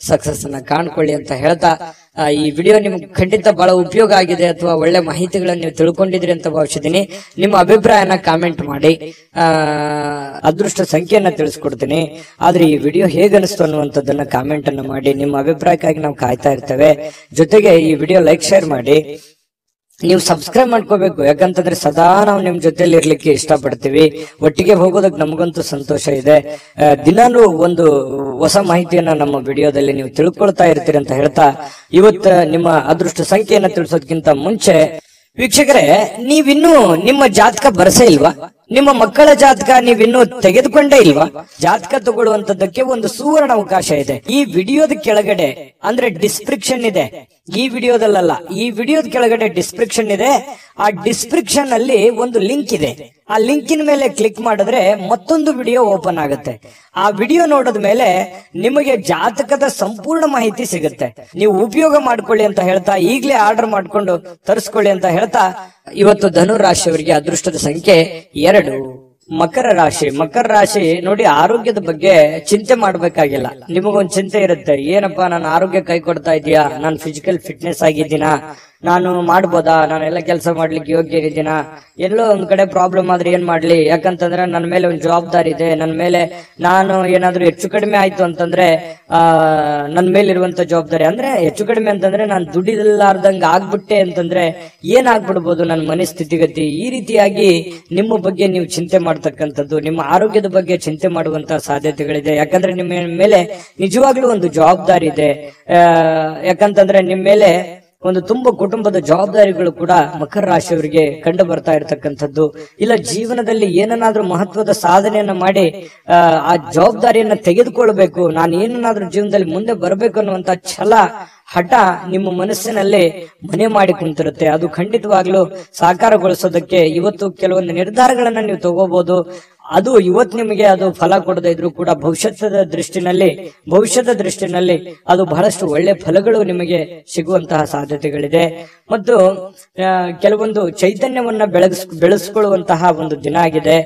ಸಕ್ಸಸ್ ಅನ್ನ ಕಾಣ್ಕೊಳ್ಳಿ ಅಂತ ಹೇಳ್ತಾ, ಈ ವಿಡಿಯೋ ನಿಮ್ಗೆ ಖಂಡಿತ ಬಹಳ ಉಪಯೋಗ ಆಗಿದೆ ಅಥವಾ ಒಳ್ಳೆ ಮಾಹಿತಿಗಳನ್ನ ನೀವು ತಿಳ್ಕೊಂಡಿದ್ರಿ ಅಂತ ಭಾವಿಸಿದೀನಿ. ನಿಮ್ಮ ಅಭಿಪ್ರಾಯನ ಕಾಮೆಂಟ್ ಮಾಡಿ, ಅದೃಷ್ಟ ಸಂಖ್ಯೆಯನ್ನ ತಿಳಿಸ್ಕೊಡ್ತೀನಿ. ಆದ್ರೆ ಈ ವಿಡಿಯೋ ಹೇಗನಿಸ್ತು ಅನ್ನುವಂಥದ್ದನ್ನ ಕಾಮೆಂಟ್ ಅನ್ನ ಮಾಡಿ. ನಿಮ್ಮ ಅಭಿಪ್ರಾಯಕ್ಕಾಗಿ ನಾವು ಕಾಯ್ತಾ ಇರ್ತೇವೆ. ಜೊತೆಗೆ ಈ ವಿಡಿಯೋ ಲೈಕ್ ಶೇರ್ ಮಾಡಿ. ನೀವು ಸಬ್ಸ್ಕ್ರೈಬ್ ಮಾಡ್ಕೋಬೇಕು, ಯಾಕಂತಂದ್ರೆ ಸದಾ ನಾವು ನಿಮ್ ಜೊತೆಲಿ ಇರ್ಲಿಕ್ಕೆ ಇಷ್ಟಪಡ್ತೀವಿ. ಒಟ್ಟಿಗೆ ಹೋಗೋದಕ್ಕೆ ನಮಗಂತೂ ಸಂತೋಷ ಇದೆ. ದಿನಾನು ಒಂದು ಹೊಸ ಮಾಹಿತಿಯನ್ನ ನಮ್ಮ ವಿಡಿಯೋದಲ್ಲಿ ನೀವು ತಿಳ್ಕೊಳ್ತಾ ಇರ್ತೀರಿ ಅಂತ ಹೇಳ್ತಾ, ಇವತ್ತು ನಿಮ್ಮ ಅದೃಷ್ಟ ಸಂಖ್ಯೆಯನ್ನ ತಿಳಿಸೋದಕ್ಕಿಂತ ಮುಂಚೆ ವೀಕ್ಷಕರೇ, ನೀವಿನ್ನೂ ನಿಮ್ಮ ಜಾತಕ ಬರಸೇ ಇಲ್ವಾ? ನಿಮ್ಮ ಮಕ್ಕಳ ಜಾತಕ ನೀವಿನ್ನೂ ತೆಗೆದುಕೊಂಡೇ ಇಲ್ವಾ? ಜಾತಕ ತಗೊಳ್ಳುವಂತದ್ದಕ್ಕೆ ಒಂದು ಸುವರ್ಣ ಅವಕಾಶ ಇದೆ. ಈ ವಿಡಿಯೋದ ಕೆಳಗಡೆ ಅಂದ್ರೆ ಡಿಸ್ಕ್ರಿಪ್ಷನ್ ಇದೆ, ಈ ವಿಡಿಯೋದಲ್ಲ, ಈ ವಿಡಿಯೋದ ಕೆಳಗಡೆ ಡಿಸ್ಕ್ರಿಪ್ಷನ್ ಇದೆ. ಆ ಡಿಸ್ಕ್ರಿಪ್ಷನ್ ಅಲ್ಲಿ ಒಂದು ಲಿಂಕ್ ಇದೆ. ಆ ಲಿಂಕಿನ ಮೇಲೆ ಕ್ಲಿಕ್ ಮಾಡಿದ್ರೆ ಮತ್ತೊಂದು ವಿಡಿಯೋ ಓಪನ್ ಆಗುತ್ತೆ. ಆ ವಿಡಿಯೋ ನೋಡಿದ ಮೇಲೆ ನಿಮಗೆ ಜಾತಕದ ಸಂಪೂರ್ಣ ಮಾಹಿತಿ ಸಿಗುತ್ತೆ. ನೀವು ಉಪಯೋಗ ಮಾಡ್ಕೊಳ್ಳಿ ಅಂತ ಹೇಳ್ತಾ, ಈಗಲೇ ಆರ್ಡರ್ ಮಾಡ್ಕೊಂಡು ತರಿಸ್ಕೊಳ್ಳಿ ಅಂತ ಹೇಳ್ತಾ, ಇವತ್ತು ಧನು ರಾಶಿಯವರಿಗೆ ಅದೃಷ್ಟದ ಸಂಖ್ಯೆ 2. ಮಕರ ರಾಶಿ. ಮಕರ ರಾಶಿ ನೋಡಿ, ಆರೋಗ್ಯದ ಬಗ್ಗೆ ಚಿಂತೆ ಮಾಡ್ಬೇಕಾಗಿಲ್ಲ. ನಿಮಗೊಂದು ಚಿಂತೆ ಇರುತ್ತೆ, ಏನಪ್ಪಾ ನನ್ನ ಆರೋಗ್ಯ ಕೈ ಕೊಡ್ತಾ ಇದೆಯಾ, ನಾನು ಫಿಸಿಕಲ್ ಫಿಟ್ನೆಸ್ ಆಗಿದ್ದೀನಾ, ನಾನು ಮಾಡ್ಬೋದಾ, ನಾನೆಲ್ಲ ಕೆಲಸ ಮಾಡ್ಲಿಕ್ಕೆ ಯೋಗ್ಯ ಇದ್ದೀನಾ, ಎಲ್ಲೋ ಒಂದ್ ಕಡೆ ಪ್ರಾಬ್ಲಮ್ ಆದ್ರೆ ಏನ್ ಮಾಡ್ಲಿ, ಯಾಕಂತಂದ್ರೆ ನನ್ನ ಮೇಲೆ ಒಂದು ಜವಾಬ್ದಾರಿ ಇದೆ, ನನ್ನ ಮೇಲೆ ನಾನು ಏನಾದ್ರೂ ಹೆಚ್ಚು ಕಡಿಮೆ ಆಯ್ತು ಅಂತಂದ್ರೆ ನನ್ನ ಮೇಲಿರುವಂತ ಜವಾಬ್ದಾರಿ, ಅಂದ್ರೆ ಹೆಚ್ಚು ಕಡಿಮೆ ಅಂತಂದ್ರೆ ನಾನು ದುಡಿಲಾರ್ದಂಗ ಆಗ್ಬಿಟ್ಟೆ ಅಂತಂದ್ರೆ ಏನಾಗ್ಬಿಡ್ಬೋದು ನನ್ನ ಮನೆ ಸ್ಥಿತಿಗತಿ. ಈ ರೀತಿಯಾಗಿ ನಿಮ್ಮ ಬಗ್ಗೆ ನೀವು ಚಿಂತೆ ಮಾಡ್ತಕ್ಕಂಥದ್ದು, ನಿಮ್ಮ ಆರೋಗ್ಯದ ಬಗ್ಗೆ ಚಿಂತೆ ಮಾಡುವಂತಹ ಸಾಧ್ಯತೆಗಳಿದೆ. ಯಾಕಂದ್ರೆ ನಿಮ್ಮ ಮೇಲೆ ನಿಜವಾಗ್ಲೂ ಒಂದು ಜವಾಬ್ದಾರಿ ಇದೆ. ಯಾಕಂತಂದ್ರೆ ನಿಮ್ಮ ಮೇಲೆ ಒಂದು ತುಂಬ ಕುಟುಂಬದ ಜವಾಬ್ದಾರಿಗಳು ಕೂಡ ಮಕರ ರಾಶಿಯವರಿಗೆ ಕಂಡು ಬರ್ತಾ ಇರತಕ್ಕಂಥದ್ದು. ಇಲ್ಲ ಜೀವನದಲ್ಲಿ ಏನನ್ನಾದ್ರೂ ಮಹತ್ವದ ಸಾಧನೆಯನ್ನ ಮಾಡಿ ಆ ಜವಾಬ್ದಾರಿಯನ್ನ ತೆಗೆದುಕೊಳ್ಬೇಕು, ನಾನು ಏನನ್ನಾದ್ರೂ ಜೀವನದಲ್ಲಿ ಮುಂದೆ ಬರಬೇಕು ಅನ್ನುವಂತ ಛಲ, ಹಠ ನಿಮ್ಮ ಮನಸ್ಸಿನಲ್ಲಿ ಮನೆ ಮಾಡಿ ಕುಂತಿರುತ್ತೆ. ಅದು ಖಂಡಿತವಾಗ್ಲೂ ಸಾಕಾರಗೊಳಿಸೋದಕ್ಕೆ ಇವತ್ತು ಕೆಲವೊಂದು ನಿರ್ಧಾರಗಳನ್ನ ನೀವು ತಗೋಬಹುದು. ಅದು ಇವತ್ತು ನಿಮಗೆ ಅದು ಫಲ ಕೊಡದೇ ಇದ್ರು ಕೂಡ ಭವಿಷ್ಯದ ದೃಷ್ಟಿನಲ್ಲಿ ಅದು ಬಹಳಷ್ಟು ಒಳ್ಳೆ ಫಲಗಳು ನಿಮಗೆ ಸಿಗುವಂತಹ ಸಾಧ್ಯತೆಗಳಿದೆ. ಮತ್ತು ಕೆಲವೊಂದು ಚೈತನ್ಯವನ್ನ ಬೆಳೆಸ್ಕೊಳ್ಳುವಂತಹ ಒಂದು ದಿನ ಆಗಿದೆ.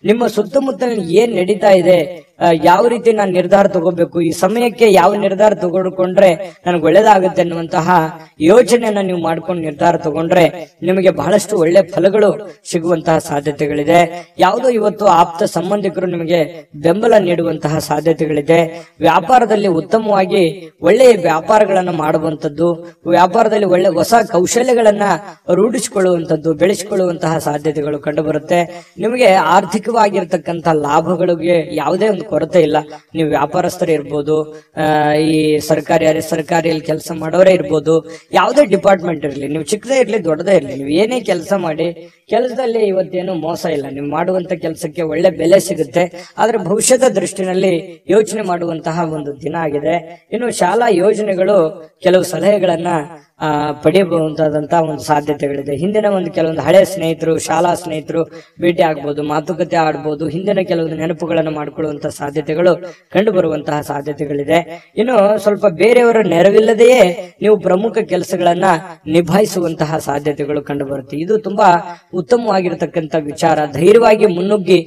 ನಿಮ್ಮ ಸುತ್ತಮುತ್ತಲಿನ ಏನ್ ನಡೀತಾ ಇದೆ, ಯಾವ ರೀತಿ ನಾನು ನಿರ್ಧಾರ ತಗೋಬೇಕು, ಈ ಸಮಯಕ್ಕೆ ಯಾವ ನಿರ್ಧಾರ ತಗೊಂಡ್ರೆ ನನಗೆ ಒಳ್ಳೇದಾಗುತ್ತೆ ಅನ್ನುವಂತಹ ಯೋಚನೆಯನ್ನ ನೀವು ಮಾಡ್ಕೊಂಡು ನಿರ್ಧಾರ ತಗೊಂಡ್ರೆ ನಿಮಗೆ ಬಹಳಷ್ಟು ಒಳ್ಳೆ ಫಲಗಳು ಸಿಗುವಂತಹ ಸಾಧ್ಯತೆಗಳಿದೆ. ಯಾವುದೋ ಇವತ್ತು ಆಪ್ತ ಸಂಬಂಧಿಕರು ನಿಮಗೆ ಬೆಂಬಲ ನೀಡುವಂತಹ ಸಾಧ್ಯತೆಗಳಿದೆ. ವ್ಯಾಪಾರದಲ್ಲಿ ಉತ್ತಮವಾಗಿ ಒಳ್ಳೆಯ ವ್ಯಾಪಾರಗಳನ್ನ ಮಾಡುವಂತದ್ದು, ವ್ಯಾಪಾರದಲ್ಲಿ ಒಳ್ಳೆ ಹೊಸ ಕೌಶಲ್ಯಗಳನ್ನ ರೂಢಿಸಿಕೊಳ್ಳುವಂತದ್ದು, ಬೆಳೆಸಿಕೊಳ್ಳುವಂತಹ ಸಾಧ್ಯತೆಗಳು ಕಂಡುಬರುತ್ತೆ. ನಿಮಗೆ ಆರ್ಥಿಕವಾಗಿರ್ತಕ್ಕಂತಹ ಲಾಭಗಳಿಗೆ ಯಾವುದೇ ಒಂದು ಕೊರತೆ ಇಲ್ಲ. ನೀವು ವ್ಯಾಪಾರಸ್ಥರೇ ಇರ್ಬೋದು, ಈ ಸರ್ಕಾರಿಯಲ್ಲಿ ಕೆಲಸ ಮಾಡೋರೇ ಇರ್ಬೋದು, ಯಾವುದೇ ಡಿಪಾರ್ಟ್ಮೆಂಟ್ ಇರಲಿ, ನೀವು ಚಿಕ್ಕದೇ ಇರ್ಲಿ ದೊಡ್ಡದೇ ಇರ್ಲಿ, ನೀವು ಏನೇ ಕೆಲಸ ಮಾಡಿ ಕೆಲಸದಲ್ಲಿ ಇವತ್ತೇನು ಮೋಸ ಇಲ್ಲ. ನೀವು ಮಾಡುವಂತ ಕೆಲಸಕ್ಕೆ ಒಳ್ಳೆ ಬೆಲೆ ಸಿಗುತ್ತೆ. ಆದ್ರೆ ಭವಿಷ್ಯದ ದೃಷ್ಟಿನಲ್ಲಿ ಯೋಚನೆ ಮಾಡುವಂತಹ ಒಂದು ದಿನ ಆಗಿದೆ. ಇನ್ನು ಶಾಲಾ ಯೋಜನೆಗಳು ಕೆಲವು ಸಲಹೆಗಳನ್ನ ಪಡೆಯಬಹುದಾದಂತಹ ಒಂದು ಸಾಧ್ಯತೆಗಳಿದೆ. ಹಿಂದಿನ ಒಂದು ಕೆಲವೊಂದು ಹಳೆ ಸ್ನೇಹಿತರು, ಶಾಲಾ ಸ್ನೇಹಿತರು ಭೇಟಿ ಆಗ್ಬೋದು, ಮಾತುಕತೆ ಆಡ್ಬೋದು, ಹಿಂದಿನ ಕೆಲವೊಂದು ನೆನಪುಗಳನ್ನು ಮಾಡಿಕೊಳ್ಳುವಂತಹ ಸಾಧ್ಯತೆಗಳು ಕಂಡು ಬರುವಂತಹ ಸಾಧ್ಯತೆಗಳಿದೆ. ಇನ್ನು ಸ್ವಲ್ಪ ಬೇರೆಯವರ ನೆರವಿಲ್ಲದೆಯೇ ನೀವು ಪ್ರಮುಖ ಕೆಲಸಗಳನ್ನ ನಿಭಾಯಿಸುವಂತಹ ಸಾಧ್ಯತೆಗಳು ಕಂಡು ಬರುತ್ತೆ. ಇದು ತುಂಬಾ ಉತ್ತಮವಾಗಿರತಕ್ಕಂತ ವಿಚಾರ. ಧೈರ್ಯವಾಗಿ ಮುನ್ನುಗ್ಗಿ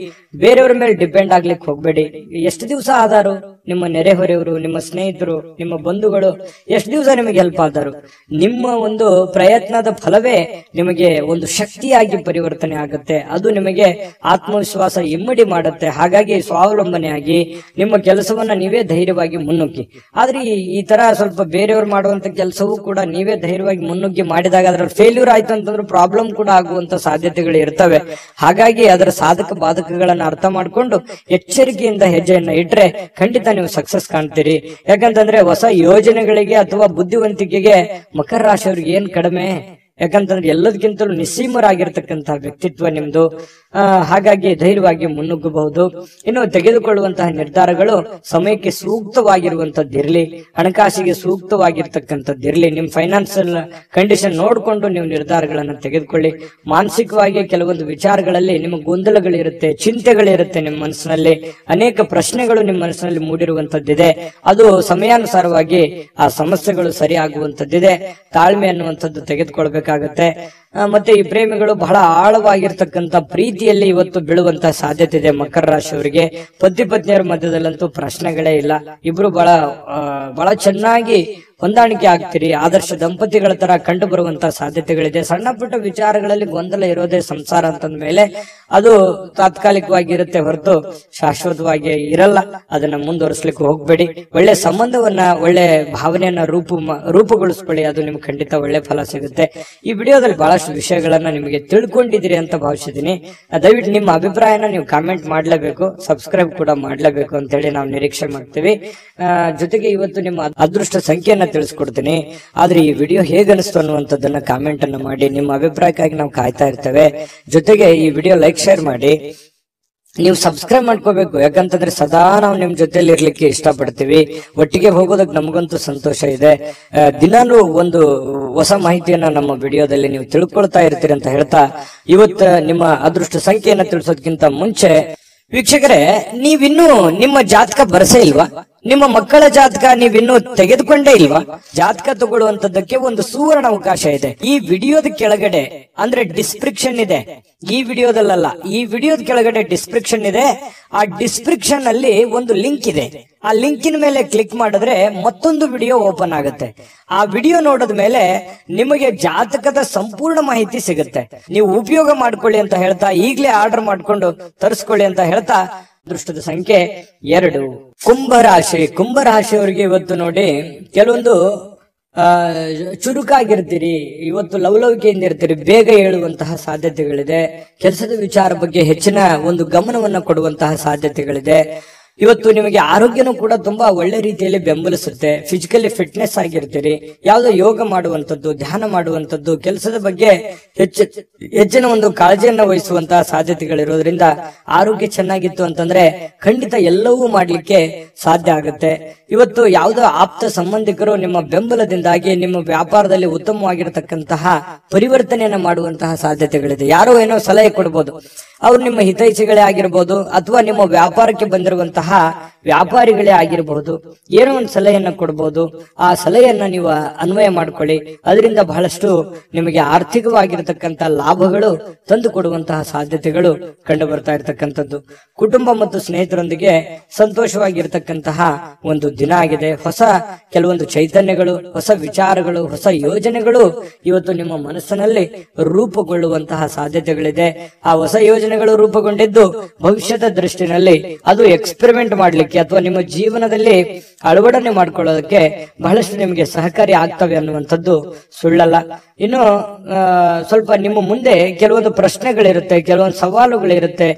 ಬೇರೆಯವರ ಮೇಲೆ ಡಿಪೆಂಡ್ ಆಗ್ಲಿಕ್ಕೆ ಹೋಗ್ಬೇಡಿ. ಎಷ್ಟು ದಿವಸ ಆದಾರು ನಿಮ್ಮ ನೆರೆಹೊರೆಯವರು, ನಿಮ್ಮ ಸ್ನೇಹಿತರು, ನಿಮ್ಮ ಬಂಧುಗಳು ಎಷ್ಟು ದಿವಸ ನಿಮಗೆ ಹೆಲ್ಪ್ ಆದರು? ನಿಮ್ಮ ಒಂದು ಪ್ರಯತ್ನದ ಫಲವೇ ನಿಮಗೆ ಒಂದು ಶಕ್ತಿಯಾಗಿ ಪರಿವರ್ತನೆ ಆಗುತ್ತೆ. ಅದು ನಿಮಗೆ ಆತ್ಮವಿಶ್ವಾಸ ಇಮ್ಮಡಿ ಮಾಡುತ್ತೆ. ಹಾಗಾಗಿ ಸ್ವಾವಲಂಬನೆಯಾಗಿ ನಿಮ್ಮ ಕೆಲಸವನ್ನ ನೀವೇ ಧೈರ್ಯವಾಗಿ ಮುನ್ನುಗ್ಗಿ. ಆದ್ರೆ ಈ ತರ ಸ್ವಲ್ಪ ಬೇರೆಯವರು ಮಾಡುವಂತ ಕೆಲಸವೂ ಕೂಡ ನೀವೇ ಧೈರ್ಯವಾಗಿ ಮುನ್ನುಗ್ಗಿ ಮಾಡಿದಾಗ ಅದ್ರಲ್ಲಿ ಫೇಲ್ಯೂರ್ ಆಯ್ತು ಅಂತಂದ್ರೆ ಪ್ರಾಬ್ಲಮ್ ಕೂಡ ಆಗುವಂತ ಸಾಧ್ಯತೆಗಳು ಇರ್ತವೆ. ಹಾಗಾಗಿ ಅದರ ಸಾಧಕ ಬಾಧಕಗಳನ್ನ ಅರ್ಥ ಮಾಡ್ಕೊಂಡು ಎಚ್ಚರಿಕೆಯಿಂದ ಹೆಜ್ಜೆಯನ್ನ ಇಟ್ರೆ ಖಂಡಿತ ನೀವು ಸಕ್ಸಸ್ ಕಾಣ್ತೀರಿ. ಯಾಕಂತಂದ್ರೆ ಹೊಸ ಯೋಜನೆಗಳಿಗೆ ಅಥವಾ ಬುದ್ಧಿವಂತಿಕೆಗೆ ಮಕರ ರಾಶಿಯವ್ರಿಗೆ ಏನ್ ಕಡಿಮೆ? ಯಾಕಂತಂದ್ರೆ ಎಲ್ಲದಕ್ಕಿಂತಲೂ ನಿಸ್ಸೀಮರಾಗಿರ್ತಕ್ಕಂತಹ ವ್ಯಕ್ತಿತ್ವ ನಿಮ್ದು. ಹಾಗಾಗಿ ಧೈರ್ಯವಾಗಿ ಮುನ್ನುಗ್ಗಬಹುದು. ಇನ್ನು ತೆಗೆದುಕೊಳ್ಳುವಂತಹ ನಿರ್ಧಾರಗಳು ಸಮಯಕ್ಕೆ ಸೂಕ್ತವಾಗಿರುವಂತದ್ದಿರ್ಲಿ, ಹಣಕಾಸಿಗೆ ಸೂಕ್ತವಾಗಿರ್ತಕ್ಕಂಥದ್ದಿರ್ಲಿ. ನಿಮ್ ಫೈನಾನ್ಸಿಯಲ್ ಕಂಡೀಷನ್ ನೋಡ್ಕೊಂಡು ನೀವು ನಿರ್ಧಾರಗಳನ್ನ ತೆಗೆದುಕೊಳ್ಳಿ. ಮಾನಸಿಕವಾಗಿ ಕೆಲವೊಂದು ವಿಚಾರಗಳಲ್ಲಿ ನಿಮ್ಮ ಗೊಂದಲಗಳಿರುತ್ತೆ, ಚಿಂತೆಗಳಿರುತ್ತೆ. ನಿಮ್ಮ ಮನಸ್ಸಿನಲ್ಲಿ ಅನೇಕ ಪ್ರಶ್ನೆಗಳು ನಿಮ್ಮ ಮನಸ್ಸಿನಲ್ಲಿ ಮೂಡಿರುವಂತದ್ದಿದೆ. ಅದು ಸಮಯಾನುಸಾರವಾಗಿ ಆ ಸಮಸ್ಯೆಗಳು ಸರಿಯಾಗುವಂತದ್ದಿದೆ. ತಾಳ್ಮೆ ಅನ್ನುವಂಥದ್ದು ತೆಗೆದುಕೊಳ್ಬೇಕಾಗತ್ತೆ. ಮತ್ತೆ ಈ ಪ್ರೇಮಿಗಳು ಬಹಳ ಆಳವಾಗಿರ್ತಕ್ಕಂಥ ಪ್ರೀತಿಯಲ್ಲಿ ಇವತ್ತು ಬೀಳುವಂತಹ ಸಾಧ್ಯತೆ ಇದೆ. ಮಕರ ರಾಶಿಯವರಿಗೆ ಪತಿ ಪತ್ನಿಯರ ಮಧ್ಯದಲ್ಲಂತೂ ಪ್ರಶ್ನೆಗಳೇ ಇಲ್ಲ. ಇಬ್ರು ಬಹಳ ಚೆನ್ನಾಗಿ ಹೊಂದಾಣಿಕೆ ಆಗ್ತೀರಿ. ಆದರ್ಶ ದಂಪತಿಗಳ ತರ ಕಂಡು ಬರುವಂತಹ ಸಾಧ್ಯತೆಗಳಿದೆ. ಸಣ್ಣ ಪುಟ್ಟ ವಿಚಾರಗಳಲ್ಲಿ ಗೊಂದಲ ಇರೋದೇ ಸಂಸಾರ ಅಂತಂದ ಮೇಲೆ ಅದು ತಾತ್ಕಾಲಿಕವಾಗಿ ಇರುತ್ತೆ ಹೊರತು ಶಾಶ್ವತವಾಗಿ ಇರಲ್ಲ. ಅದನ್ನ ಮುಂದುವರಿಸಲಿಕ್ಕೆ ಹೋಗ್ಬೇಡಿ. ಒಳ್ಳೆ ಸಂಬಂಧವನ್ನ, ಒಳ್ಳೆ ಭಾವನೆಯನ್ನ ರೂಪುಗೊಳಿಸ್ಕೊಳ್ಳಿ. ಅದು ನಿಮ್ಗೆ ಖಂಡಿತ ಒಳ್ಳೆ ಫಲ ಸಿಗುತ್ತೆ. ಈ ವಿಡಿಯೋದಲ್ಲಿ ಬಹಳಷ್ಟು ವಿಷಯಗಳನ್ನ ನಿಮಗೆ ತಿಳ್ಕೊಂಡಿದ್ದೀರಿ ಅಂತ ಭಾವಿಸಿದೀನಿ. ದಯವಿಟ್ಟು ನಿಮ್ಮ ಅಭಿಪ್ರಾಯನ ನೀವು ಕಾಮೆಂಟ್ ಮಾಡ್ಲೇಬೇಕು, ಸಬ್ಸ್ಕ್ರೈಬ್ ಕೂಡ ಮಾಡ್ಲೇಬೇಕು ಅಂತ ಹೇಳಿ ನಾವು ನಿರೀಕ್ಷೆ ಮಾಡ್ತೀವಿ. ಜೊತೆಗೆ ಇವತ್ತು ನಿಮ್ಮ ಅದೃಷ್ಟ ಸಂಖ್ಯೆಯನ್ನ ತಿಳಿಸ್ಕೊಡ್ತೀನಿ. ಆದ್ರೆ ಈ ವಿಡಿಯೋ ಹೇಗನಿಸ್ತು ಅನ್ನುವಂಥದ್ದನ್ನ ಕಾಮೆಂಟ್ ಅನ್ನ ಮಾಡಿ. ನಿಮ್ಮ ಅಭಿಪ್ರಾಯಕ್ಕಾಗಿ ನಾವು ಕಾಯ್ತಾ ಇರ್ತೇವೆ. ಜೊತೆಗೆ ಈ ವಿಡಿಯೋ ಲೈಕ್, ಶೇರ್ ಮಾಡಿ. ನೀವು ಸಬ್ಸ್ಕ್ರೈಬ್ ಮಾಡ್ಕೋಬೇಕು. ಯಾಕಂತಂದ್ರೆ ಸದಾ ನಾವು ನಿಮ್ ಜೊತೆಲಿ ಇರ್ಲಿಕ್ಕೆ ಇಷ್ಟಪಡ್ತೀವಿ. ಒಟ್ಟಿಗೆ ಹೋಗೋದಕ್ಕೆ ನಮಗಂತೂ ಸಂತೋಷ ಇದೆ. ದಿನಾನು ಒಂದು ಹೊಸ ಮಾಹಿತಿಯನ್ನ ನಮ್ಮ ವಿಡಿಯೋದಲ್ಲಿ ನೀವು ತಿಳ್ಕೊಳ್ತಾ ಇರ್ತೀರಿ ಅಂತ ಹೇಳ್ತಾ, ಇವತ್ತು ನಿಮ್ಮ ಅದೃಷ್ಟ ಸಂಖ್ಯೆಯನ್ನ ತಿಳಿಸೋದಕ್ಕಿಂತ ಮುಂಚೆ ವೀಕ್ಷಕರೇ, ನೀವಿನ್ನೂ ನಿಮ್ಮ ಜಾತಕ ಬರಸೇ ಇಲ್ವಾ? ನಿಮ್ಮ ಮಕ್ಕಳ ಜಾತಕ ನೀವಿನ್ನೂ ತೆಗೆದುಕೊಂಡೇ ಇಲ್ವಾ? ಜಾತಕ ತಗೊಳ್ಳುವಂತದ್ದಕ್ಕೆ ಒಂದು ಸುವರ್ಣ ಅವಕಾಶ ಇದೆ. ಈ ವಿಡಿಯೋದ ಕೆಳಗಡೆ ಅಂದ್ರೆ ಡಿಸ್ಕ್ರಿಪ್ಷನ್ ಇದೆ. ಈ ವಿಡಿಯೋದಲ್ಲ, ಈ ವಿಡಿಯೋದ ಕೆಳಗಡೆ ಡಿಸ್ಕ್ರಿಪ್ಷನ್ ಇದೆ. ಆ ಡಿಸ್ಕ್ರಿಪ್ಷನ್ ಅಲ್ಲಿ ಒಂದು ಲಿಂಕ್ ಇದೆ. ಆ ಲಿಂಕಿನ ಮೇಲೆ ಕ್ಲಿಕ್ ಮಾಡಿದ್ರೆ ಮತ್ತೊಂದು ವಿಡಿಯೋ ಓಪನ್ ಆಗುತ್ತೆ. ಆ ವಿಡಿಯೋ ನೋಡಿದ ಮೇಲೆ ನಿಮಗೆ ಜಾತಕದ ಸಂಪೂರ್ಣ ಮಾಹಿತಿ ಸಿಗುತ್ತೆ. ನೀವು ಉಪಯೋಗ ಮಾಡ್ಕೊಳ್ಳಿ ಅಂತ ಹೇಳ್ತಾ, ಈಗಲೇ ಆರ್ಡರ್ ಮಾಡ್ಕೊಂಡು ತರಿಸ್ಕೊಳ್ಳಿ ಅಂತ ಹೇಳ್ತಾ, ಅದೃಷ್ಟದ ಸಂಖ್ಯೆ 2 ಕುಂಭರಾಶಿ. ಕುಂಭರಾಶಿಯವರಿಗೆ ಇವತ್ತು ನೋಡಿ, ಕೆಲವೊಂದು ಚುರುಕಾಗಿರ್ತೀರಿ. ಇವತ್ತು ಲವಲವಿಕೆಯಿಂದ ಇರ್ತೀರಿ. ಬೇಗ ಹೇಳುವಂತಹ ಸಾಧ್ಯತೆಗಳಿದೆ. ಕೆಲಸದ ವಿಚಾರ ಬಗ್ಗೆ ಹೆಚ್ಚಿನ ಒಂದು ಗಮನವನ್ನ ಕೊಡುವಂತಹ ಸಾಧ್ಯತೆಗಳಿದೆ. ಇವತ್ತು ನಿಮಗೆ ಆರೋಗ್ಯನೂ ಕೂಡ ತುಂಬಾ ಒಳ್ಳೆ ರೀತಿಯಲ್ಲಿ ಬೆಂಬಲಿಸುತ್ತೆ. ಫಿಸಿಕಲಿ ಆಗಿರ್ತೀರಿ. ಯಾವುದೋ ಯೋಗ ಮಾಡುವಂತದ್ದು, ಧ್ಯಾನ ಮಾಡುವಂತದ್ದು, ಕೆಲಸದ ಬಗ್ಗೆ ಹೆಚ್ಚಿನ ಒಂದು ಕಾಳಜಿಯನ್ನ ವಹಿಸುವಂತಹ ಸಾಧ್ಯತೆಗಳಿರೋದ್ರಿಂದ ಆರೋಗ್ಯ ಚೆನ್ನಾಗಿತ್ತು ಅಂತಂದ್ರೆ ಖಂಡಿತ ಎಲ್ಲವೂ ಮಾಡ್ಲಿಕ್ಕೆ ಸಾಧ್ಯ ಆಗುತ್ತೆ. ಇವತ್ತು ಯಾವುದೋ ಆಪ್ತ ಸಂಬಂಧಿಕರು ನಿಮ್ಮ ಬೆಂಬಲದಿಂದಾಗಿ ನಿಮ್ಮ ವ್ಯಾಪಾರದಲ್ಲಿ ಉತ್ತಮವಾಗಿರತಕ್ಕಂತಹ ಪರಿವರ್ತನೆಯನ್ನ ಮಾಡುವಂತಹ ಸಾಧ್ಯತೆಗಳಿದೆ. ಯಾರೋ ಏನೋ ಸಲಹೆ ಕೊಡ್ಬೋದು. ಅವ್ರು ನಿಮ್ಮ ಹಿತೈಷಿಗಳೇ ಆಗಿರ್ಬೋದು, ಅಥವಾ ನಿಮ್ಮ ವ್ಯಾಪಾರಕ್ಕೆ ಬಂದಿರುವಂತಹ ವ್ಯಾಪಾರಿಗಳೇ ಆಗಿರಬಹುದು. ಏನೋ ಒಂದು ಸಲಹೆಯನ್ನ ಕೊಡ್ಬೋದು. ಆ ಸಲಹೆಯನ್ನ ನೀವು ಅನ್ವಯ ಮಾಡ್ಕೊಳ್ಳಿ. ಅದರಿಂದ ಬಹಳಷ್ಟು ನಿಮಗೆ ಆರ್ಥಿಕವಾಗಿರತಕ್ಕಂತ ಲಾಭಗಳು ತಂದು ಕೊಡುವಂತಹ ಸಾಧ್ಯತೆಗಳು ಕಂಡು ಬರ್ತಾ ಇರತಕ್ಕಂಥದ್ದು. ಕುಟುಂಬ ಮತ್ತು ಸ್ನೇಹಿತರೊಂದಿಗೆ ಸಂತೋಷವಾಗಿರ್ತಕ್ಕಂತಹ ಒಂದು ದಿನ ಆಗಿದೆ. ಹೊಸ ಕೆಲವೊಂದು ಚೈತನ್ಯಗಳು, ಹೊಸ ವಿಚಾರಗಳು, ಹೊಸ ಯೋಜನೆಗಳು ಇವತ್ತು ನಿಮ್ಮ ಮನಸ್ಸಿನಲ್ಲಿ ರೂಪುಗೊಳ್ಳುವಂತಹ ಸಾಧ್ಯತೆಗಳಿದೆ. ಆ ಹೊಸ ಯೋಜನೆಗಳು ರೂಪುಗೊಂಡಿದ್ದು ಭವಿಷ್ಯದ ದೃಷ್ಟಿನಲ್ಲಿ ಅದು ಎಕ್ಸ್ಪೆರಿಮೆಂಟ್ ಮಾಡ್ಲಿಕ್ಕೆ ಅಥವಾ ನಿಮ್ಮ ಜೀವನದಲ್ಲಿ ಅಳವಡನೆ ಮಾಡ್ಕೊಳ್ಳೋದಕ್ಕೆ ಬಹಳಷ್ಟು ನಿಮಗೆ ಸಹಕಾರಿ ಆಗ್ತವೆ ಅನ್ನುವಂಥದ್ದು ಸುಳ್ಳಲ್ಲ. ಇನ್ನು ಸ್ವಲ್ಪ ನಿಮ್ಮ ಮುಂದೆ ಕೆಲವೊಂದು ಪ್ರಶ್ನೆಗಳಿರುತ್ತೆ, ಕೆಲವೊಂದು ಸವಾಲುಗಳಿರುತ್ತೆ.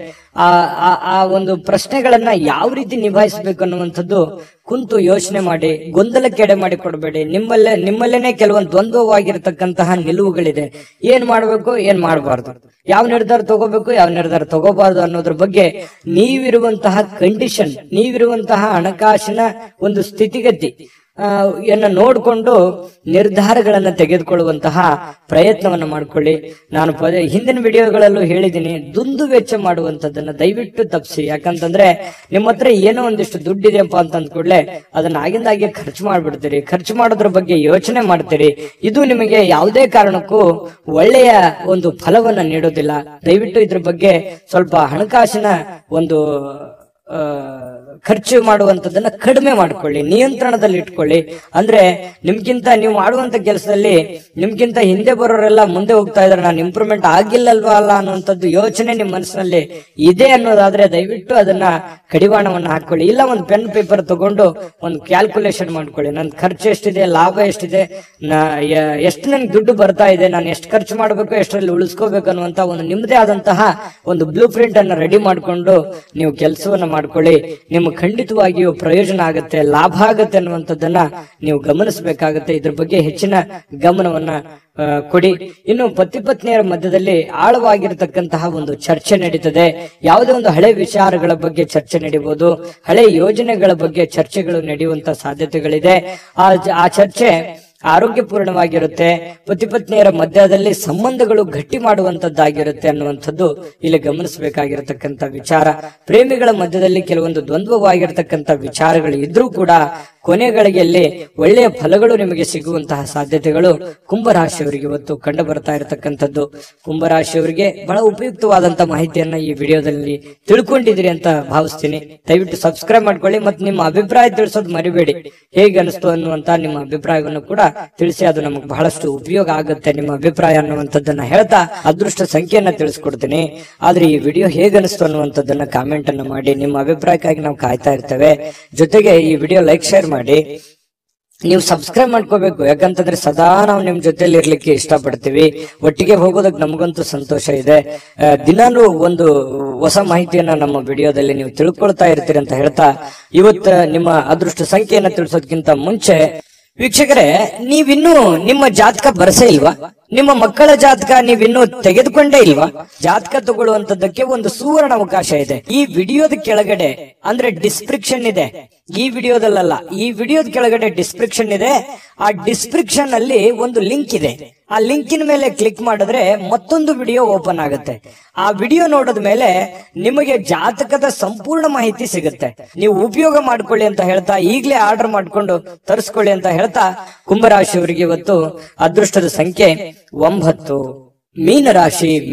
ಆ ಒಂದು ಪ್ರಶ್ನೆಗಳನ್ನ ಯಾವ ರೀತಿ ನಿಭಾಯಿಸಬೇಕು ಅನ್ನುವಂಥದ್ದು ಕುಂತು ಯೋಚನೆ ಮಾಡಿ, ಗೊಂದಲಕ್ಕೆ ಎಡೆ ಮಾಡಿ ಕೊಡಬೇಡಿ. ನಿಮ್ಮಲ್ಲೇನೆ ಕೆಲವೊಂದು ದ್ವಂದ್ವವಾಗಿರತಕ್ಕಂತಹ ನಿಲುವುಗಳಿದೆ. ಏನ್ ಮಾಡ್ಬೇಕು, ಏನ್ ಮಾಡಬಾರ್ದು, ಯಾವ ನಿರ್ಧಾರ ತಗೋಬೇಕು, ಯಾವ ನಿರ್ಧಾರ ತಗೋಬಾರ್ದು ಅನ್ನೋದ್ರ ಬಗ್ಗೆ ನೀವಿರುವಂತಹ ಕಂಡೀಷನ್, ನೀವಿರುವಂತಹ ಹಣಕಾಸಿನ ಒಂದು ಸ್ಥಿತಿಗತಿ ನೋಡಿಕೊಂಡು ನಿರ್ಧಾರಗಳನ್ನ ತೆಗೆದುಕೊಳ್ಳುವಂತಹ ಪ್ರಯತ್ನವನ್ನ ಮಾಡ್ಕೊಳ್ಳಿ. ನಾನು ಹಿಂದಿನ ವಿಡಿಯೋಗಳಲ್ಲೂ ಹೇಳಿದ್ದೀನಿ, ದುಂದು ವೆಚ್ಚ ಮಾಡುವಂತದ್ದನ್ನ ದಯವಿಟ್ಟು ತಪ್ಪಿಸಿ. ಯಾಕಂತಂದ್ರೆ ನಿಮ್ಮ ಹತ್ರ ಏನೋ ಒಂದಿಷ್ಟು ದುಡ್ಡಿದೆಯಪ್ಪ ಅಂತ ಅಂದ್ಕೂಡ್ಲೆ ಅದನ್ನ ಆಗಿಂದಾಗೆ ಖರ್ಚು ಮಾಡ್ಬಿಡ್ತೀರಿ. ಖರ್ಚು ಮಾಡೋದ್ರ ಬಗ್ಗೆ ಯೋಚನೆ ಮಾಡ್ತೀರಿ. ಇದು ನಿಮಗೆ ಯಾವುದೇ ಕಾರಣಕ್ಕೂ ಒಳ್ಳೆಯ ಒಂದು ಫಲವನ್ನ ನೀಡೋದಿಲ್ಲ. ದಯವಿಟ್ಟು ಇದ್ರ ಬಗ್ಗೆ ಸ್ವಲ್ಪ ಹಣಕಾಸಿನ ಒಂದು ಖರ್ಚು ಮಾಡುವಂತದನ್ನ ಕಡಿಮೆ ಮಾಡ್ಕೊಳ್ಳಿ, ನಿಯಂತ್ರಣದಲ್ಲಿ ಇಟ್ಕೊಳ್ಳಿ. ಅಂದ್ರೆ ನಿಮ್ಗಿಂತ ನೀವು ಮಾಡುವಂತ ಕೆಲಸದಲ್ಲಿ ನಿಮ್ಗಿಂತ ಹಿಂದೆ ಬರೋರೆಲ್ಲ ಮುಂದೆ ಹೋಗ್ತಾ ಇದಾರೆ, ನಾನು ಇಂಪ್ರೂವ್ಮೆಂಟ್ ಆಗಿಲ್ಲಲ್ವಾ ಅಲ್ಲ ಅನ್ನುವಂಥದ್ದು ಯೋಚನೆ ನಿಮ್ ಮನಸ್ಸಿನಲ್ಲಿ ಇದೆ ಅನ್ನೋದಾದ್ರೆ ದಯವಿಟ್ಟು ಅದನ್ನ ಕಡಿವಾಣವನ್ನ ಹಾಕೊಳ್ಳಿ. ಇಲ್ಲ ಒಂದು ಪೆನ್ ಪೇಪರ್ ತಗೊಂಡು ಒಂದು ಕ್ಯಾಲ್ಕುಲೇಷನ್ ಮಾಡ್ಕೊಳ್ಳಿ. ನನ್ ಖರ್ಚು ಎಷ್ಟಿದೆ, ಲಾಭ ಎಷ್ಟಿದೆ, ಎಷ್ಟು ನನ್ಗೆ ದುಡ್ಡು ಬರ್ತಾ ಇದೆ, ನಾನು ಎಷ್ಟು ಖರ್ಚು ಮಾಡ್ಬೇಕು, ಎಷ್ಟರಲ್ಲಿ ಉಳಿಸ್ಕೋಬೇಕು ಅನ್ನುವಂತ ಒಂದು ನಿಮ್ಮದೇ ಆದಂತಹ ಒಂದು ಬ್ಲೂ ಪ್ರಿಂಟ್ ಅನ್ನ ರೆಡಿ ಮಾಡ್ಕೊಂಡು ನೀವು ಕೆಲಸವನ್ನ ಮಾಡ್ಕೊಳ್ಳಿ. ನಿಮ್ಮ ನಿಮಗೆ ಖಂಡಿತವಾಗಿಯೂ ಪ್ರಯೋಜನ ಆಗುತ್ತೆ, ಲಾಭ ಆಗುತ್ತೆ ಅನ್ನುವಂಥದ್ದನ್ನ ನೀವು ಗಮನಿಸಬೇಕಾಗುತ್ತೆ. ಇದ್ರ ಬಗ್ಗೆ ಹೆಚ್ಚಿನ ಗಮನವನ್ನ ಕೊಡಿ. ಇನ್ನು ಪತಿ ಪತ್ನಿಯರ ಮಧ್ಯದಲ್ಲಿ ಆಳವಾಗಿರತಕ್ಕಂತಹ ಒಂದು ಚರ್ಚೆ ನಡೀತದೆ. ಯಾವುದೇ ಒಂದು ಹಳೆ ವಿಚಾರಗಳ ಬಗ್ಗೆ ಚರ್ಚೆ ನಡೀಬಹುದು, ಹಳೆ ಯೋಜನೆಗಳ ಬಗ್ಗೆ ಚರ್ಚೆಗಳು ನಡೆಯುವಂತ ಸಾಧ್ಯತೆಗಳಿದೆ. ಆ ಚರ್ಚೆ ಆರೋಗ್ಯಪೂರ್ಣವಾಗಿರುತ್ತೆ. ಪತಿ ಪತ್ನಿಯರ ಮಧ್ಯದಲ್ಲಿ ಸಂಬಂಧಗಳು ಗಟ್ಟಿ ಮಾಡುವಂತದ್ದಾಗಿರುತ್ತೆ ಅನ್ನುವಂಥದ್ದು ಇಲ್ಲಿ ಗಮನಿಸಬೇಕಾಗಿರತಕ್ಕಂತ ವಿಚಾರ. ಪ್ರೇಮಿಗಳ ಮಧ್ಯದಲ್ಲಿ ಕೆಲವೊಂದು ದ್ವಂದ್ವವಾಗಿರತಕ್ಕಂತ ವಿಚಾರಗಳು ಇದ್ರೂ ಕೂಡ ಕೊನೆಗಳಿಗೆಯಲ್ಲಿ ಒಳ್ಳೆಯ ಫಲಗಳು ನಿಮಗೆ ಸಿಗುವಂತಹ ಸಾಧ್ಯತೆಗಳು ಕುಂಭರಾಶಿಯವರಿಗೆ ಇವತ್ತು ಕಂಡು ಬರ್ತಾ ಇರತಕ್ಕಂಥದ್ದು. ಕುಂಭರಾಶಿಯವರಿಗೆ ಬಹಳ ಉಪಯುಕ್ತವಾದಂತ ಮಾಹಿತಿಯನ್ನ ಈ ವಿಡಿಯೋದಲ್ಲಿ ತಿಳ್ಕೊಂಡಿದ್ದೀರಿ ಅಂತ ಭಾವಿಸ್ತೀನಿ. ದಯವಿಟ್ಟು ಸಬ್ಸ್ಕ್ರೈಬ್ ಮಾಡ್ಕೊಳ್ಳಿ ಮತ್ತು ನಿಮ್ಮ ಅಭಿಪ್ರಾಯ ತಿಳಿಸೋದು ಮರಿಬೇಡಿ. ಹೇಗೆ ಅನಿಸ್ತು ಅನ್ನುವಂತ ನಿಮ್ಮ ಅಭಿಪ್ರಾಯವನ್ನು ಕೂಡ ತಿಳಿಸಿ, ಅದು ನಮಗೆ ಬಹಳಷ್ಟು ಉಪಯೋಗ ಆಗುತ್ತೆ ನಿಮ್ಮ ಅಭಿಪ್ರಾಯ ಅನ್ನುವಂಥದ್ದನ್ನ ಹೇಳ್ತಾ ಅದೃಷ್ಟ ಸಂಖ್ಯೆಯನ್ನ ತಿಳಿಸ್ಕೊಡ್ತೀನಿ. ಆದ್ರೆ ಈ ವಿಡಿಯೋ ಹೇಗೆ ಅನಿಸ್ತು ಅನ್ನುವಂಥದ್ದನ್ನ ಕಾಮೆಂಟ್ ಅನ್ನ ಮಾಡಿ. ನಿಮ್ಮ ಅಭಿಪ್ರಾಯಕ್ಕಾಗಿ ನಾವು ಕಾಯ್ತಾ ಇರ್ತೇವೆ. ಜೊತೆಗೆ ಈ ವಿಡಿಯೋ ಲೈಕ್ ಶೇರ್ ಮಾಡಿ. ನೀವು ಸಬ್ಸ್ಕ್ರೈಬ್ ಮಾಡ್ಕೋಬೇಕು, ಯಾಕಂತಂದ್ರೆ ಸದಾ ನಾವು ನಿಮ್ ಜೊತೆಲಿ ಇರ್ಲಿಕ್ಕೆ ಇಷ್ಟಪಡ್ತೀವಿ. ಒಟ್ಟಿಗೆ ಹೋಗೋದಕ್ಕೆ ನಮಗಂತೂ ಸಂತೋಷ ಇದೆ. ದಿನಾನು ಒಂದು ಹೊಸ ಮಾಹಿತಿಯನ್ನ ನಮ್ಮ ವಿಡಿಯೋದಲ್ಲಿ ನೀವು ತಿಳ್ಕೊಳ್ತಾ ಇರ್ತೀರಿ ಅಂತ ಹೇಳ್ತಾ ಇವತ್ತು ನಿಮ್ಮ ಅದೃಷ್ಟ ಸಂಖ್ಯೆಯನ್ನ ತಿಳಿಸೋದಕ್ಕಿಂತ ಮುಂಚೆ ವೀಕ್ಷಕರೇ, ನೀವಿನ್ನೂ ನಿಮ್ಮ ಜಾತಕ ಬರಸೇ ಇಲ್ವಾ? ನಿಮ್ಮ ಮಕ್ಕಳ ಜಾತಕ ನೀವಿನ್ನೂ ತೆಗೆದುಕೊಂಡೇ ಇಲ್ವಾ? ಜಾತಕ ತಗೊಳ್ಳುವಂತದ್ದಕ್ಕೆ ಒಂದು ಸುವರ್ಣ ಅವಕಾಶ ಇದೆ. ಈ ವಿಡಿಯೋದ ಕೆಳಗಡೆ ಅಂದ್ರೆ ಡಿಸ್ಕ್ರಿಪ್ಷನ್ ಇದೆ. ಈ ವಿಡಿಯೋದಲ್ಲ, ಈ ವಿಡಿಯೋದ ಕೆಳಗಡೆ ಡಿಸ್ಕ್ರಿಪ್ಷನ್ ಇದೆ. ಆ ಡಿಸ್ಕ್ರಿಪ್ಷನ್ ಅಲ್ಲಿ ಒಂದು ಲಿಂಕ್ ಇದೆ. ಆ ಲಿಂಕಿನ ಮೇಲೆ ಕ್ಲಿಕ್ ಮಾಡಿದ್ರೆ ಮತ್ತೊಂದು ವಿಡಿಯೋ ಓಪನ್ ಆಗುತ್ತೆ. ಆ ವಿಡಿಯೋ ನೋಡಿದ ಮೇಲೆ ನಿಮಗೆ ಜಾತಕದ ಸಂಪೂರ್ಣ ಮಾಹಿತಿ ಸಿಗುತ್ತೆ. ನೀವು ಉಪಯೋಗ ಮಾಡ್ಕೊಳ್ಳಿ ಅಂತ ಹೇಳ್ತಾ, ಈಗಲೇ ಆರ್ಡರ್ ಮಾಡ್ಕೊಂಡು ತರಿಸ್ಕೊಳ್ಳಿ ಅಂತ ಹೇಳ್ತಾ, ಕುಂಭರಾಶಿಯವರಿಗೆ ಇವತ್ತು ಅದೃಷ್ಟದ ಸಂಖ್ಯೆ 9.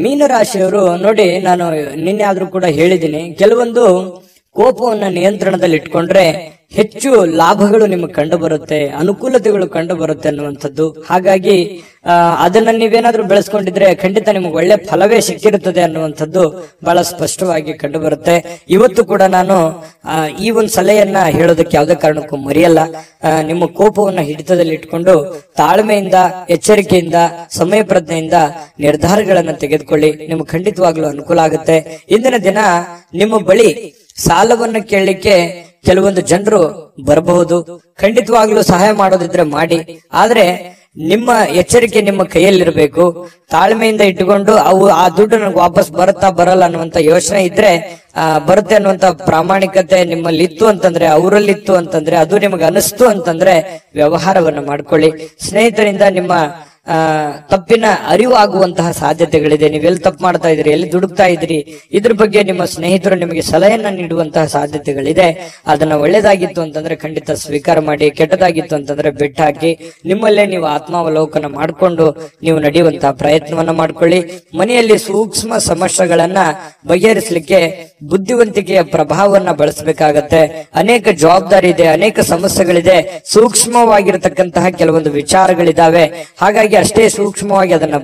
ಮೀನರಾಶಿಯವರು ನೋಡಿ, ನಾನು ನಿನ್ನೆ ಆದ್ರೂ ಕೂಡ ಹೇಳಿದ್ದೀನಿ, ಕೆಲವೊಂದು ಕೋಪವನ್ನ ನಿಯಂತ್ರಣದಲ್ಲಿ ಇಟ್ಕೊಂಡ್ರೆ ಹೆಚ್ಚು ಲಾಭಗಳು ನಿಮಗೆ ಕಂಡು ಬರುತ್ತೆ, ಅನುಕೂಲತೆಗಳು ಕಂಡು ಬರುತ್ತೆ ಅನ್ನುವಂಥದ್ದು. ಹಾಗಾಗಿ ಅದನ್ನ ನೀವೇನಾದ್ರೂ ಬೆಳೆಸ್ಕೊಂಡಿದ್ರೆ ಖಂಡಿತ ನಿಮಗೆ ಒಳ್ಳೆ ಫಲವೇ ಸಿಕ್ಕಿರುತ್ತದೆ ಅನ್ನುವಂಥದ್ದು ಬಹಳ ಸ್ಪಷ್ಟವಾಗಿ ಕಂಡು ಬರುತ್ತೆ. ಇವತ್ತು ಕೂಡ ನಾನು ಈ ಒಂದು ಸಲಹೆಯನ್ನ ಹೇಳೋದಕ್ಕೆ ಯಾವುದೇ ಕಾರಣಕ್ಕೂ ಮರೆಯಲ್ಲ. ನಿಮ್ಮ ಕೋಪವನ್ನ ಹಿಡಿತದಲ್ಲಿ ಇಟ್ಕೊಂಡು ತಾಳ್ಮೆಯಿಂದ, ಎಚ್ಚರಿಕೆಯಿಂದ, ಸಮಯ ಪ್ರಜ್ಞೆಯಿಂದ ನಿರ್ಧಾರಗಳನ್ನ ತೆಗೆದುಕೊಳ್ಳಿ. ನಿಮ್ಗೆ ಖಂಡಿತವಾಗ್ಲೂ ಅನುಕೂಲ ಆಗುತ್ತೆ. ಇಂದಿನ ದಿನ ನಿಮ್ಮ ಬಳಿ ಸಾಲವನ್ನು ಕೇಳಲಿಕ್ಕೆ ಕೆಲವೊಂದು ಜನರು ಬರಬಹುದು. ಖಂಡಿತವಾಗ್ಲೂ ಸಹಾಯ ಮಾಡೋದಿದ್ರೆ ಮಾಡಿ. ಆದ್ರೆ ನಿಮ್ಮ ಎಚ್ಚರಿಕೆ ನಿಮ್ಮ ಕೈಯಲ್ಲಿರಬೇಕು. ತಾಳ್ಮೆಯಿಂದ ಇಟ್ಟುಕೊಂಡು ಆ ದುಡ್ಡು ನನಗೆ ವಾಪಸ್ ಬರುತ್ತಾ ಬರಲ್ಲ ಅನ್ನುವಂತ ಯೋಚನೆ ಇದ್ರೆ, ಬರುತ್ತೆ ಅನ್ನುವಂತ ಪ್ರಾಮಾಣಿಕತೆ ನಿಮ್ಮಲ್ಲಿ ಇತ್ತು ಅಂತಂದ್ರೆ, ಅವರಲ್ಲಿತ್ತು ಅಂತಂದ್ರೆ, ಅದು ನಿಮಗೆ ಅನಿಸ್ತು ಅಂತಂದ್ರೆ ವ್ಯವಹಾರವನ್ನ ಮಾಡ್ಕೊಳ್ಳಿ. ಸ್ನೇಹಿತರಿಂದ ನಿಮ್ಮ ತಪ್ಪಿನ ಅರಿವು ಆಗುವಂತಹ ಸಾಧ್ಯತೆಗಳಿದೆ. ನೀವೆಲ್ಲಿ ತಪ್ಪು ಮಾಡ್ತಾ ಇದ್ರಿ, ಎಲ್ಲಿ ದುಡುಕ್ತಾ ಇದ್ರಿ, ಇದ್ರ ಬಗ್ಗೆ ನಿಮ್ಮ ಸ್ನೇಹಿತರು ನಿಮಗೆ ಸಲಹೆಯನ್ನ ನೀಡುವಂತಹ ಸಾಧ್ಯತೆಗಳಿದೆ. ಅದನ್ನ ಒಳ್ಳೇದಾಗಿತ್ತು ಅಂತಂದ್ರೆ ಖಂಡಿತ ಸ್ವೀಕಾರ ಮಾಡಿ, ಕೆಟ್ಟದಾಗಿತ್ತು ಅಂತಂದ್ರೆ ಬಿಟ್ಟು ಹಾಕಿ. ನಿಮ್ಮಲ್ಲೇ ನೀವು ಆತ್ಮಾವಲೋಕನ ಮಾಡಿಕೊಂಡು ನೀವು ನಡೆಯುವಂತಹ ಪ್ರಯತ್ನವನ್ನ ಮಾಡ್ಕೊಳ್ಳಿ. ಮನೆಯಲ್ಲಿ ಸೂಕ್ಷ್ಮ ಸಮಸ್ಯೆಗಳನ್ನ ಬಗೆಹರಿಸಲಿಕ್ಕೆ ಬುದ್ಧಿವಂತಿಕೆಯ ಪ್ರಭಾವವನ್ನ ಬಳಸಬೇಕಾಗತ್ತೆ. ಅನೇಕ ಜವಾಬ್ದಾರಿ ಇದೆ, ಅನೇಕ ಸಮಸ್ಯೆಗಳಿದೆ, ಸೂಕ್ಷ್ಮವಾಗಿರತಕ್ಕಂತಹ ಕೆಲವೊಂದು ವಿಚಾರಗಳಿದಾವೆ. ಹಾಗಾಗಿ ಅಷ್ಟೇ ಸೂಕ್ಷ್ಮವಾಗಿ ಅದನ್ನ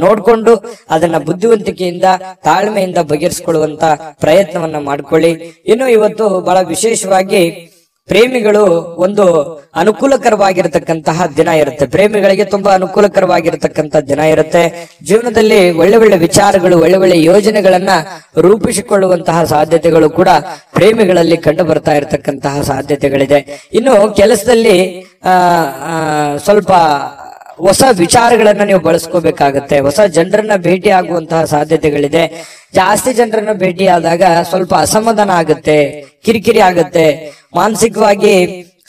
ನೋಡ್ಕೊಂಡು ಅದನ್ನ ಬುದ್ಧಿವಂತಿಕೆಯಿಂದ, ತಾಳ್ಮೆಯಿಂದ ಬಗೆಹರಿಸಿಕೊಳ್ಳುವಂತ ಪ್ರಯತ್ನವನ್ನ ಮಾಡ್ಕೊಳ್ಳಿ. ಇನ್ನು ಇವತ್ತು ಬಹಳ ವಿಶೇಷವಾಗಿ ಪ್ರೇಮಿಗಳು ಒಂದು ಅನುಕೂಲಕರವಾಗಿರತಕ್ಕಂತಹ ದಿನ ಇರುತ್ತೆ. ಪ್ರೇಮಿಗಳಿಗೆ ತುಂಬಾ ಅನುಕೂಲಕರವಾಗಿರತಕ್ಕಂತ ದಿನ ಇರುತ್ತೆ. ಜೀವನದಲ್ಲಿ ಒಳ್ಳೆ ಒಳ್ಳೆ ವಿಚಾರಗಳು, ಒಳ್ಳೆ ಒಳ್ಳೆ ಯೋಜನೆಗಳನ್ನ ರೂಪಿಸಿಕೊಳ್ಳುವಂತಹ ಸಾಧ್ಯತೆಗಳು ಕೂಡ ಪ್ರೇಮಿಗಳಲ್ಲಿ ಕಂಡು ಬರ್ತಾ ಇರತಕ್ಕಂತಹ ಸಾಧ್ಯತೆಗಳಿದೆ. ಇನ್ನು ಕೆಲಸದಲ್ಲಿ ಸ್ವಲ್ಪ ಹೊಸ ವಿಚಾರಗಳನ್ನ ನೀವು ಬಳಸ್ಕೋಬೇಕಾಗತ್ತೆ. ಹೊಸ ಜನರನ್ನ ಭೇಟಿ ಆಗುವಂತಹ ಸಾಧ್ಯತೆಗಳಿದೆ. ಜಾಸ್ತಿ ಜನರನ್ನ ಭೇಟಿ ಆದಾಗ ಸ್ವಲ್ಪ ಅಸಮಾಧಾನ ಆಗುತ್ತೆ, ಕಿರಿಕಿರಿ ಆಗುತ್ತೆ, ಮಾನಸಿಕವಾಗಿ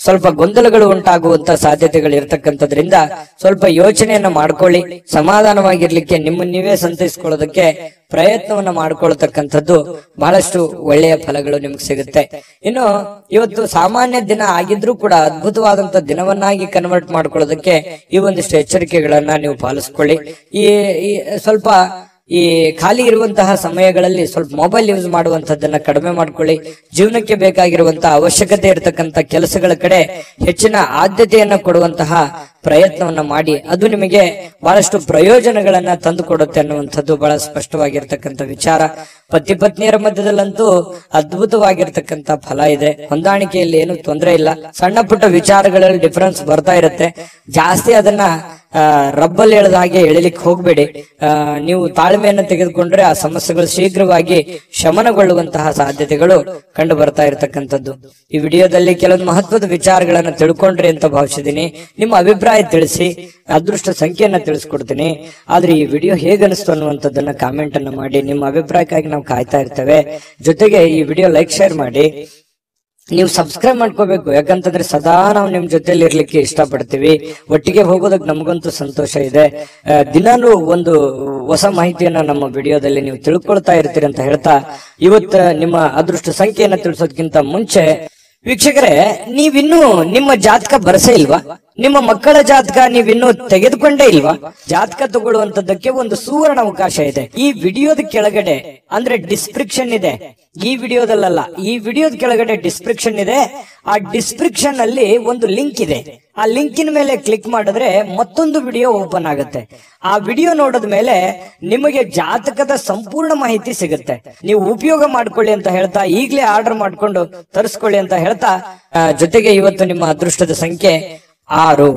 ಸ್ವಲ್ಪ ಗೊಂದಲಗಳು ಉಂಟಾಗುವಂತ ಸಾಧ್ಯತೆಗಳು ಇರತಕ್ಕಂಥದ್ರಿಂದ ಸ್ವಲ್ಪ ಯೋಚನೆಯನ್ನ ಮಾಡ್ಕೊಳ್ಳಿ. ಸಮಾಧಾನವಾಗಿರ್ಲಿಕ್ಕೆ, ನಿಮ್ಮನ್ನ ನೀವೇ ಸಂತೈಸ್ಕೊಳ್ಳೋದಕ್ಕೆ ಪ್ರಯತ್ನವನ್ನ ಮಾಡ್ಕೊಳ್ತಕ್ಕಂಥದ್ದು ಬಹಳಷ್ಟು ಒಳ್ಳೆಯ ಫಲಗಳು ನಿಮ್ಗೆ ಸಿಗುತ್ತೆ. ಇನ್ನು ಇವತ್ತು ಸಾಮಾನ್ಯ ದಿನ ಆಗಿದ್ರೂ ಕೂಡ ಅದ್ಭುತವಾದಂತ ದಿನವನ್ನಾಗಿ ಕನ್ವರ್ಟ್ ಮಾಡ್ಕೊಳ್ಳೋದಕ್ಕೆ ಈ ಒಂದಿಷ್ಟು ಎಚ್ಚರಿಕೆಗಳನ್ನ ನೀವು ಪಾಲಿಸ್ಕೊಳ್ಳಿ. ಈ ಸ್ವಲ್ಪ ಈ ಖಾಲಿ ಇರುವಂತಹ ಸಮಯಗಳಲ್ಲಿ ಸ್ವಲ್ಪ ಮೊಬೈಲ್ ಯೂಸ್ ಮಾಡುವಂತದ್ದನ್ನ ಕಡಿಮೆ ಮಾಡ್ಕೊಳ್ಳಿ. ಜೀವನಕ್ಕೆ ಬೇಕಾಗಿರುವಂತಹ ಅವಶ್ಯಕತೆ ಇರತಕ್ಕಂತ ಕೆಲಸಗಳ ಕಡೆ ಹೆಚ್ಚಿನ ಆದ್ಯತೆಯನ್ನ ಕೊಡುವಂತಹ ಪ್ರಯತ್ನವನ್ನ ಮಾಡಿ, ಅದು ನಿಮಗೆ ಬಹಳಷ್ಟು ಪ್ರಯೋಜನಗಳನ್ನ ತಂದು ಕೊಡುತ್ತೆ ಅನ್ನುವಂಥದ್ದು ಬಹಳ ಸ್ಪಷ್ಟವಾಗಿರ್ತಕ್ಕಂಥ ವಿಚಾರ. ಪತಿ ಪತ್ನಿಯರ ಮಧ್ಯದಲ್ಲಂತೂ ಅದ್ಭುತವಾಗಿರ್ತಕ್ಕಂಥ ಫಲ ಇದೆ. ಹೊಂದಾಣಿಕೆಯಲ್ಲಿ ಏನು ತೊಂದರೆ ಇಲ್ಲ. ಸಣ್ಣ ಪುಟ್ಟ ವಿಚಾರಗಳಲ್ಲಿ ಡಿಫರೆನ್ಸ್ ಬರ್ತಾ ಇರುತ್ತೆ. ಜಾಸ್ತಿ ಅದನ್ನ ರಬ್ಬಲ್ಲಿ ಎಳೆದ ಹಾಗೆ ಎಳಿಲಿಕ್ಕೆ ಹೋಗ್ಬೇಡಿ. ನೀವು ತಾಳ್ಮೆಯನ್ನು ತೆಗೆದುಕೊಂಡ್ರೆ ಆ ಸಮಸ್ಯೆಗಳು ಶೀಘ್ರವಾಗಿ ಶಮನಗೊಳ್ಳುವಂತಹ ಸಾಧ್ಯತೆಗಳು ಕಂಡು ಬರ್ತಾ ಇರತಕ್ಕಂಥದ್ದು. ಈ ವಿಡಿಯೋದಲ್ಲಿ ಕೆಲವೊಂದು ಮಹತ್ವದ ವಿಚಾರಗಳನ್ನ ತಿಳ್ಕೊಂಡ್ರಿ ಅಂತ ಭಾವಿಸಿದೀನಿ. ನಿಮ್ಮ ಅಭಿಪ್ರಾಯ ತಿಳಿಸಿ, ಅದೃಷ್ಟ ಸಂಖ್ಯೆಯನ್ನ ತಿಳಿಸ್ಕೊಡ್ತೀನಿ. ಆದ್ರೆ ಈ ವಿಡಿಯೋ ಹೇಗನಿಸ್ತು ಅನ್ನುವಂಥದ್ದನ್ನ ಕಾಮೆಂಟ್ ಅನ್ನ ಮಾಡಿ. ನಿಮ್ಮ ಅಭಿಪ್ರಾಯಕ್ಕಾಗಿ ನಾವು ಕಾಯ್ತಾ ಇರ್ತೇವೆ. ಜೊತೆಗೆ ಈ ವಿಡಿಯೋ ಲೈಕ್ ಶೇರ್ ಮಾಡಿ. ನೀವು ಸಬ್ಸ್ಕ್ರೈಬ್ ಮಾಡ್ಕೋಬೇಕು, ಯಾಕಂತಂದ್ರೆ ಸದಾ ನಾವು ನಿಮ್ ಜೊತೆಲಿ ಇರ್ಲಿಕ್ಕೆ ಇಷ್ಟಪಡ್ತೀವಿ. ಒಟ್ಟಿಗೆ ಹೋಗೋದಕ್ಕೆ ನಮಗಂತೂ ಸಂತೋಷ ಇದೆ. ದಿನಾನು ಒಂದು ಹೊಸ ಮಾಹಿತಿಯನ್ನ ನಮ್ಮ ವಿಡಿಯೋದಲ್ಲಿ ನೀವು ತಿಳ್ಕೊಳ್ತಾ ಇರ್ತೀರಿ ಅಂತ ಹೇಳ್ತಾ, ಇವತ್ತು ನಿಮ್ಮ ಅದೃಷ್ಟ ಸಂಖ್ಯೆಯನ್ನ ತಿಳಿಸೋದಕ್ಕಿಂತ ಮುಂಚೆ ವೀಕ್ಷಕರೇ, ನೀವಿನ್ನೂ ನಿಮ್ಮ ಜಾತಕ ಬರಸೇ ಇಲ್ವಾ? ನಿಮ್ಮ ಮಕ್ಕಳ ಜಾತಕ ನೀವಿನ್ನೂ ತೆಗೆದುಕೊಂಡೇ ಇಲ್ವಾ? ಜಾತಕ ತಗೊಳ್ಳುವಂತದ್ದಕ್ಕೆ ಒಂದು ಸುವರ್ಣ ಅವಕಾಶ ಇದೆ. ಈ ವಿಡಿಯೋದ ಕೆಳಗಡೆ ಅಂದ್ರೆ ಡಿಸ್ಕ್ರಿಪ್ಷನ್ ಇದೆ. ಈ ವಿಡಿಯೋದಲ್ಲ, ಈ ವಿಡಿಯೋದ ಕೆಳಗಡೆ ಡಿಸ್ಕ್ರಿಪ್ಷನ್ ಇದೆ. ಆ ಡಿಸ್ಕ್ರಿಪ್ಷನ್ ಅಲ್ಲಿ ಒಂದು ಲಿಂಕ್ ಇದೆ. ಆ ಲಿಂಕಿನ ಮೇಲೆ ಕ್ಲಿಕ್ ಮಾಡಿದ್ರೆ ಮತ್ತೊಂದು ವಿಡಿಯೋ ಓಪನ್ ಆಗುತ್ತೆ. ಆ ವಿಡಿಯೋ ನೋಡಿದ ಮೇಲೆ ನಿಮಗೆ ಜಾತಕದ ಸಂಪೂರ್ಣ ಮಾಹಿತಿ ಸಿಗುತ್ತೆ. ನೀವು ಉಪಯೋಗ ಮಾಡ್ಕೊಳ್ಳಿ ಅಂತ ಹೇಳ್ತಾ, ಈಗಲೇ ಆರ್ಡರ್ ಮಾಡ್ಕೊಂಡು ತರಿಸ್ಕೊಳ್ಳಿ ಅಂತ ಹೇಳ್ತಾ, ಜೊತೆಗೆ ಇವತ್ತು ನಿಮ್ಮ ಅದೃಷ್ಟದ ಸಂಖ್ಯೆ 6.